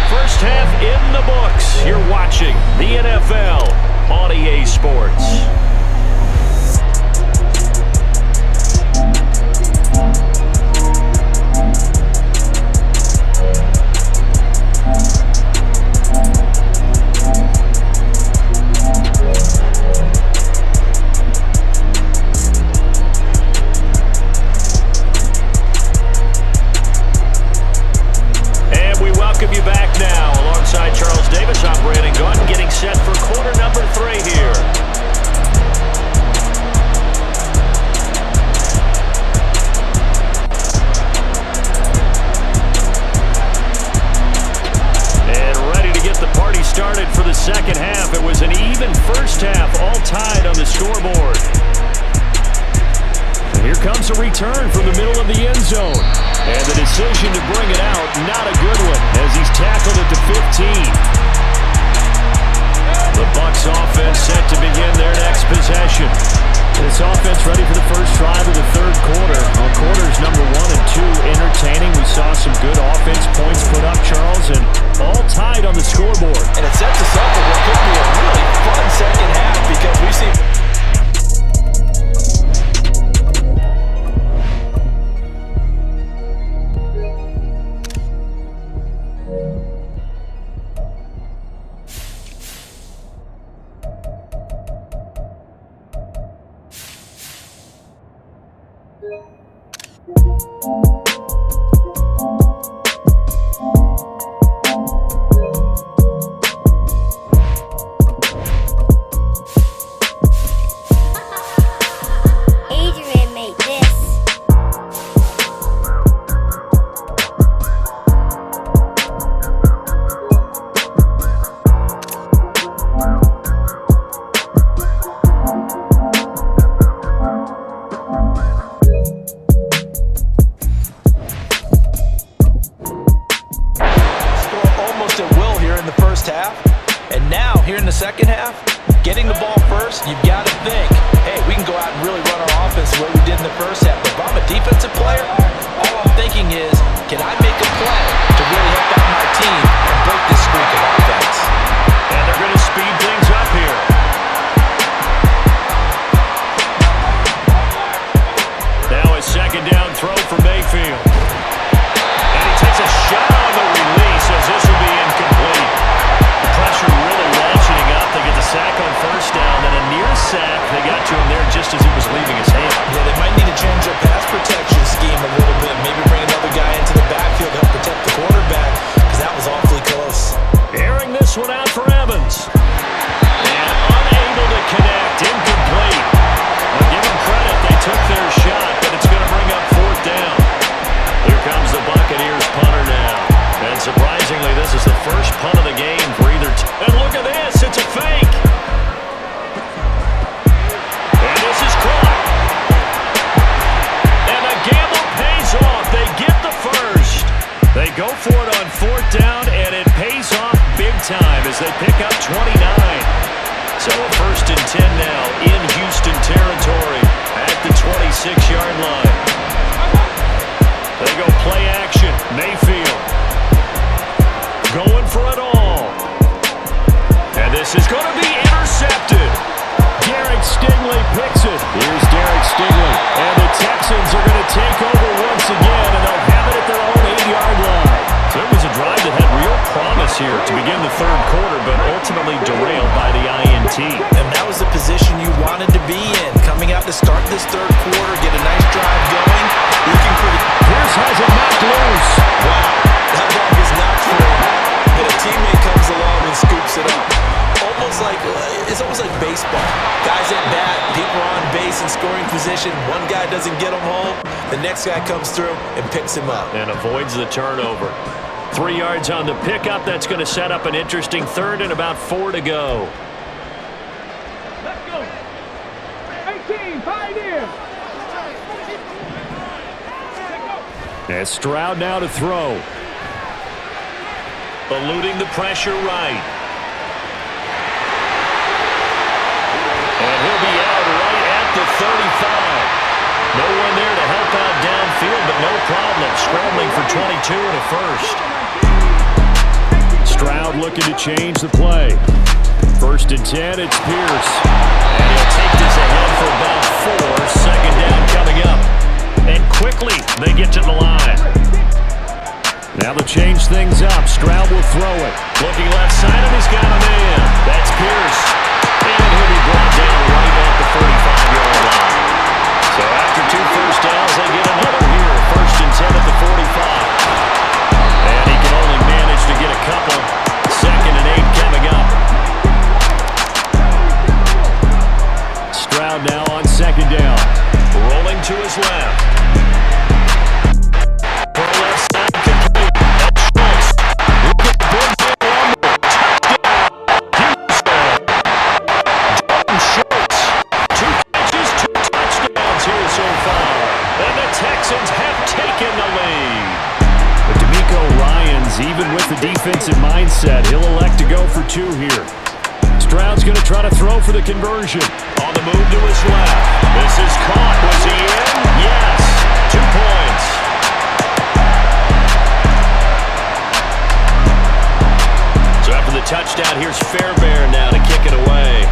First half in the books. You're watching the NFL on EA Sports. You back now alongside Charles Davis. I'm Brandon Gordon, getting set for quarter number 3 here. And ready to get the party started for the second half. It was an even first half, all tied on the scoreboard. And here comes a return from the middle of the end zone. And the decision to bring it out, not a good one, as he's tackled at the 15. The Bucs offense set to begin their next possession. This offense ready for the first drive of the third quarter. Well, quarters number 1 and 2 entertaining. We saw some good offense points put up, Charles, and all tied on the scoreboard. And it sets us up for what could be a really fun second half because we see... second half, getting the ball first, you've got to think, hey, we can go out and really run our offense the way we did in the first half. But if I'm a defensive player, all I'm thinking is, can I make a play to really help out my team and break this streak of offense? And they're going to speed things up here. Now a second down throw for Mayfield. And he takes a shot on the release as this will be incomplete. The pressure really ratcheting up. They get the sack on first down, then a near sack. They got to him there just as he was leaving his hand. Yeah, they might need to change their pass protection scheme a little bit. Maybe bring another guy into the backfield to help protect the quarterback, because that was awfully close. Airing this one out for Evans. And unable to connect. Incomplete. Well, give them credit. They took their shot, but it's going to bring up fourth down. Here comes the Buccaneers punter now. And surprisingly, this is the first punt of the game for either team. And look at this. It's a fake. And this is caught. And the gamble pays off. They get the first. They go for it on fourth down, and it pays off big time as they pick up 29. So a 1st and 10 now in Houston territory at the 26-yard line. They go play action. Mayfield going for it all. And this is going to be intercepted. Derek Stingley picks it. Here's Derek Stingley. And the Texans are going to take over once again, and they'll have it at their own 8-yard line. So it was a drive that had real promise here to begin the third quarter, but ultimately derailed by the INT. And that was the position you wanted to be in. Coming out to start this third quarter, get a nice drive going. Looking pretty. Pierce has it knocked loose. Wow, that ball is knocked free. And a teammate comes along and scoops it up. Almost like It's almost like baseball. Guys at bat, people are on base in scoring position. One guy doesn't get him home. The next guy comes through and picks him up. And avoids the turnover. 3 yards on the pickup. That's going to set up an interesting third and about 4 to go. Let's go. 18, pioneer. And Stroud now to throw. Eluding the pressure right. And he'll be out right at the 35. No one there to help out downfield, but no problem. Scrambling for 22 and a first. Stroud looking to change the play. 1st and 10, it's Pierce. And he'll take this ahead for about 4. 2nd down coming up. And quickly, they get to the line. Now to change things up, Stroud will throw it. Looking left side, and he's got a man. That's Pierce. And he'll be brought down right at the 45-yard line. So after 2 first downs, they get another here. 1st and 10 at the 45. And he can only manage to get a couple. 2nd and 8 coming up. Stroud now on 2nd down. Rolling to his left. For left side complete. That's Schultz. Look at the big rumble. Touchdown. Houston. Schultz. 2 catches, 2 touchdowns here so far. And the Texans have taken the lead. But D'Amico Ryans, even with the defensive mindset, he'll elect to go for 2 here. Stroud's going to try to throw for the conversion. On the move to his left. This is caught. Was he in? Yes. 2 points. So after the touchdown, here's Fairbairn now to kick it away.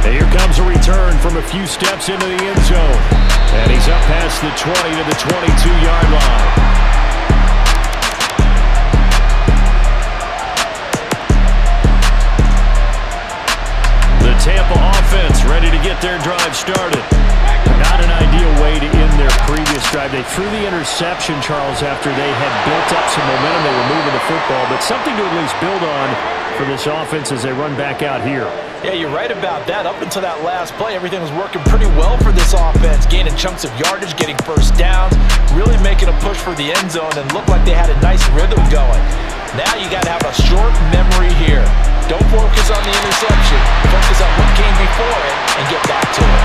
And here comes a return from a few steps into the end zone. And he's up past the 20 to the 22-yard line. Tampa offense ready to get their drive started. Not an ideal way to end their previous drive. They threw the interception, Charles, after they had built up some momentum. They were moving the football, but something to at least build on for this offense as they run back out here. Yeah, you're right about that. Up until that last play, everything was working pretty well for this offense. Gaining chunks of yardage, getting first downs, really making a push for the end zone, and looked like they had a nice rhythm going. Now you got to have a short memory here. Don't focus on the interception. Focus on what came before it and get back to it.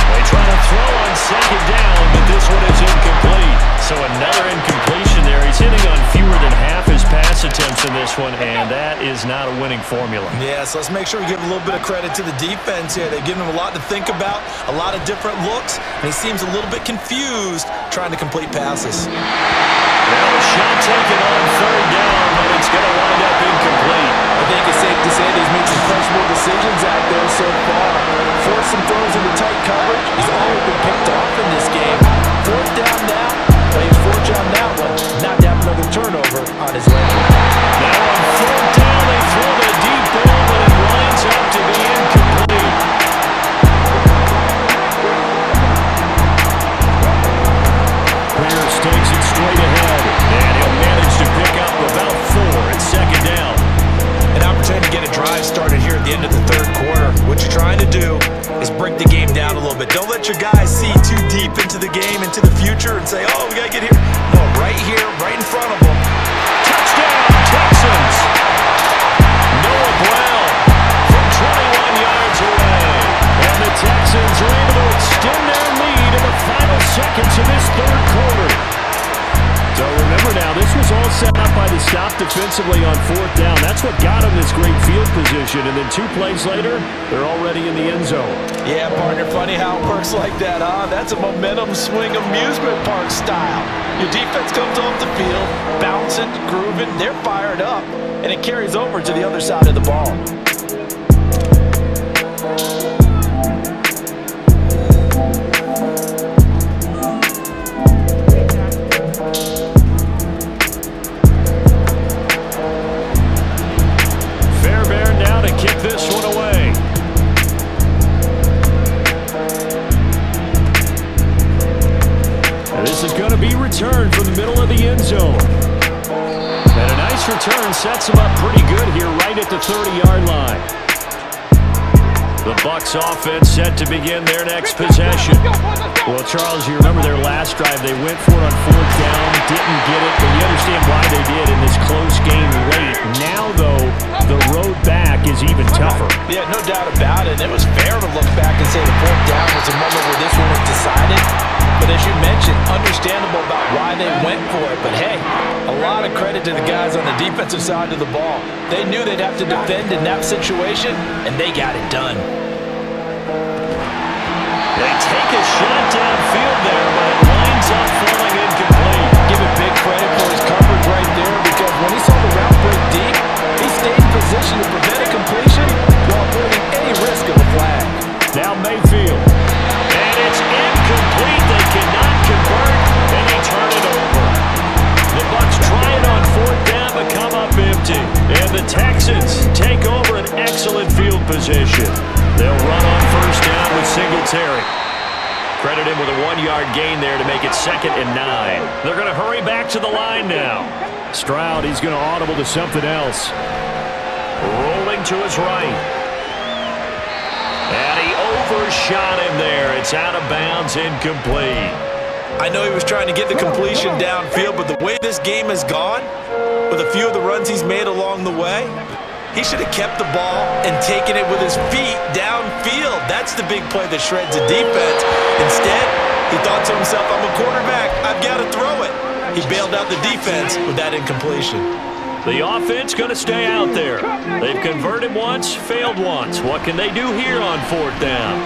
They try to throw on 2nd down, but this one is incomplete. So another incompletion there. He's hitting on fewer than half his pass attempts in this one, and that is not a winning formula. Yeah, so let's make sure we give a little bit of credit to the defense here. They've given him a lot to think about, a lot of different looks, and he seems a little bit confused trying to complete passes. Now a shot taken on 3rd down, but it's going to wind up incomplete. I think it's safe to say that he's made some questionable decisions out there so far. Forced some throws into tight coverage. He's only been picked off in this game. 4th down now. But he was fortunate on that one not to have another turnover on his leg. Now on 4th down, they throw the deep ball, but it winds up to be incomplete. Pierce takes it straight ahead, and he'll manage to pick up about 4 at 2nd down. An opportunity to get a drive started here at the end of the 3rd quarter. What you're trying to do is break the game down a little bit. Don't let your guys see too deep into the game, into the future, and say, oh, we got to get here. No, right here, right in front of them. Touchdown, Texans! Noah Brown from 21 yards away. And the Texans are able to extend their lead in the final seconds of this 3rd quarter. So remember now, this was all set up by the stop defensively on 4th down. That's what got them this great field position. And then 2 plays later, they're already in the end zone. Yeah, partner, funny how it works like that, huh? That's a momentum swing amusement park style. Your defense comes off the field, bouncing, grooving, they're fired up, and it carries over to the other side of the ball. Kick this one away. And this is going to be returned from the middle of the end zone. And a nice This return sets them up pretty good here right at the 30-yard line. The Bucs offense set to begin their next possession. Well, Charles, you remember their last drive. They went for it on 4th down, didn't get it, but you understand why they did in this close game late. Now, though, the road back is even tougher. Yeah, no doubt about it. It was fair to look back and say the 4th down was a moment where this one was decided. But as you mentioned, understandable about why they went for it. But hey, a lot of credit to the guys on the defensive side of the ball. They knew they'd have to defend in that situation, and they got it done. They take a shot downfield there, but it winds up falling incomplete. Give it big credit for his coverage right there, because when he saw the route break deep, he stayed in position to prevent a completion while avoiding any risk of a flag. Now Mayfield. And it's incomplete. They cannot convert, and they turn it over. The Bucs try it on 4th down, but come up empty. And the Texans take over an excellent field position. They'll run on 1st down with Singletary. Credit him with a 1-yard gain there to make it 2nd and 9. They're going to hurry back to the line now. Stroud, he's going to audible to something else. Rolling to his right. And he overshot him there. It's out of bounds, incomplete. I know he was trying to get the completion downfield, but the way this game has gone, with a few of the runs he's made along the way, he should have kept the ball and taken it with his feet downfield. That's the big play that shreds the defense. Instead, he thought to himself, I'm a quarterback. I've got to throw it. He bailed out the defense with that incompletion. The offense going to stay out there. They've converted once, failed once. What can they do here on 4th down?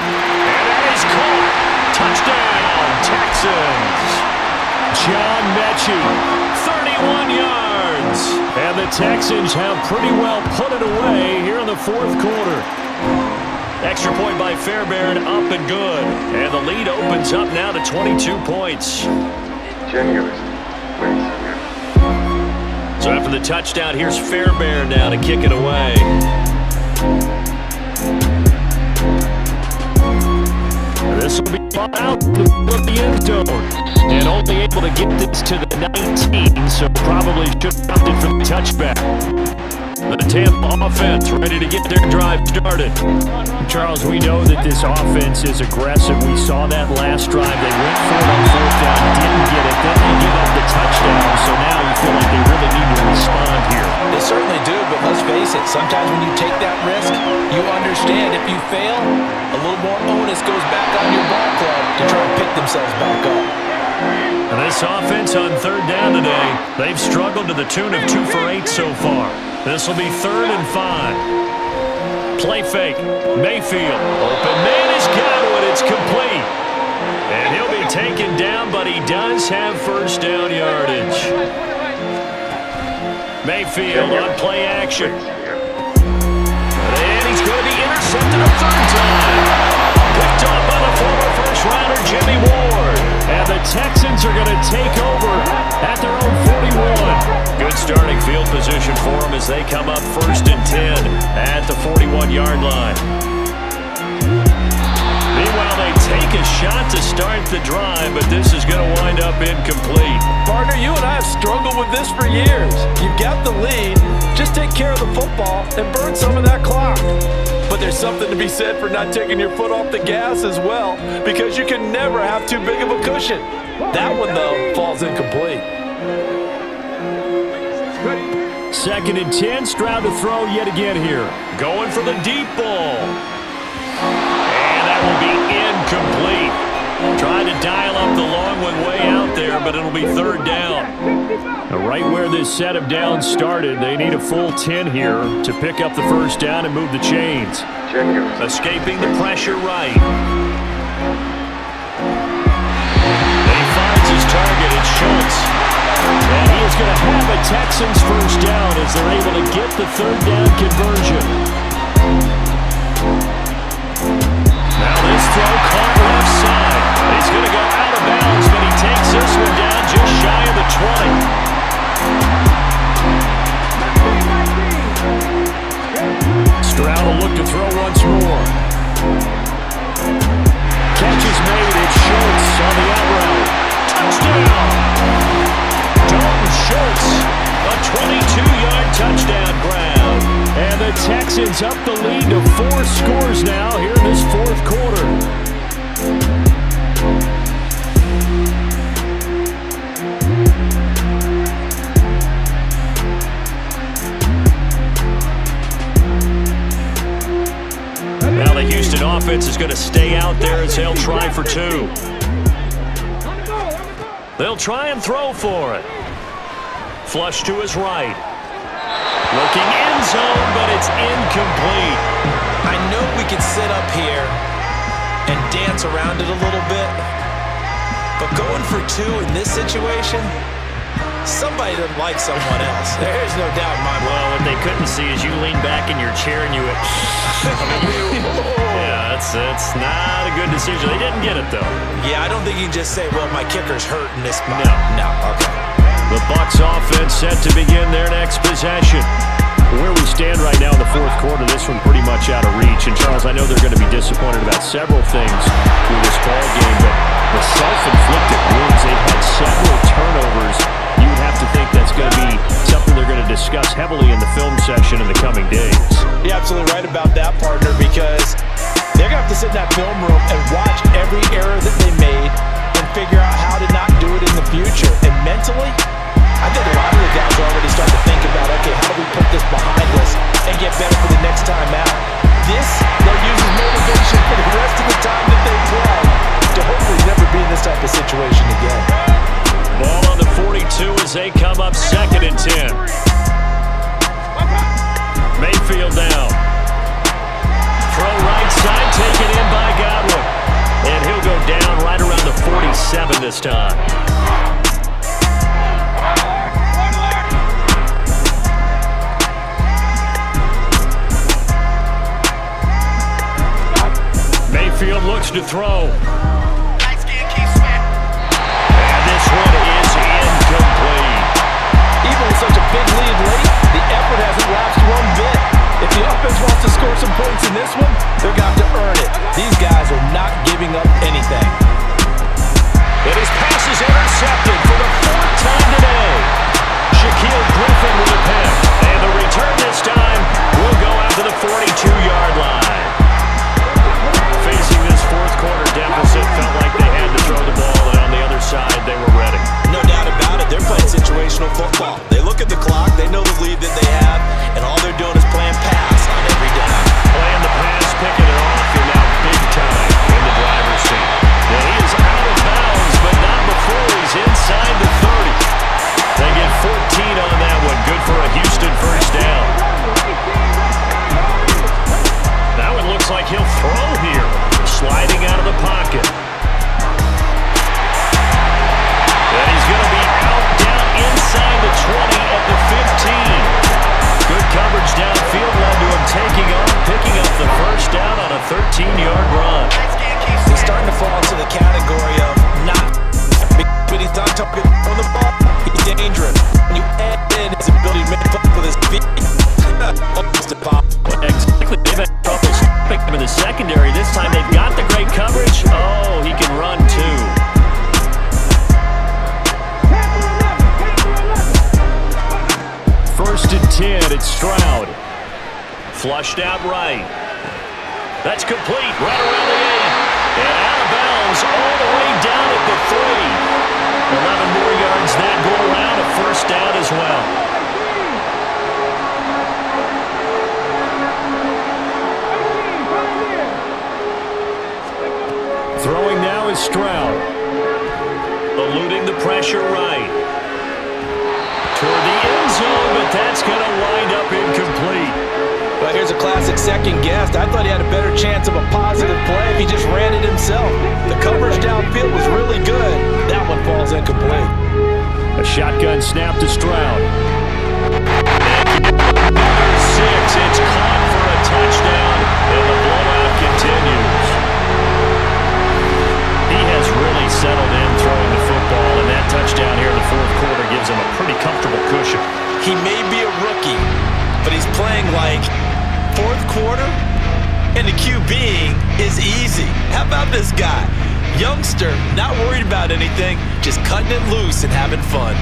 And that is caught. Touchdown, Texans. John Mechie, 31 yards. And the Texans have pretty well put it away here in the 4th quarter. Extra point by Fairbairn, up and good. And the lead opens up now to 22 points. So after the touchdown, here's Fairbairn now to kick it away. This will be out of the end zone. And only able to get this to the 19, so probably should have opted for the touchback. The Tampa offense ready to get their drive started. Charles, we know that this offense is aggressive. We saw that last drive. They went for it on 4th down, didn't get it, then they give up the touchdown. So now you feel like they really need to respond here. They certainly do, but let's face it, sometimes when you take that risk, you understand if you fail, a little more onus goes back on your ball club to try and pick themselves back up. And this offense on 3rd down today, they've struggled to the tune of 2 for 8 so far. This will be 3rd and 5. Play fake. Mayfield. Open man has got it. It's complete. And he'll be taken down, but he does have 1st down yardage. Mayfield on play action. And he's going to be intercepted a 3rd time. Picked up by the former first-rounder Jimmy Ward. And the Texans are going to take over at their own 41. Good starting field position for them as they come up 1st and 10 at the 41-yard line. Meanwhile, they take a shot to start the drive, but this is going to wind up incomplete. Partner, you and I have struggled with this for years. You've got the lead. Just take care of the football and burn some of that clock. But there's something to be said for not taking your foot off the gas as well, because you can never have too big of a cushion. That one, though, falls incomplete. 2nd and 10, Stroud to throw yet again here. Going for the deep ball. And that will be incomplete. Trying to dial up the long one way out there, but it'll be 3rd down. Now, right where this set of downs started, they need a full 10 here to pick up the 1st down and move the chains. Escaping the pressure right. And he finds his target. It's Schultz. And he is going to have a Texans 1st down as they're able to get the 3rd down conversion. Now this throw caught left side. He's going to go out of bounds, but he takes this one down just shy of the 20. Stroud will look to throw once more. Catch is made. It's Schultz on the out route. Touchdown! Dalton Schultz Texans up the lead to 4 scores now here in this fourth quarter. Now the Houston offense is going to stay out there as they'll try for 2. They'll try and throw for it. Flush to his right. Looking end zone, but it's incomplete. I know we could sit up here and dance around it a little bit, but going for 2 in this situation, somebody doesn't like someone else. There's no doubt in my mind. Well, what they couldn't see is you lean back in your chair and you went, yeah, that's not a good decision. They didn't get it, though. Yeah, I don't think you can just say, well, my kicker's hurt in this spot. No. Okay. The Bucs offense set to begin their next possession. Where we stand right now in the fourth quarter, this one pretty much out of reach. And, Charles, I know they're going to be disappointed about several things through this ball game, but the self-inflicted wounds, they've had several turnovers. You would have to think that's going to be something they're going to discuss heavily in the film session in the coming days. You're absolutely right about that, partner, because they're going to have to sit in that film room and watch every error that they made and figure out how to not do it in the future. And mentally, I think a lot of the guys are already starting to think about, okay, how do we put this behind us and get better for the next time out? This, they'll use as motivation for the rest of the time that they play to hopefully never be in this type of situation again. Ball on the 42 as they come up 2nd and 10. Mayfield down. Throw right side, taken in by Godwin. And he'll go down right around the 47 this time. Mayfield looks to throw. And this one is incomplete. Even with such a big lead late, the effort hasn't lapsed one bit. If the offense wants to score some points in this one, they're going to have to earn it. These guys are not giving up anything. And his pass is intercepted for the 4th time today. Shaquille Griffin with a pick. And the return this time will go out to the 42-yard line. Facing this fourth quarter deficit, felt like they had to throw the ball, and on the other side, they were ready. No doubt about it. They're playing situational football. They look at the clock, they know the lead that they have, and all they're doing is playing pass on every down. Playing the pass, picking it off, and now big time in the driver's seat. Now he is out of bounds, but not before he's inside the 30. They get 14 on that one. Good for a Houston first down. Now it looks like he'll throw here. Sliding out of the pocket. And he's going to be out down inside the 20 at the 15. Good coverage downfield led to him taking off, picking up the first down on a 13-yard run. He's starting to fall into the category of not, but he's not talking on the ball. He's dangerous. When you add in his ability to make fun with his feet, almost impossible. Exactly. They've had trouble stopping him in the secondary. This time they've got the great coverage. Oh, he can run too. First and 10, it's Stroud. Flushed out right. That's complete right around the 8. And out of bounds all the way down at the 3. 11 more yards that go around, a first down as well. Throwing now is Stroud. Eluding the pressure right. Toward the end zone, but that's going to wind up incomplete. But here's a classic second guess. I thought he had a better chance of a positive play if he just ran it himself. The coverage downfield was really good. That one falls incomplete. A shotgun snap to Stroud. Number 6, it's caught for a touchdown, and the blowout continues. He has really settled in throwing the football, and that touchdown here in the fourth quarter gives him a pretty comfortable cushion. He may be a rookie, but he's playing like fourth quarter, and the QBing is easy. How about this guy? Youngster, not worried about anything, just cutting it loose and having fun.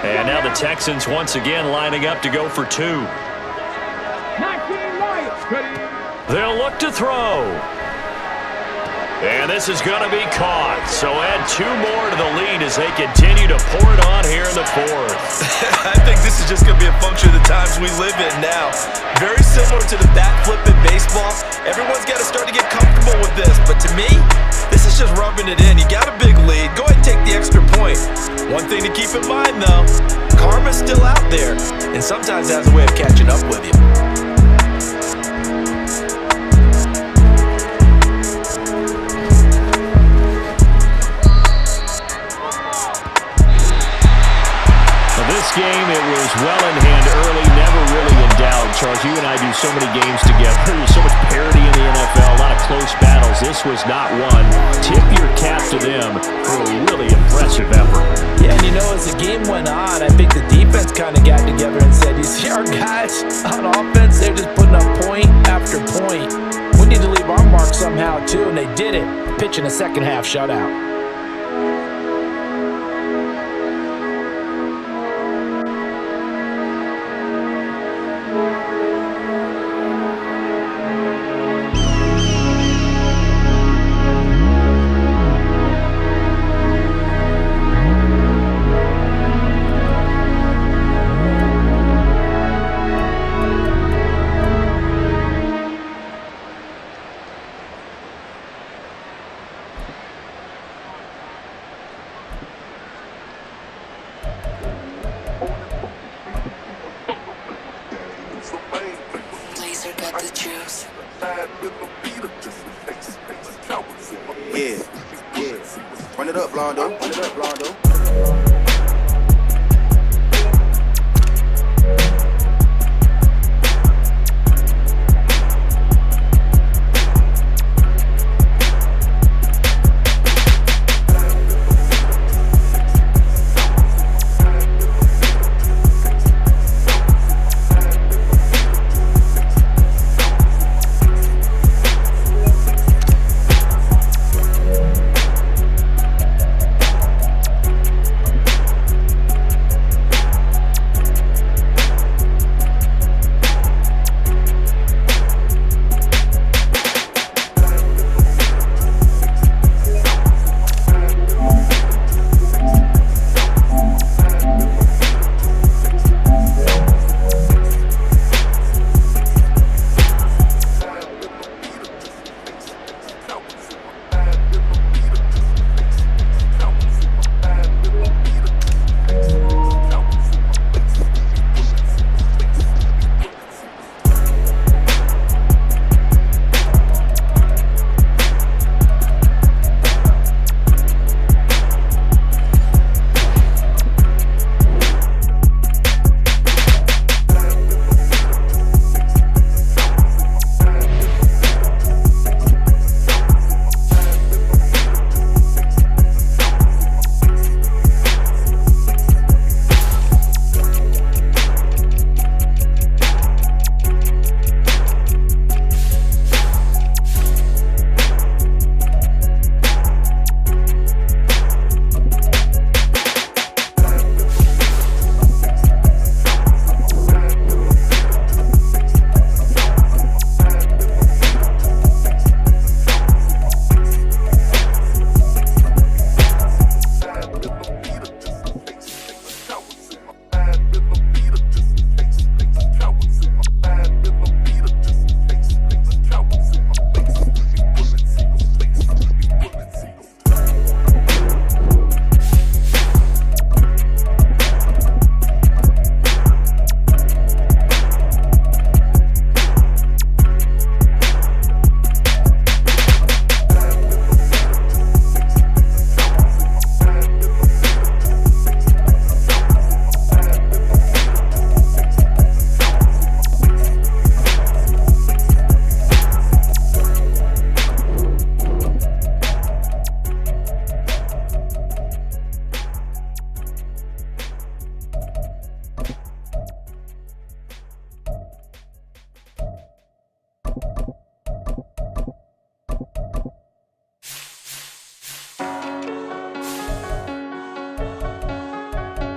And now the Texans once again lining up to go for two. 19 Lions. Ready. They'll look to throw. And this is going to be caught. So add two more to the lead as they continue to pour it on here in the fourth. I think this is just going to be a function of the times we live in now. Very similar to the backflip in baseball. Everyone's got to start to get comfortable with this. But to me, this is just rubbing it in. You got a big lead. Go ahead and take the extra point. One thing to keep in mind, though, karma's still out there. And sometimes it has a way of catching up with you. This game, it was well in hand early, never really in doubt. Charles, you and I do so many games together. There's so much parity in the NFL, a lot of close battles. This was not one. Tip your cap to them for a really impressive effort. Yeah, and as the game went on, I think the defense kind of got together and said, you see our guys on offense, they're just putting up point after point. We need to leave our mark somehow, too, and they did it, pitching a second-half shutout. Run it up, Blondo. Run it up, Blondo.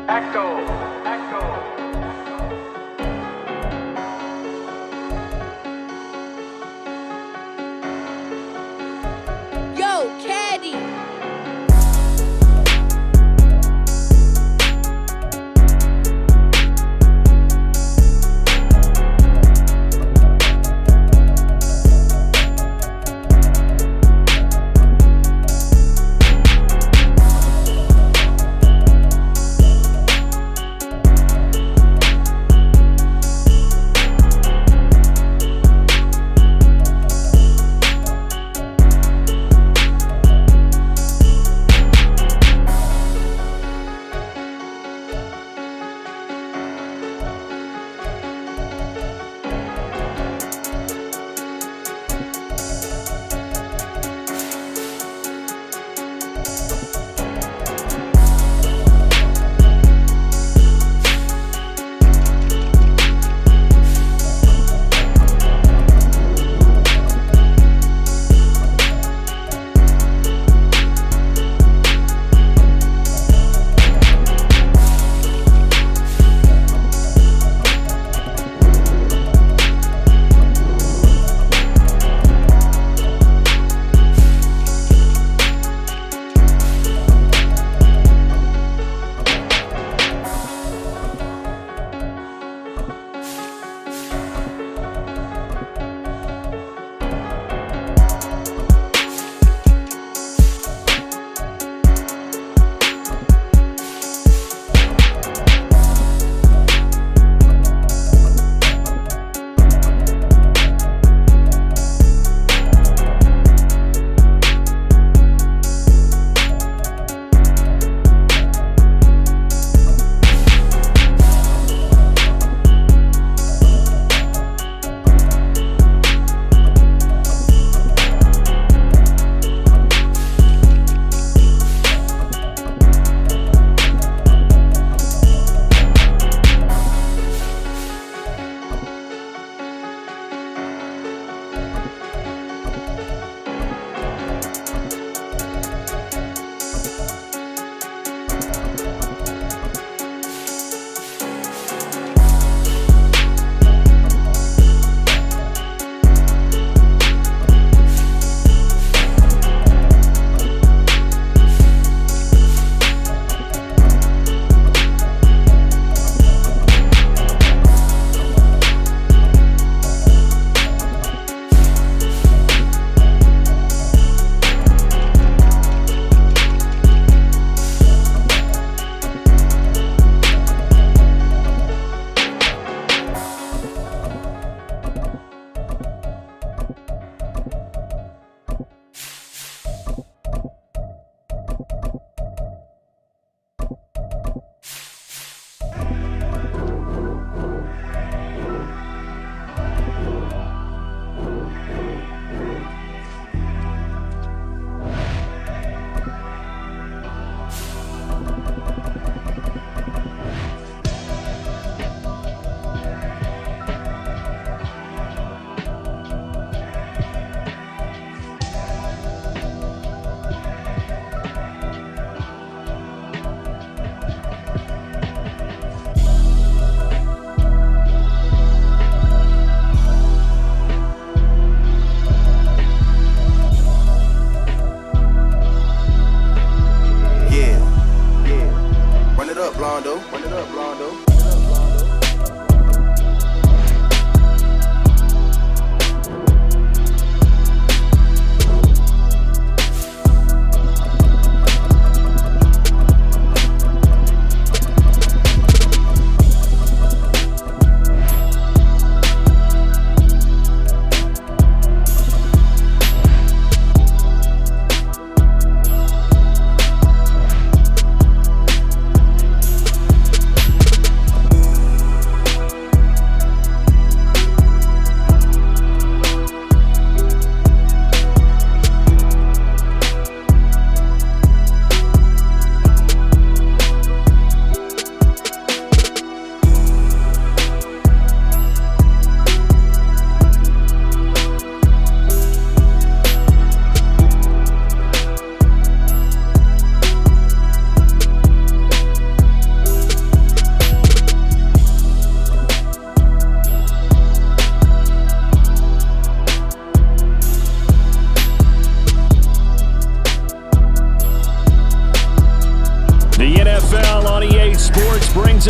Echo. Yo, Caddy.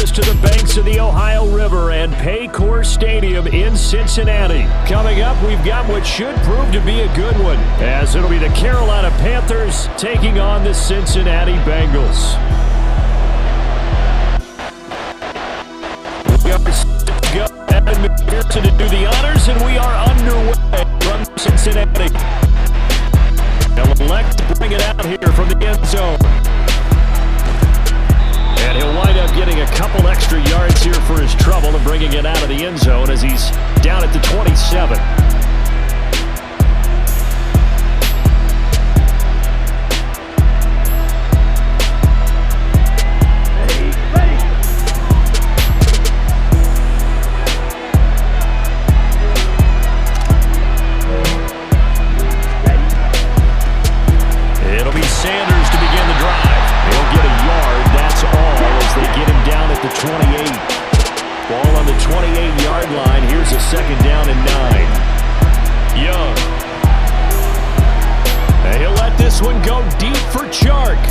us to the banks of the Ohio River and Paycor Stadium in Cincinnati. Coming up, we've got what should prove to be a good one, as it'll be the Carolina Panthers taking on the Cincinnati Bengals. We are set to go. Evan McPherson to do the honors, and we are underway from Cincinnati. They'll elect to bring it out here from the end zone. And he'll wind up getting a couple extra yards here for his trouble and bringing it out of the end zone as he's down at the 27. It'll be Sanders to begin the drive. He'll get a yard, that's all, as they get him down at the 28. Ball on the 28-yard line. Here's a second down and 9. Young. And he'll let this one go deep for Chark.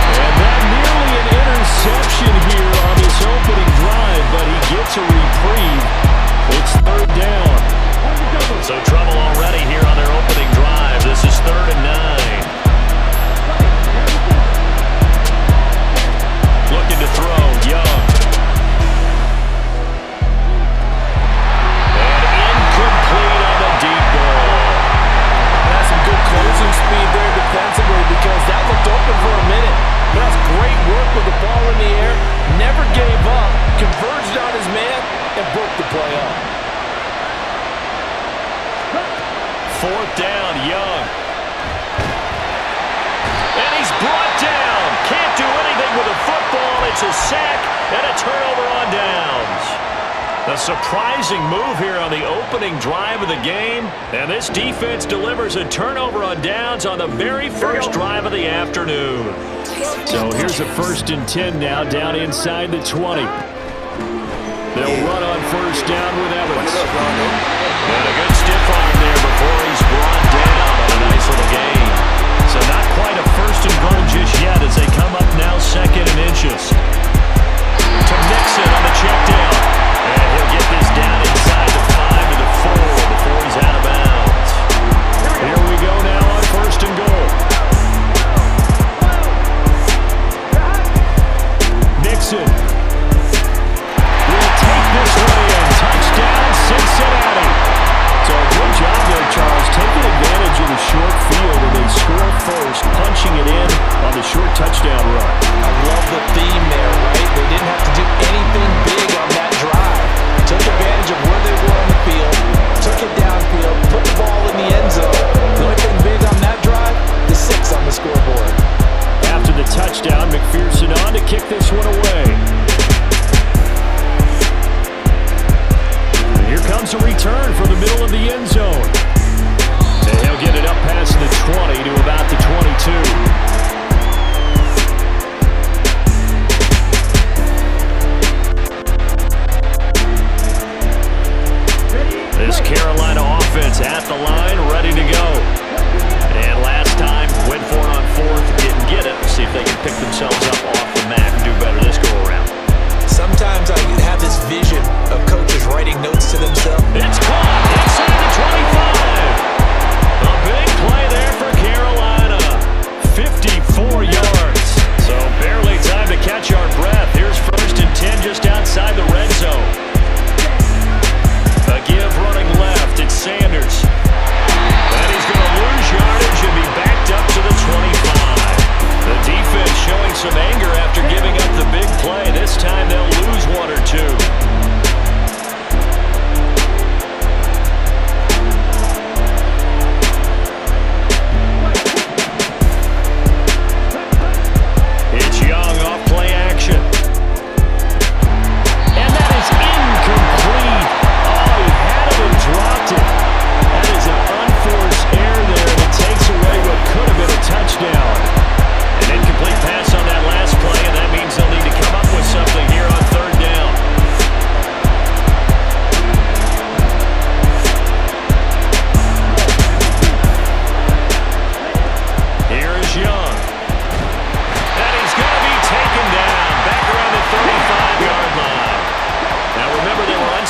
And that nearly an interception here on this opening drive, but he gets a reprieve. It's third down. So trouble already here on their opening drive. This is 3rd and 9. Looking to throw, Young. And incomplete on the deep ball. That's some good closing speed there defensively because that looked open for a minute. But that's great work with the ball in the air. Never gave up. Converged on his man and broke the play up. 4th down, Young. And he's brought down. Can't do anything with a football. It's a sack and a turnover on downs. A surprising move here on the opening drive of the game. And this defense delivers a turnover on downs on the very first drive of the afternoon. So here's a 1st and 10 now down inside the 20. They'll run on 1st down with Evans. And a good stiff arm there before he's brought down on a nice little gain. So not quite a 1st and goal just yet as they come up now 2nd and inches. To Mixon on the check down. And he'll get this down inside the 5 to the 4 before he's out of bounds. Here we go now on 1st and goal. Nixon. Will take this one in. Touchdown, Cincinnati. So good job there, Charles, taking advantage of the short field, and they score first, punching it in on the short touchdown run. I love the theme there, right? They didn't have to do anything big on that drive. Took advantage of where they were on the field, took it downfield, put the ball in the end zone. The only thing big on that drive, the 6 on the scoreboard. After the touchdown, McPherson on to kick this one away. Here comes a return from the middle of the end zone. And he'll get it up past the 20 to about the 22. This Carolina offense at the line, ready to go. And last time, went for it on 4th, didn't get it. See if they can pick themselves up off the mat and do better this go-around. Sometimes I have this vision of coaches writing notes to themselves. It's caught inside the 25. A big play there for Carolina. 54 yards. So barely time to catch our breath. Here's 1st and 10 just outside the red zone. A give running left. It's Sanders. And he's going to lose yardage and be backed up to the 25. The defense showing some anger after giving up the big play. This time they'll lose 1 or 2. It's Young off play action. And that is incomplete. Oh, he had it and dropped it. That is an unforced error there, and it takes away what could have been a touchdown. An incomplete pass on that last play, and that means they'll need to come up with something here on 3rd down.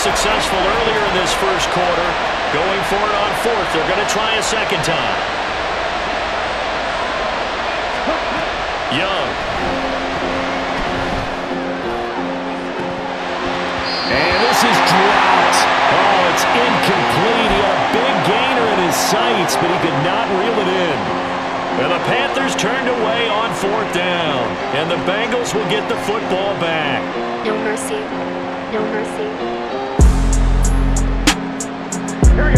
successful earlier in this first quarter. Going for it on fourth. They're going to try a second time. Young. And this is dropped. Oh, it's incomplete. He had a big gainer in his sights, but he could not reel it in. And the Panthers turned away on fourth down. And the Bengals will get the football back. No mercy. No mercy.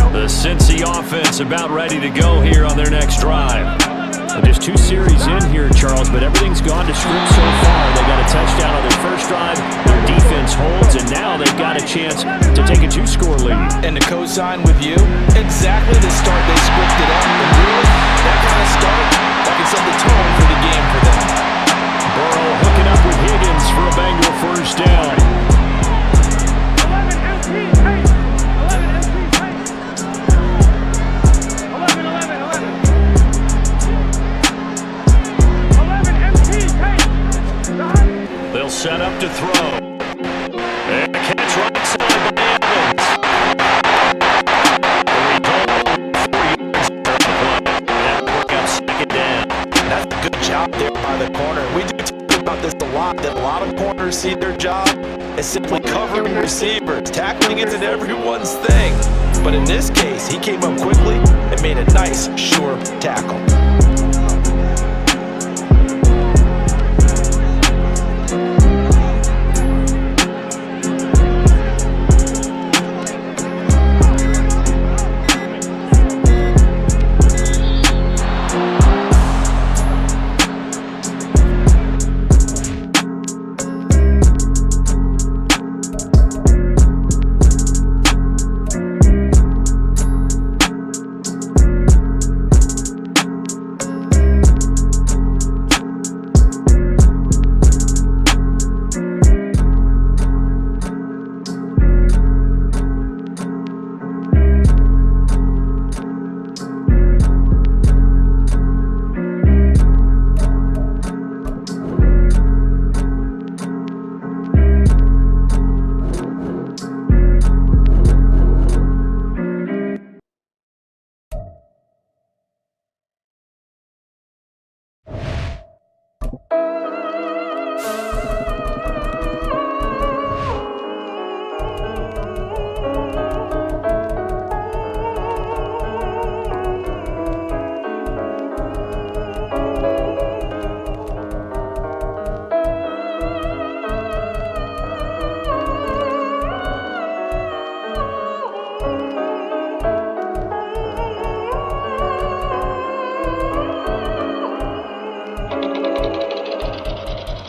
The Cincy offense about ready to go here on their next drive. And just 2 series in here, Charles, but everything's gone to script so far. They got a touchdown on their first drive. Their defense holds, and now they've got a chance to take a 2-score lead. And to co-sign with you, exactly the start they scripted up. And really, that kind of start, that can set the tone for the game for them. Burrow hooking up with Higgins for a Bengal first down. 11 They'll set up to throw. And a catch right side by Evans. And work up second down. That's a good job there by the corner. We do talk about this a lot, that a lot of corners see their job as simply covering receivers. Tackling isn't everyone's thing. But in this case, he came up quickly and made a nice, sure tackle.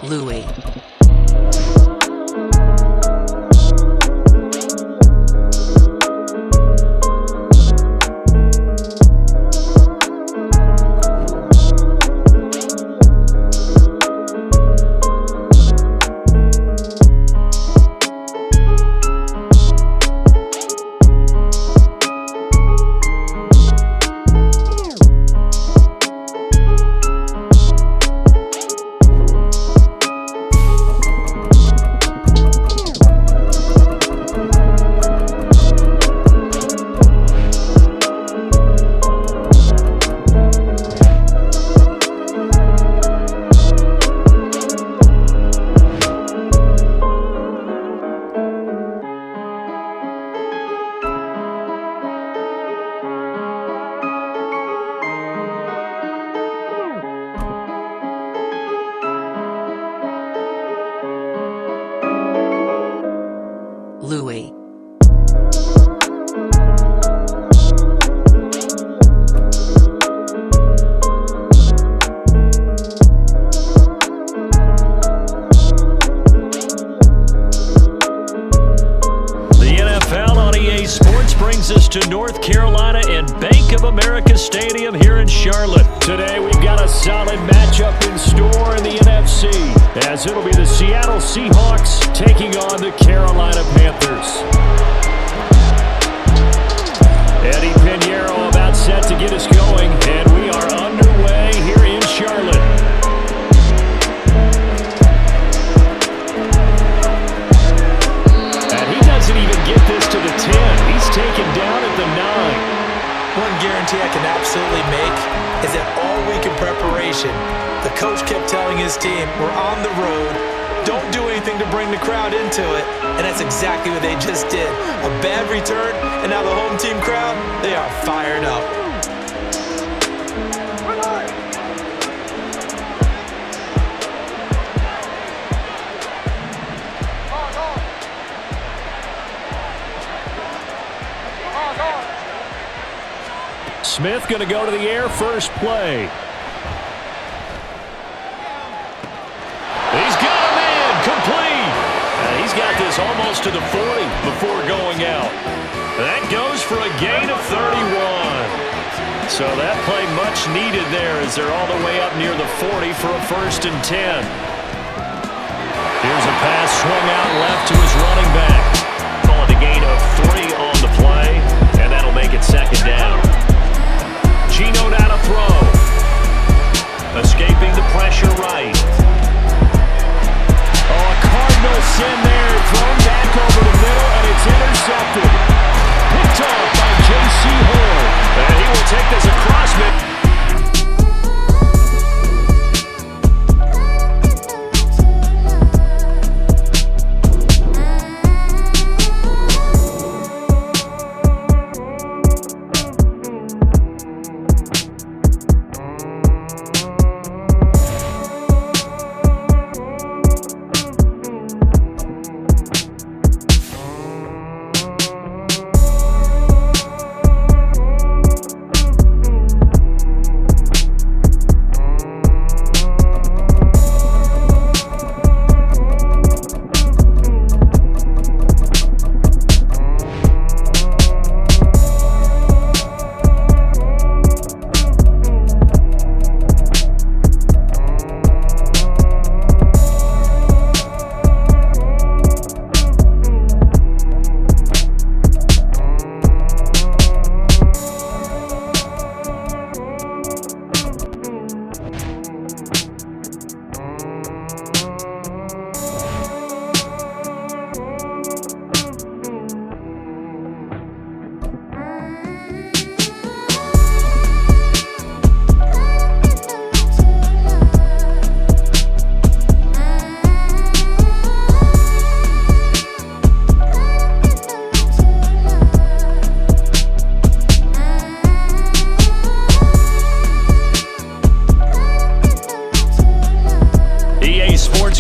Louis. Louis. Sports brings us to North Carolina and Bank of America Stadium here in Charlotte. Today we've got a solid matchup in store in the NFC, as it'll be the Seattle Seahawks taking on the Carolina Panthers. Eddie Pinheiro about set to get us going, and we are underway here in Charlotte. And he doesn't even get this situation. The coach kept telling his team, we're on the road. Don't do anything to bring the crowd into it. And that's exactly what they just did. A bad return, and now the home team crowd, they are fired up. Smith going to go to the air first play. He's got him in, complete. He's got this almost to the 40 before going out. That goes for a gain of 31. So that play much needed there as they're all the way up near the 40 for a 1st and 10. Here's a pass swung out left to his running back. Call it a gain of 3 on the play, and that'll make it 2nd down. Gino now to throw. Escaping the pressure right. Oh, a Cardinal sin there. Thrown back over the middle, and it's intercepted. Picked off by J.C. Horn. And he will take this across mid.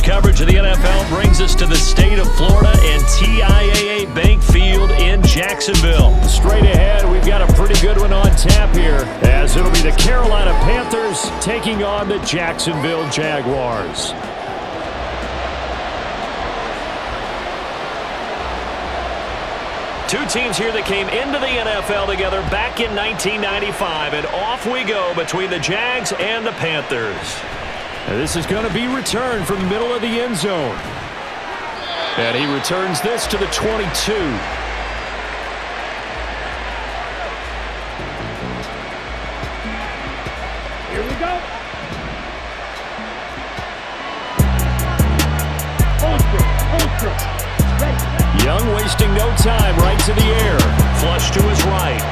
Coverage of the NFL brings us to the state of Florida and TIAA Bank Field in Jacksonville. Straight ahead, we've got a pretty good one on tap here, as it'll be the Carolina Panthers taking on the Jacksonville Jaguars. Two teams here that came into the NFL together back in 1995, and off we go between the Jags and the Panthers. And this is going to be returned from the middle of the end zone. And he returns this to the 22. Here we go. Ultra. Ready. Young wasting no time, right to the air. Flush to his right.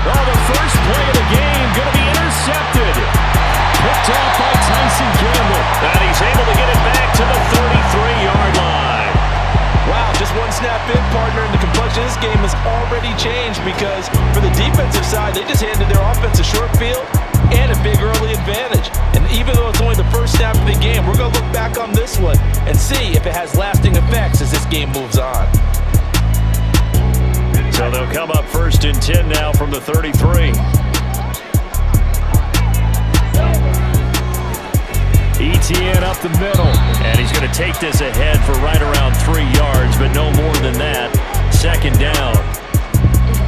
Oh, the first play of the game going to be intercepted. Picked off by Tyson Campbell. And he's able to get it back to the 33-yard line. Wow, just one snap in, partner, and the complexion of this game has already changed because for the defensive side, they just handed their offense a short field and a big early advantage. And even though it's only the first snap of the game, we're going to look back on this one and see if it has lasting effects as this game moves on. So they'll come up 1st and 10 now from the 33. ETN up the middle, and he's going to take this ahead for right around 3 yards, but no more than that. 2nd down.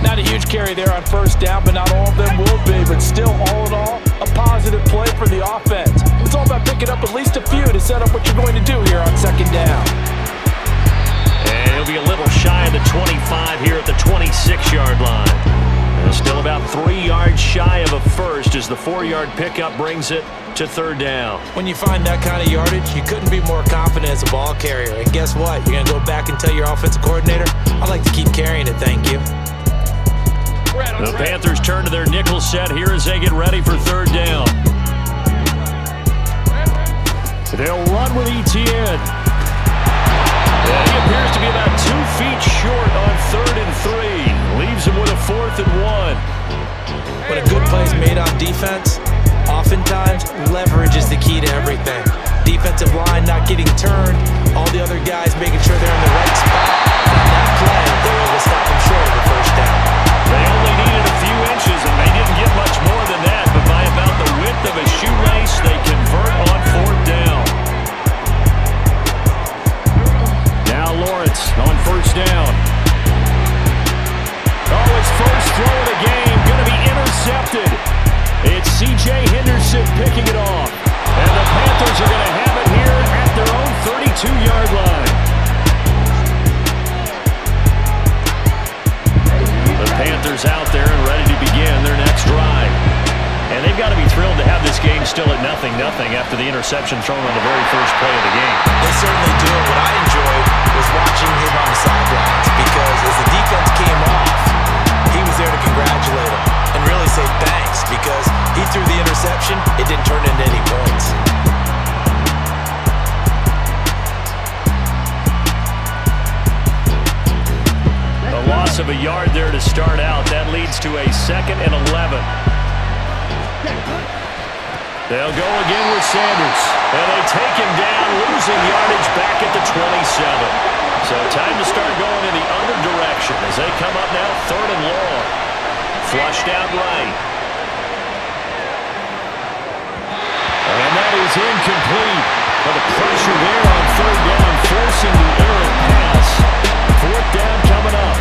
Not a huge carry there on 1st down, but not all of them will be. But still, all in all, a positive play for the offense. It's all about picking up at least a few to set up what you're going to do here on 2nd down. And he'll be a little shy of the 25 here at the 26-yard line. And still about 3 yards shy of a first as the 4-yard pickup brings it to 3rd down. When you find that kind of yardage, you couldn't be more confident as a ball carrier. And guess what? You're going to go back and tell your offensive coordinator, I'd like to keep carrying it, thank you. The Panthers turn to their nickel set here as they get ready for third down. They'll run with Etienne. And he appears to be about 2 feet short on 3rd and 3. Leaves him with a 4th and 1. When a good play is made on defense, oftentimes leverage is the key to everything. Defensive line not getting turned, all the other guys making sure they're in the right spot. On that play, they were able to stop them short of the first down. They only needed a few inches, and they didn't get much more than that. But by about the width of a shoelace, they convert on 4th down. Now Lawrence on 1st down. Oh, his first throw of the game, going to be intercepted. It's C.J. Henderson picking it off. And the Panthers are going to have it here at their own 32-yard line. The Panthers out there and ready to begin their next drive. And they've got to be thrilled to have this game still at 0-0 after the interception thrown on the very first play of the game. They certainly do. What I enjoyed was watching him on the sidelines because as the defense came off, he was there to congratulate him and really say thanks because he threw the interception. It didn't turn into any points. A loss of a yard there to start out. That leads to a 2nd and 11. They'll go again with Sanders. And they take him down, losing yardage back at the 27. So time to start going in the other direction as they come up now 3rd and long. Flushed out right. And that is incomplete. But the pressure there on 3rd down, forcing the errant pass. 4th down coming up.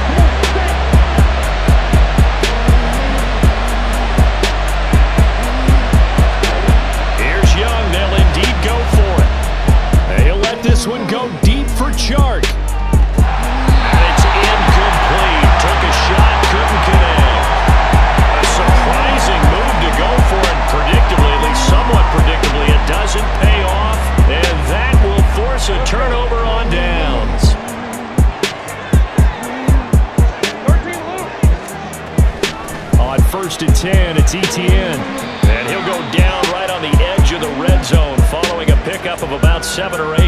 Here's Young. They'll indeed go for it. He'll let this one go deep for Chark. And it's incomplete. Took a shot, couldn't connect. A surprising move to go for it. Predictably, at least somewhat predictably, it doesn't pay off. And that will force a turnover on downs. On 1st and 10, it's Etienne. And he'll go down right on the edge of the red zone following a pickup of about 7 or 8.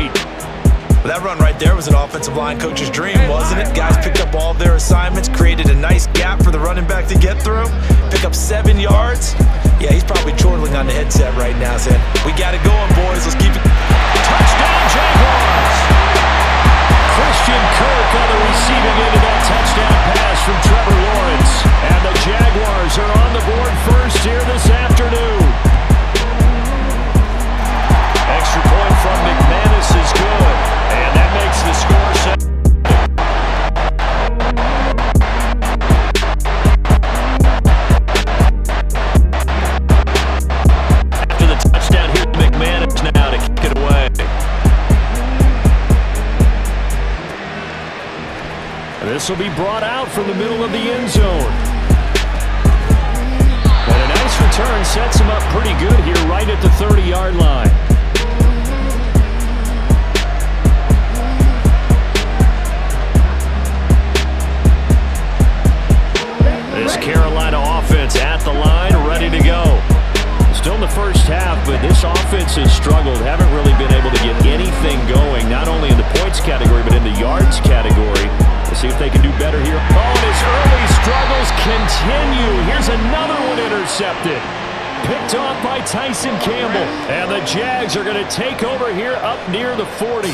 Well, that run right there was an offensive line coach's dream, wasn't it? Guys picked up all of their assignments, created a nice gap for the running back to get through, pick up 7 yards. Yeah, he's probably chortling on the headset right now saying, we got it going, boys. Let's keep it. Touchdown, Jaguars! Christian Kirk on the receiving end of that touchdown pass from Trevor Lawrence. And the Jaguars are on the board first here this afternoon. Extra point from McManus is good. And that makes the score 7. After the touchdown, here's McManus now to kick it away. This will be brought out from the middle of the end zone. And a nice return sets him up pretty good here right at the 30-yard line. This Carolina offense at the line, ready to go. Still in the first half, but this offense has struggled. Haven't really been able to get anything going, not only in the points category, but in the yards category. Let's see if they can do better here. Oh, and his early struggles continue. Here's another one intercepted. Picked off by Tyson Campbell. And the Jags are going to take over here up near the 40.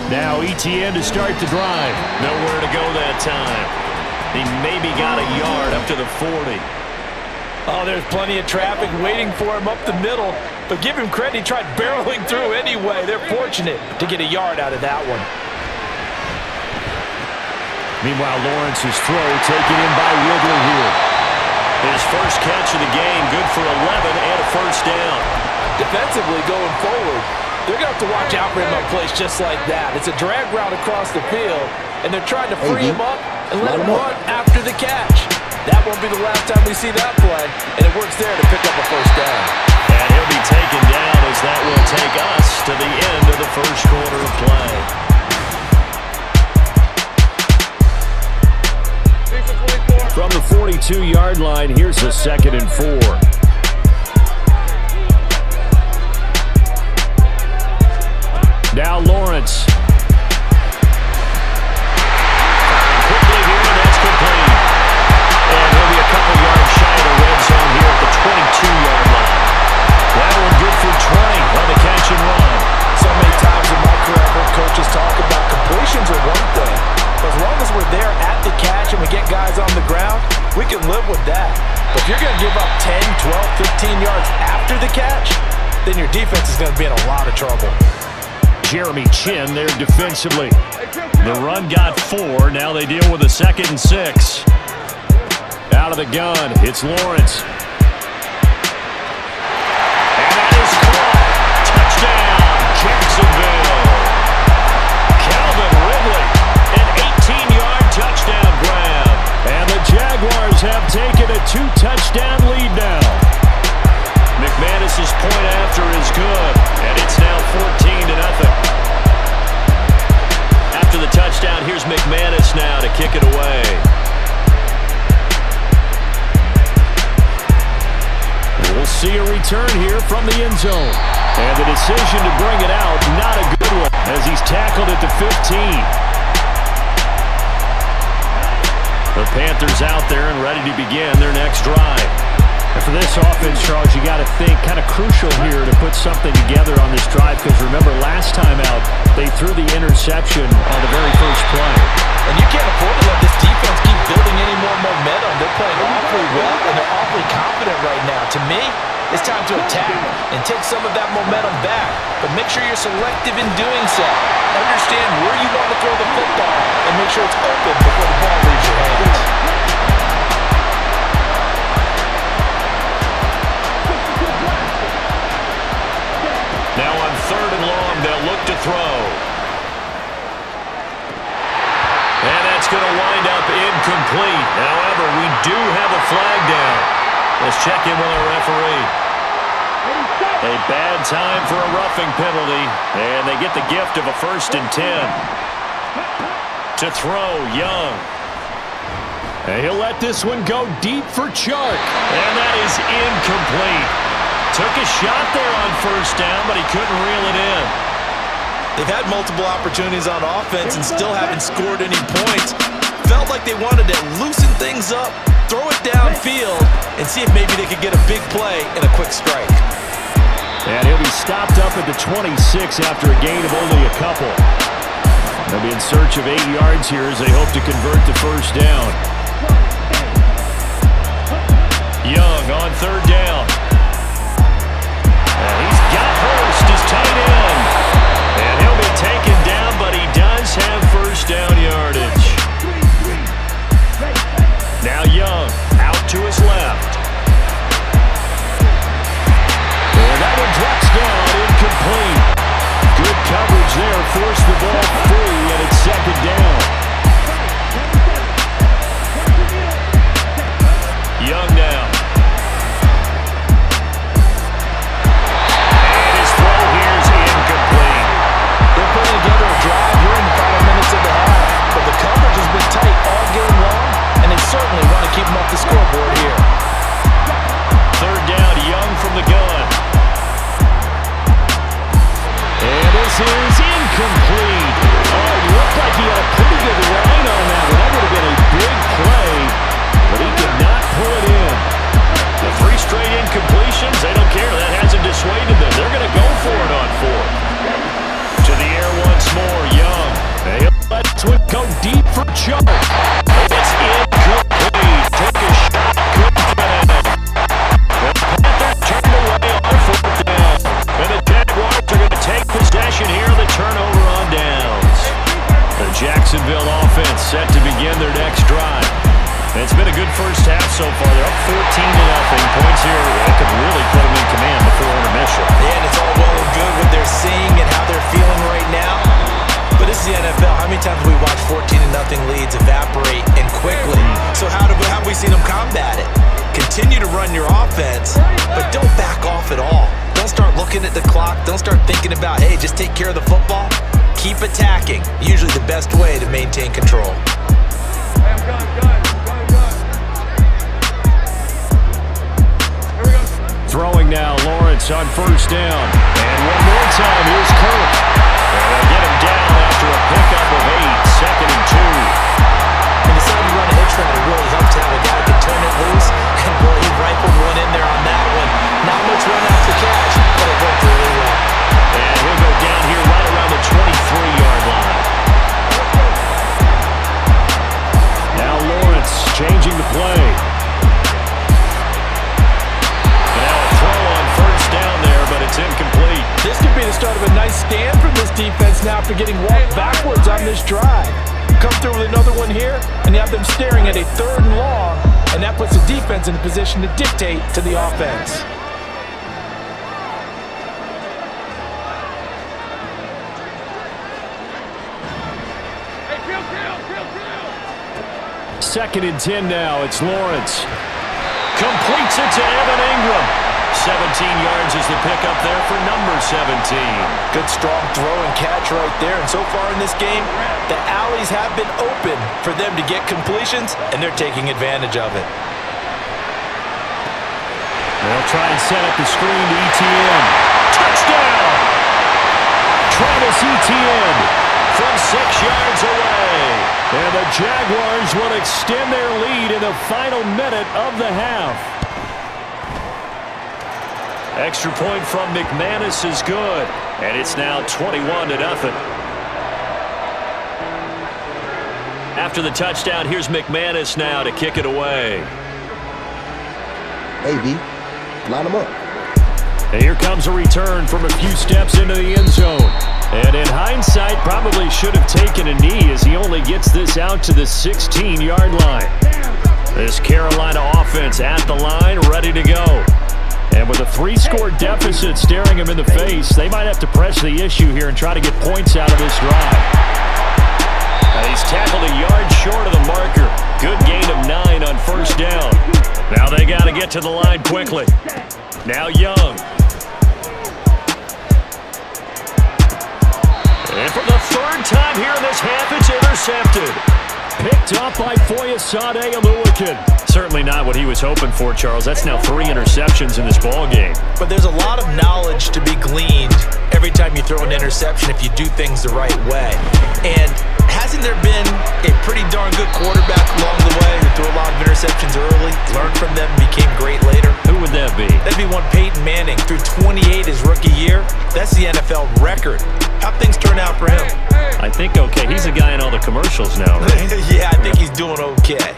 Now Etienne to start the drive. Nowhere to go that time. He maybe got a yard up to the 40. Oh, there's plenty of traffic waiting for him up the middle. But give him credit, he tried barreling through anyway. They're fortunate to get a yard out of that one. Meanwhile, Lawrence's throw taken in by Ridley here. His first catch of the game, good for 11 and a first down. Defensively going forward, they're going to have to watch out for him on plays just like that. It's a drag route across the field, and they're trying to free him up and let him run after the catch. That won't be the last time we see that play, and it works there to pick up a first down. And he'll be taken down as that will take us to the end of the first quarter of play. 22-yard line. Here's a 2nd and 4. Now Lawrence. Quickly here, and that's complete. And he'll be a couple yards shy of the red zone here at the 22-yard line. That one good for 20 on the catch and run. So many times in my career, I've heard coaches talk about completions are one thing. But as long as we're there at the catch and we get guys on the ground, we can live with that. But if you're going to give up 10, 12, 15 yards after the catch, then your defense is going to be in a lot of trouble. Jeremy Chin there defensively. The run got 4. Now they deal with a 2nd and 6. Out of the gun, it's Lawrence. And that is caught. Touchdown, Jacksonville. Calvin Ridley, an 18-yard touchdown grab. And the Jaguars have taken a 2-touchdown lead now. McManus's point after is good, and it's now 14-0. After the touchdown, here's McManus now to kick it away. We'll see a return here from the end zone. And the decision to bring it out, not a good one, as he's tackled at the 15. The Panthers out there and ready to begin their next drive. And for this offense, Charles, you got to think kind of crucial here to put something together on this drive, because remember last time out, they threw the interception on the very first play. And you can't afford to let this defense keep building any more momentum. They're playing awfully well, and they're awfully confident right now. To me, it's time to attack and take some of that momentum back. But make sure you're selective in doing so. Understand where you want to throw the football and make sure it's open before the ball leaves your hands. Now on 3rd and long, they'll look to throw. And that's going to wind up incomplete. However, we do have a flag down. Let's check in with our referee. A bad time for a roughing penalty, and they get the gift of a 1st and 10. To throw, Young. And he'll let this one go deep for Chark. And that is incomplete. Took a shot there on 1st down, but he couldn't reel it in. They've had multiple opportunities on offense and still haven't scored any points. Felt like they wanted to loosen things up, throw it downfield, and see if maybe they could get a big play and a quick strike. And he'll be stopped up at the 26 after a gain of only a couple. They'll be in search of 8 yards here as they hope to convert the 1st down. Young on 3rd down. And he's got Hurst, his tight end. And he'll be taken down, but he does have 1st down yardage. Now Young, out to his left. And that one drops down, incomplete. Good coverage there, forced the ball free, and it's 2nd down. Young now. And his throw here is incomplete. They're putting together a drive here in the final minutes of the half, but the coverage has been tight all game long, and they certainly want to keep them off the scoreboard here. 3rd down, Young from the gun. And this is incomplete. Oh, it looked like he had a pretty good line on that one. That would have been a big play, but he did not pull it in. The 3 straight incompletions, they don't care. That hasn't dissuaded them. They're going to go for it on 4th. To the air once more, Young. They'll let this one go deep for Chark. It's incomplete. Took a shot, couldn't get it. The Panthers turned away on 4th down. And the Jaguars are going to take possession here, the turnover on downs. The Jacksonville offense set to begin their next drive. And it's been a good first half so far. They're up 14-0. Points here that could really put them in command before intermission. Yeah, and it's all well and good what they're seeing and how they're feeling right now. But this is the NFL. How many times have we watched 14-0 leads evaporate and quickly? So how have we seen them combat it? Continue to run your offense, but don't back off at all. Don't start looking at the clock. Don't start thinking about, hey, just take care of the football. Keep attacking. Usually the best way to maintain control. throwing now. Lawrence on first down. And one more time, here's Kirk. And they get him down after a pickup of 8, 2nd and 2. When you decide to run a hitch route, it really helped to have a guy who can turn it loose. And boy, he rifled one in there on that one. Not much run after catch, but it worked really well. And he'll go down here right around the 23-yard line. Now Lawrence changing the play. Now a throw on first down there, but it's incomplete. This could be the start of a nice stand from this defense now after getting walked backwards on this drive. Come through with another one here, and you have them staring at a 3rd and long, and that puts the defense in a position to dictate to the offense. Second and 10 now. It's Lawrence. Completes it to Evan Ingram. 17 yards is the pickup there for number 17. Good strong throw and catch right there. And so far in this game, the alleys have been open for them to get completions, and they're taking advantage of it. They'll try and set up the screen to Etienne. Touchdown! Travis Etienne from 6 yards away. And the Jaguars will extend their lead in the final minute of the half. Extra point from McManus is good. And it's now 21-0. After the touchdown, here's McManus now to kick it away. Hey, B, line them up. And here comes a return from a few steps into the end zone. And in hindsight, probably should have taken a knee as he only gets this out to the 16-yard line. This Carolina offense at the line, ready to go. And with a 3-score deficit staring him in the face, they might have to press the issue here and try to get points out of this drive. And he's tackled a yard short of the marker. Good gain of 9 on first down. Now they got to get to the line quickly. Now Young. And for the 3rd time here in this half, it's intercepted. Picked up by Foyesade Oluwakin. Certainly not what he was hoping for, Charles. That's now 3 interceptions in this ball game. But there's a lot of knowledge to be gleaned every time you throw an interception if you do things the right way. And hasn't there been a pretty darn good quarterback along the way who threw a lot of interceptions early, learned from them, became great later? Who would that be? That'd be one Peyton Manning. Threw 28 his rookie year. That's the NFL record. How'd things turn out for him? I think okay. He's a guy in all the commercials now, right? Yeah, I think he's doing okay.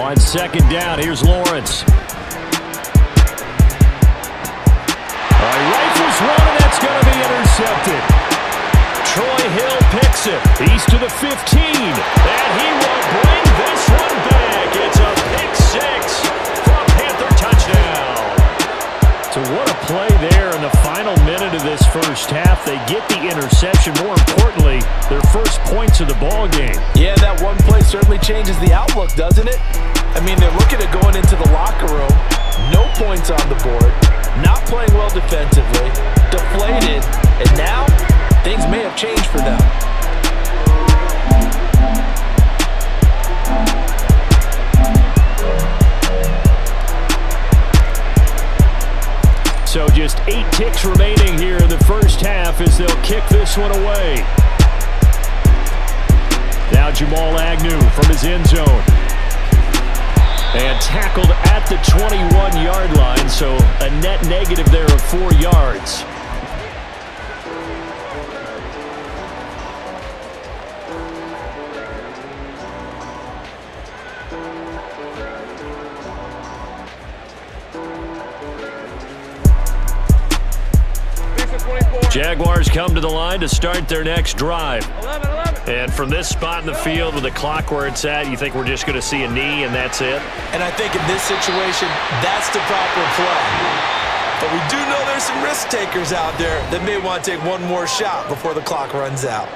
On second down, here's Lawrence. Rifles one, and that's going to be intercepted. Troy Hill picks it. He's to the 15, and he will bring this one back. It's a pick 6 for a Panther touchdown. So what a play there in the final minute of this first half. They get the interception. More importantly, their first points of the ball game. Yeah, that one play certainly changes the outlook, doesn't it? I mean, they're looking at going into the locker room. No points on the board. Not playing well defensively. Deflated. And now, things may have changed for them. So just 8 ticks remaining here in the first half as they'll kick this one away. Now Jamal Agnew from his end zone. And tackled at the 21-yard line, so a net negative there of 4 yards. Jaguars come to the line to start their next drive. 11. And from this spot in the field with the clock where it's at, you think we're just going to see a knee and that's it? And I think in this situation, that's the proper play. But we do know there's some risk takers out there that may want to take one more shot before the clock runs out.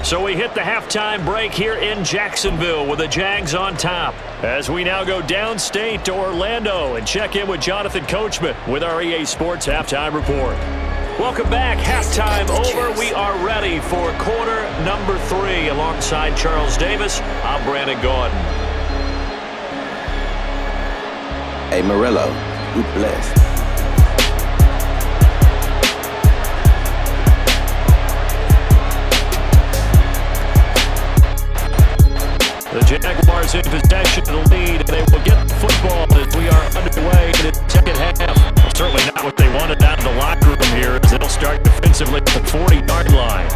So we hit the halftime break here in Jacksonville with the Jags on top. As we now go downstate to Orlando and check in with Jonathan Coachman with our EA Sports Halftime Report. Welcome back. Halftime over. We are ready for quarter number 3. Alongside Charles Davis, I'm Brandon Gordon. Hey, Murillo, You blessed. The Jaguars in possession of the lead, and they will get the football as we are underway in the second half. Well, certainly not what they wanted out of the locker room here, as they'll start defensively at the 40-yard line.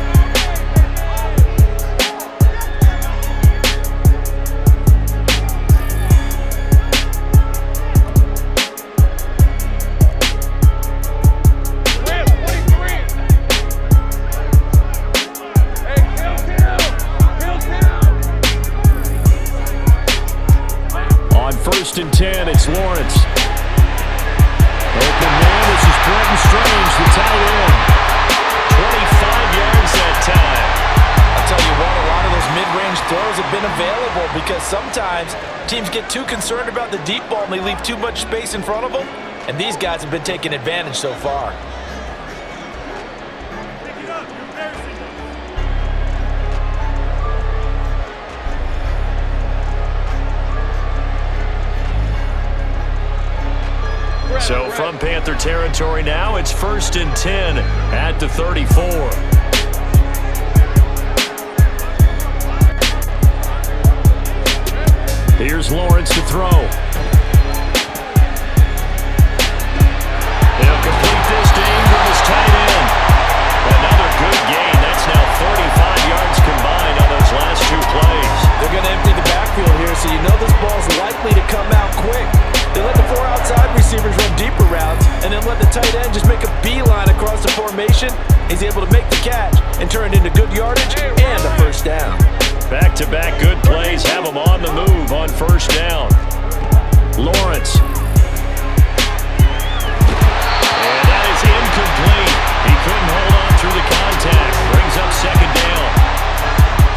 First and 10, it's Lawrence. Open man, this is Brenton Strange, the tight end. 25 yards that time. I'll tell you what, a lot of those mid-range throws have been available because sometimes teams get too concerned about the deep ball and they leave too much space in front of them, and these guys have been taking advantage so far. So from Panther territory now, it's first and 10 at the 34. Here's Lawrence to throw. He'll complete this to Ingram as tight end. Another good gain. That's now 35 yards combined on those last two plays. They're going to empty the backfield here, so you know this ball's likely to come out quick. They let the four outside receivers run deeper routes and then let the tight end just make a beeline across the formation. He's able to make the catch and turn it into good yardage and a first down. Back-to-back good plays have him on the move on first down. Lawrence. And that is incomplete. He couldn't hold on through the contact. Brings up second down.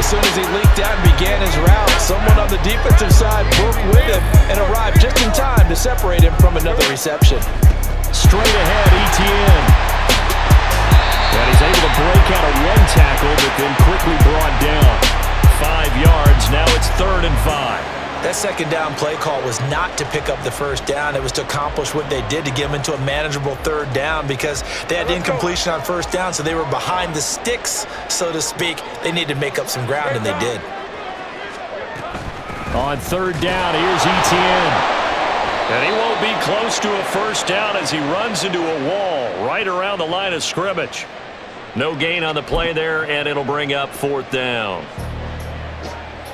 As soon as he leaked out and began his route, someone on the defensive side broke with him and arrived just in time to separate him from another reception. Straight ahead, Etienne. And he's able to break out of one tackle, but then quickly brought down. 5 yards, now it's 3rd and 5. That second down play call was not to pick up the first down. It was to accomplish what they did to get them into a manageable 3rd down because they had incompletion on first down, so they were behind the sticks, so to speak. They needed to make up some ground, and they did. On 3rd down, here's Etienne. And he won't be close to a first down as he runs into a wall right around the line of scrimmage. No gain on the play there, and it'll bring up 4th down.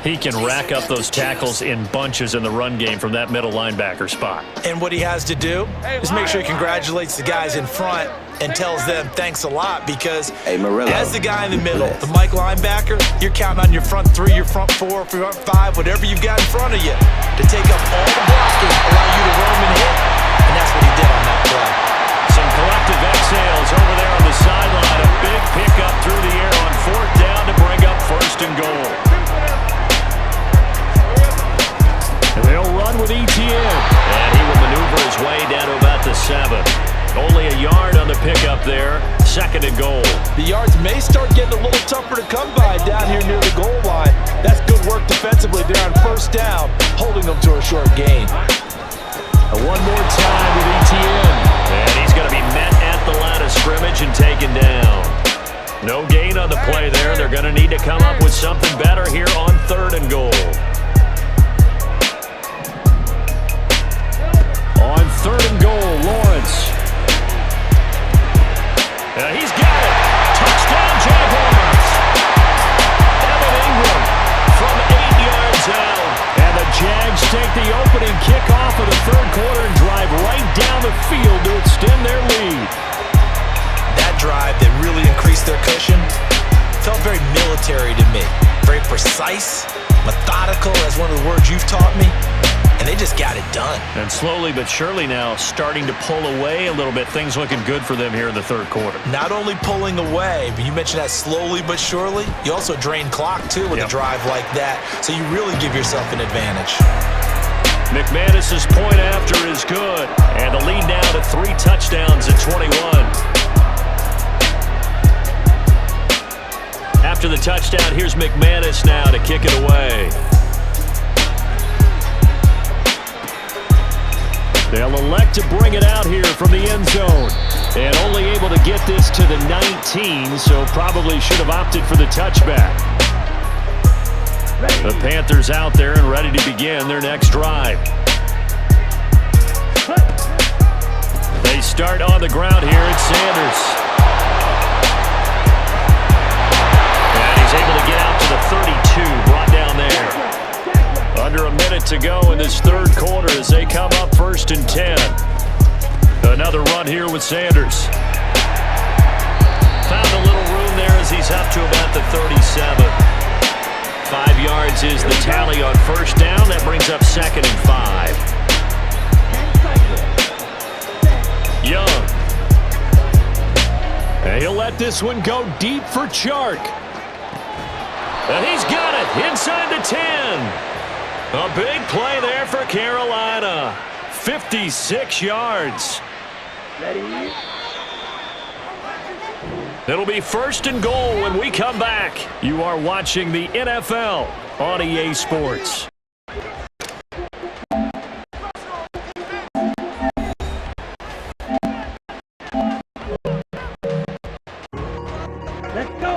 He can rack up those tackles in bunches in the run game from that middle linebacker spot. And what he has to do is make sure he congratulates the guys in front and tells them thanks a lot because as the guy in the middle, the Mike linebacker, you're counting on your front 3, your front 4, front 5, whatever you've got in front of you to take up all the blocking, allow you to roam and hit, and that's what he did on that play. Some collective exhales over there on the sideline. A big pickup through the air on 4th down to bring up 1st and goal. They'll run with Etienne. And he will maneuver his way down to about the 7. Only a yard on the pickup there. 2nd and goal. The yards may start getting a little tougher to come by down here near the goal line. That's good work defensively there on 1st down, holding them to a short gain. One more time with Etienne. And he's going to be met at the line of scrimmage and taken down. No gain on the play there. They're going to need to come up with something better here on 3rd and goal. On 3rd and goal, Lawrence. He's got it. Touchdown, Jaguars. Evan Ingram from 8 yards out. And the Jags take the opening kickoff of the 3rd quarter and drive right down the field to extend their lead. That drive that really increased their cushion felt very military to me. Very precise, methodical, that's one of the words you've taught me. And they just got it done. And slowly but surely now starting to pull away a little bit. Things looking good for them here in the 3rd quarter. Not only pulling away, but you mentioned that slowly but surely. You also drain clock, too, with a drive like that. So you really give yourself an advantage. McManus's point after is good. And the lead now to 3 touchdowns at 21. After the touchdown, here's McManus now to kick it away. They'll elect to bring it out here from the end zone. And only able to get this to the 19, so probably should have opted for the touchback. The Panthers out there and ready to begin their next drive. They start on the ground here at Sanders. And he's able to get out to the 32, brought down there. Under a minute to go in this third quarter as they come up 1st and 10. Another run here with Sanders. Found a little room there as he's up to about the 37. 5 yards is the tally on first down. That brings up 2nd and 5. Young. And he'll let this one go deep for Chark. And he's got it inside the 10. A big play there for Carolina. 56 yards. Ready? It'll be 1st and goal when we come back. You are watching the NFL on EA Sports.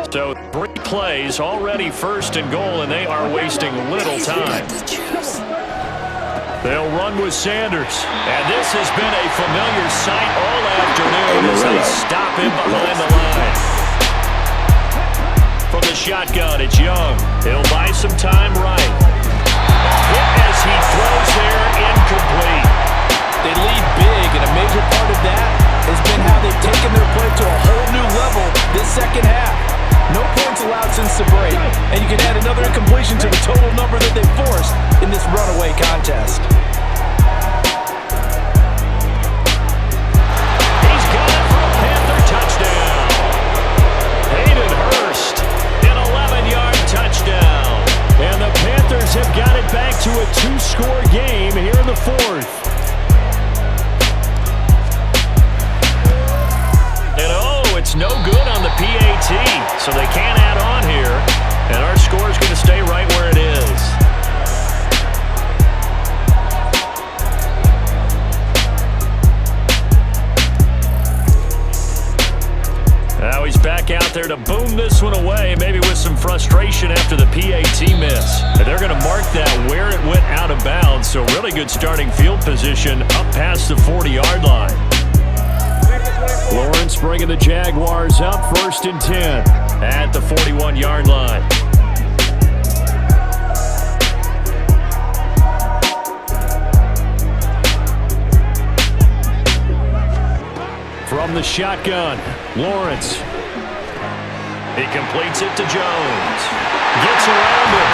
So 3 plays, already 1st and goal, and they are wasting little time. They'll run with Sanders. And this has been a familiar sight all afternoon as they stop him behind the line. From the shotgun, it's Young. He'll buy some time right. Hit as he throws there, incomplete. They lead big, and a major part of that has been how they've taken their play to a whole new level this second half. No points allowed since the break, and you can add another incompletion to the total number that they forced in this runaway contest. He's got it for a Panther touchdown. Hayden Hurst, an 11-yard touchdown. And the Panthers have got it back to a 2-score game here in the 4th. And it's no good on the PAT, so they can't add on here, and our score is going to stay right where it is. Now he's back out there to boom this one away, maybe with some frustration after the PAT miss. They're going to mark that where it went out of bounds, so really good starting field position up past the 40-yard line. Lawrence bringing the Jaguars up 1st and 10 at the 41-yard line. From the shotgun, Lawrence. He completes it to Jones. Gets around him.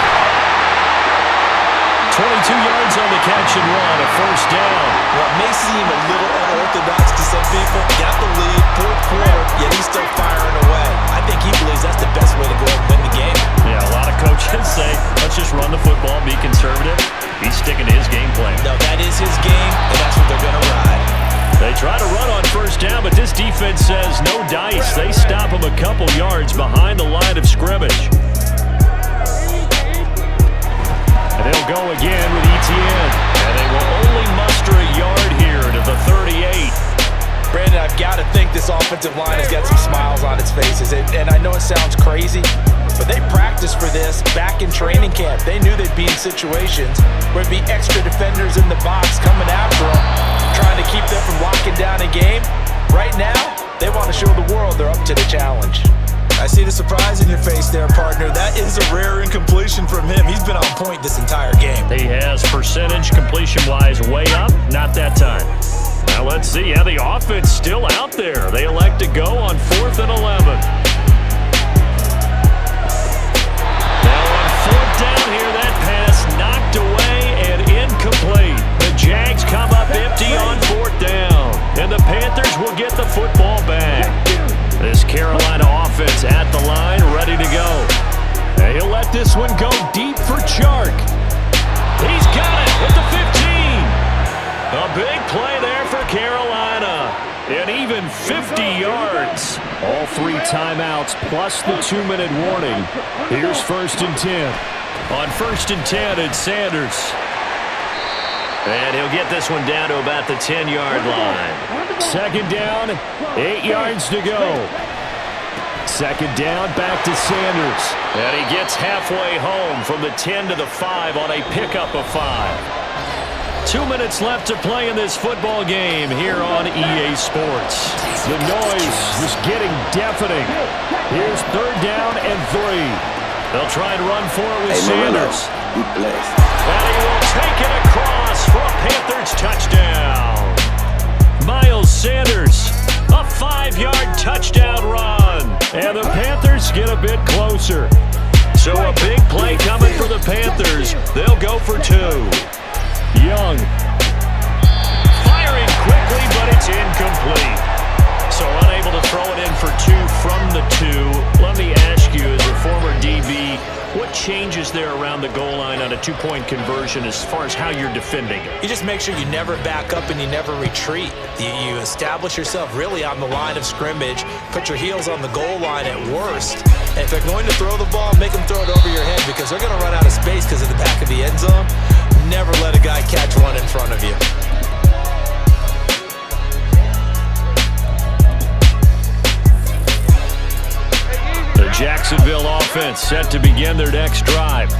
22 yards on the catch and run, a 1st down. What may seem a little unorthodox to some people, got the lead, 4th quarter, yet he's still firing away. I think he believes that's the best way to go and win the game. Yeah, a lot of coaches say, let's just run the football, be conservative. He's sticking to his game plan. No, that is his game, and that's what they're going to ride. They try to run on 1st down, but this defense says no dice. They stop him a couple yards behind the line of scrimmage. And they'll go again with Etienne. And they will only muster a yard here to the 38. Brandon, I've got to think this offensive line has got some smiles on its faces. And I know it sounds crazy, but they practiced for this back in training camp. They knew they'd be in situations where there'd be extra defenders in the box coming after them, trying to keep them from locking down a game. Right now, they want to show the world they're up to the challenge. I see the surprise in your face there, partner. That is a rare incompletion from him. He's been on point this entire game. He has percentage completion-wise way up. Not that time. Now let's see how the offense still out there. They elect to go on 4th and 11. Now on 4th down here, that pass knocked away and incomplete. The Jags come up empty on 4th down. And the Panthers will get the football back. This Carolina offense at the line, ready to go. And he'll let this one go deep for Chark. He's got it at the 15. A big play there for Carolina. And even 50 yards. All 3 timeouts plus the 2-minute warning. Here's 1st and 10. On 1st and 10, it's Sanders. And he'll get this one down to about the 10-yard line. Second down, 8 yards to go. Second down, back to Sanders. And he gets halfway home from the 10 to the 5 on a pickup of 5. 2 minutes left to play in this football game here on EA Sports. The noise is getting deafening. Here's third down and 3. They'll try and run for it with Sanders. You blessed. And he will take it across for a Panthers touchdown. Miles Sanders, a 5-yard touchdown run. And the Panthers get a bit closer. So a big play coming for the Panthers. They'll go for 2. Young. Firing quickly, but it's incomplete. So unable to throw it in for 2 from the 2. Let me ask you, as a former DB, what changes there around the goal line on a 2-point conversion as far as how you're defending it? You just make sure you never back up and you never retreat. You establish yourself really on the line of scrimmage, put your heels on the goal line at worst, and if they're going to throw the ball, make them throw it over your head because they're going to run out of space because of the back of the end zone. Never let a guy catch one in front of you. The Jacksonville offense set to begin their next drive.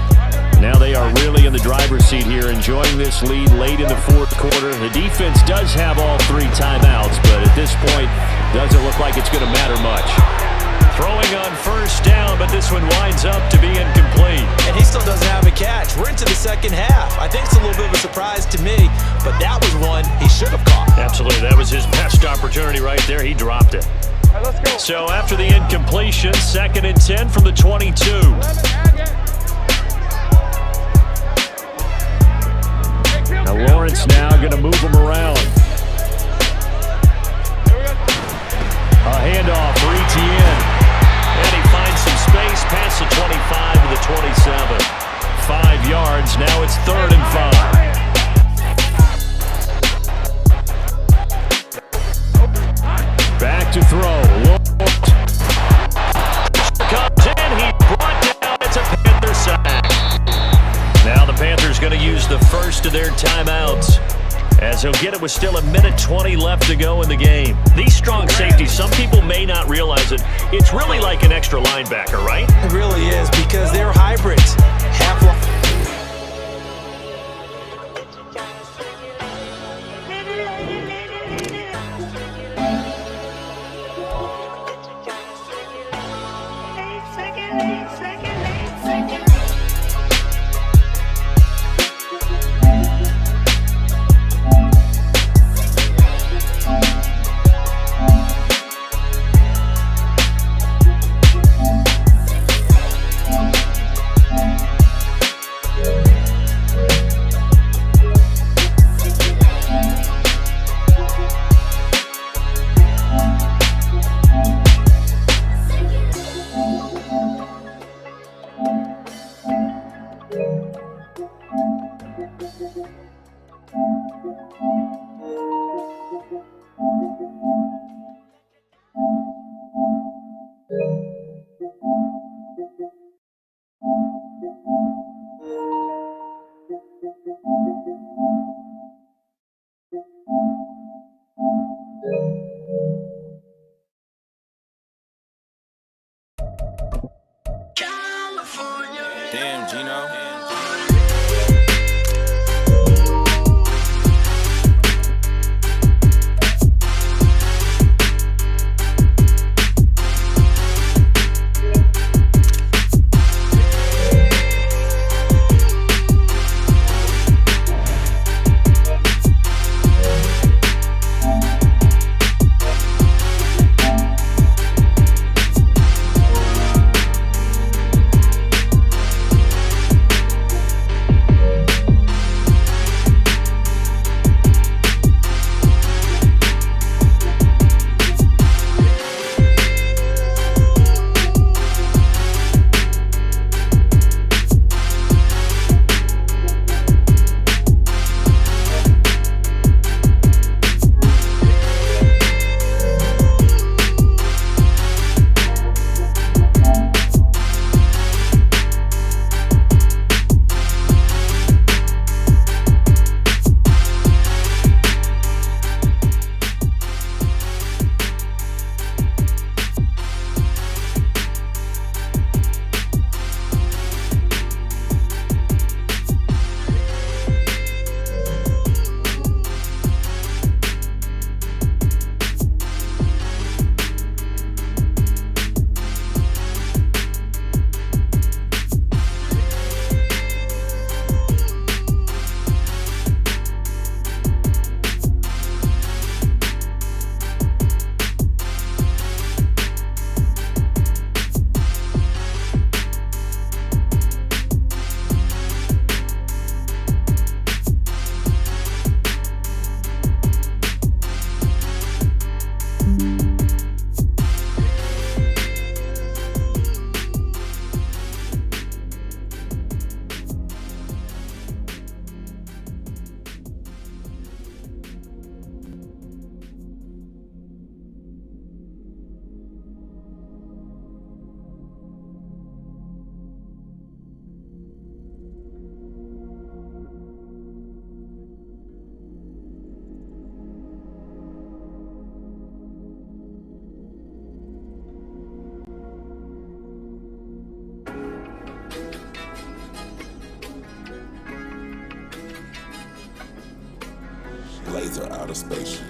Now they are really in the driver's seat here, enjoying this lead late in the fourth quarter. The defense does have all 3 timeouts, but at this point, doesn't look like it's going to matter much. Throwing on first down, but this one winds up to be incomplete. And he still doesn't have a catch. We're into the second half. I think it's a little bit of a surprise to me, but that was one he should have caught. Absolutely. That was his best opportunity right there. He dropped it. All right, let's go. So after the incompletion, 2nd and 10 from the 22. Now Lawrence now going to move him around. A handoff for Etienne. And he finds some space past the 25 to the 27. 5 yards. Now it's 3rd and 5. Back to throw. Comes in. He brought down. It's a Panther sack. Now the Panthers going to use the first of their timeouts, as he'll get it with still 1:20 left to go in the game. These strong safeties, some people may not realize it. It's really like an extra linebacker, right? It really is, because they're hybrids. Half kids are out of space.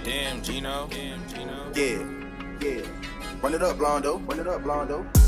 Damn, Gino. Yeah. Run it up, Blondo.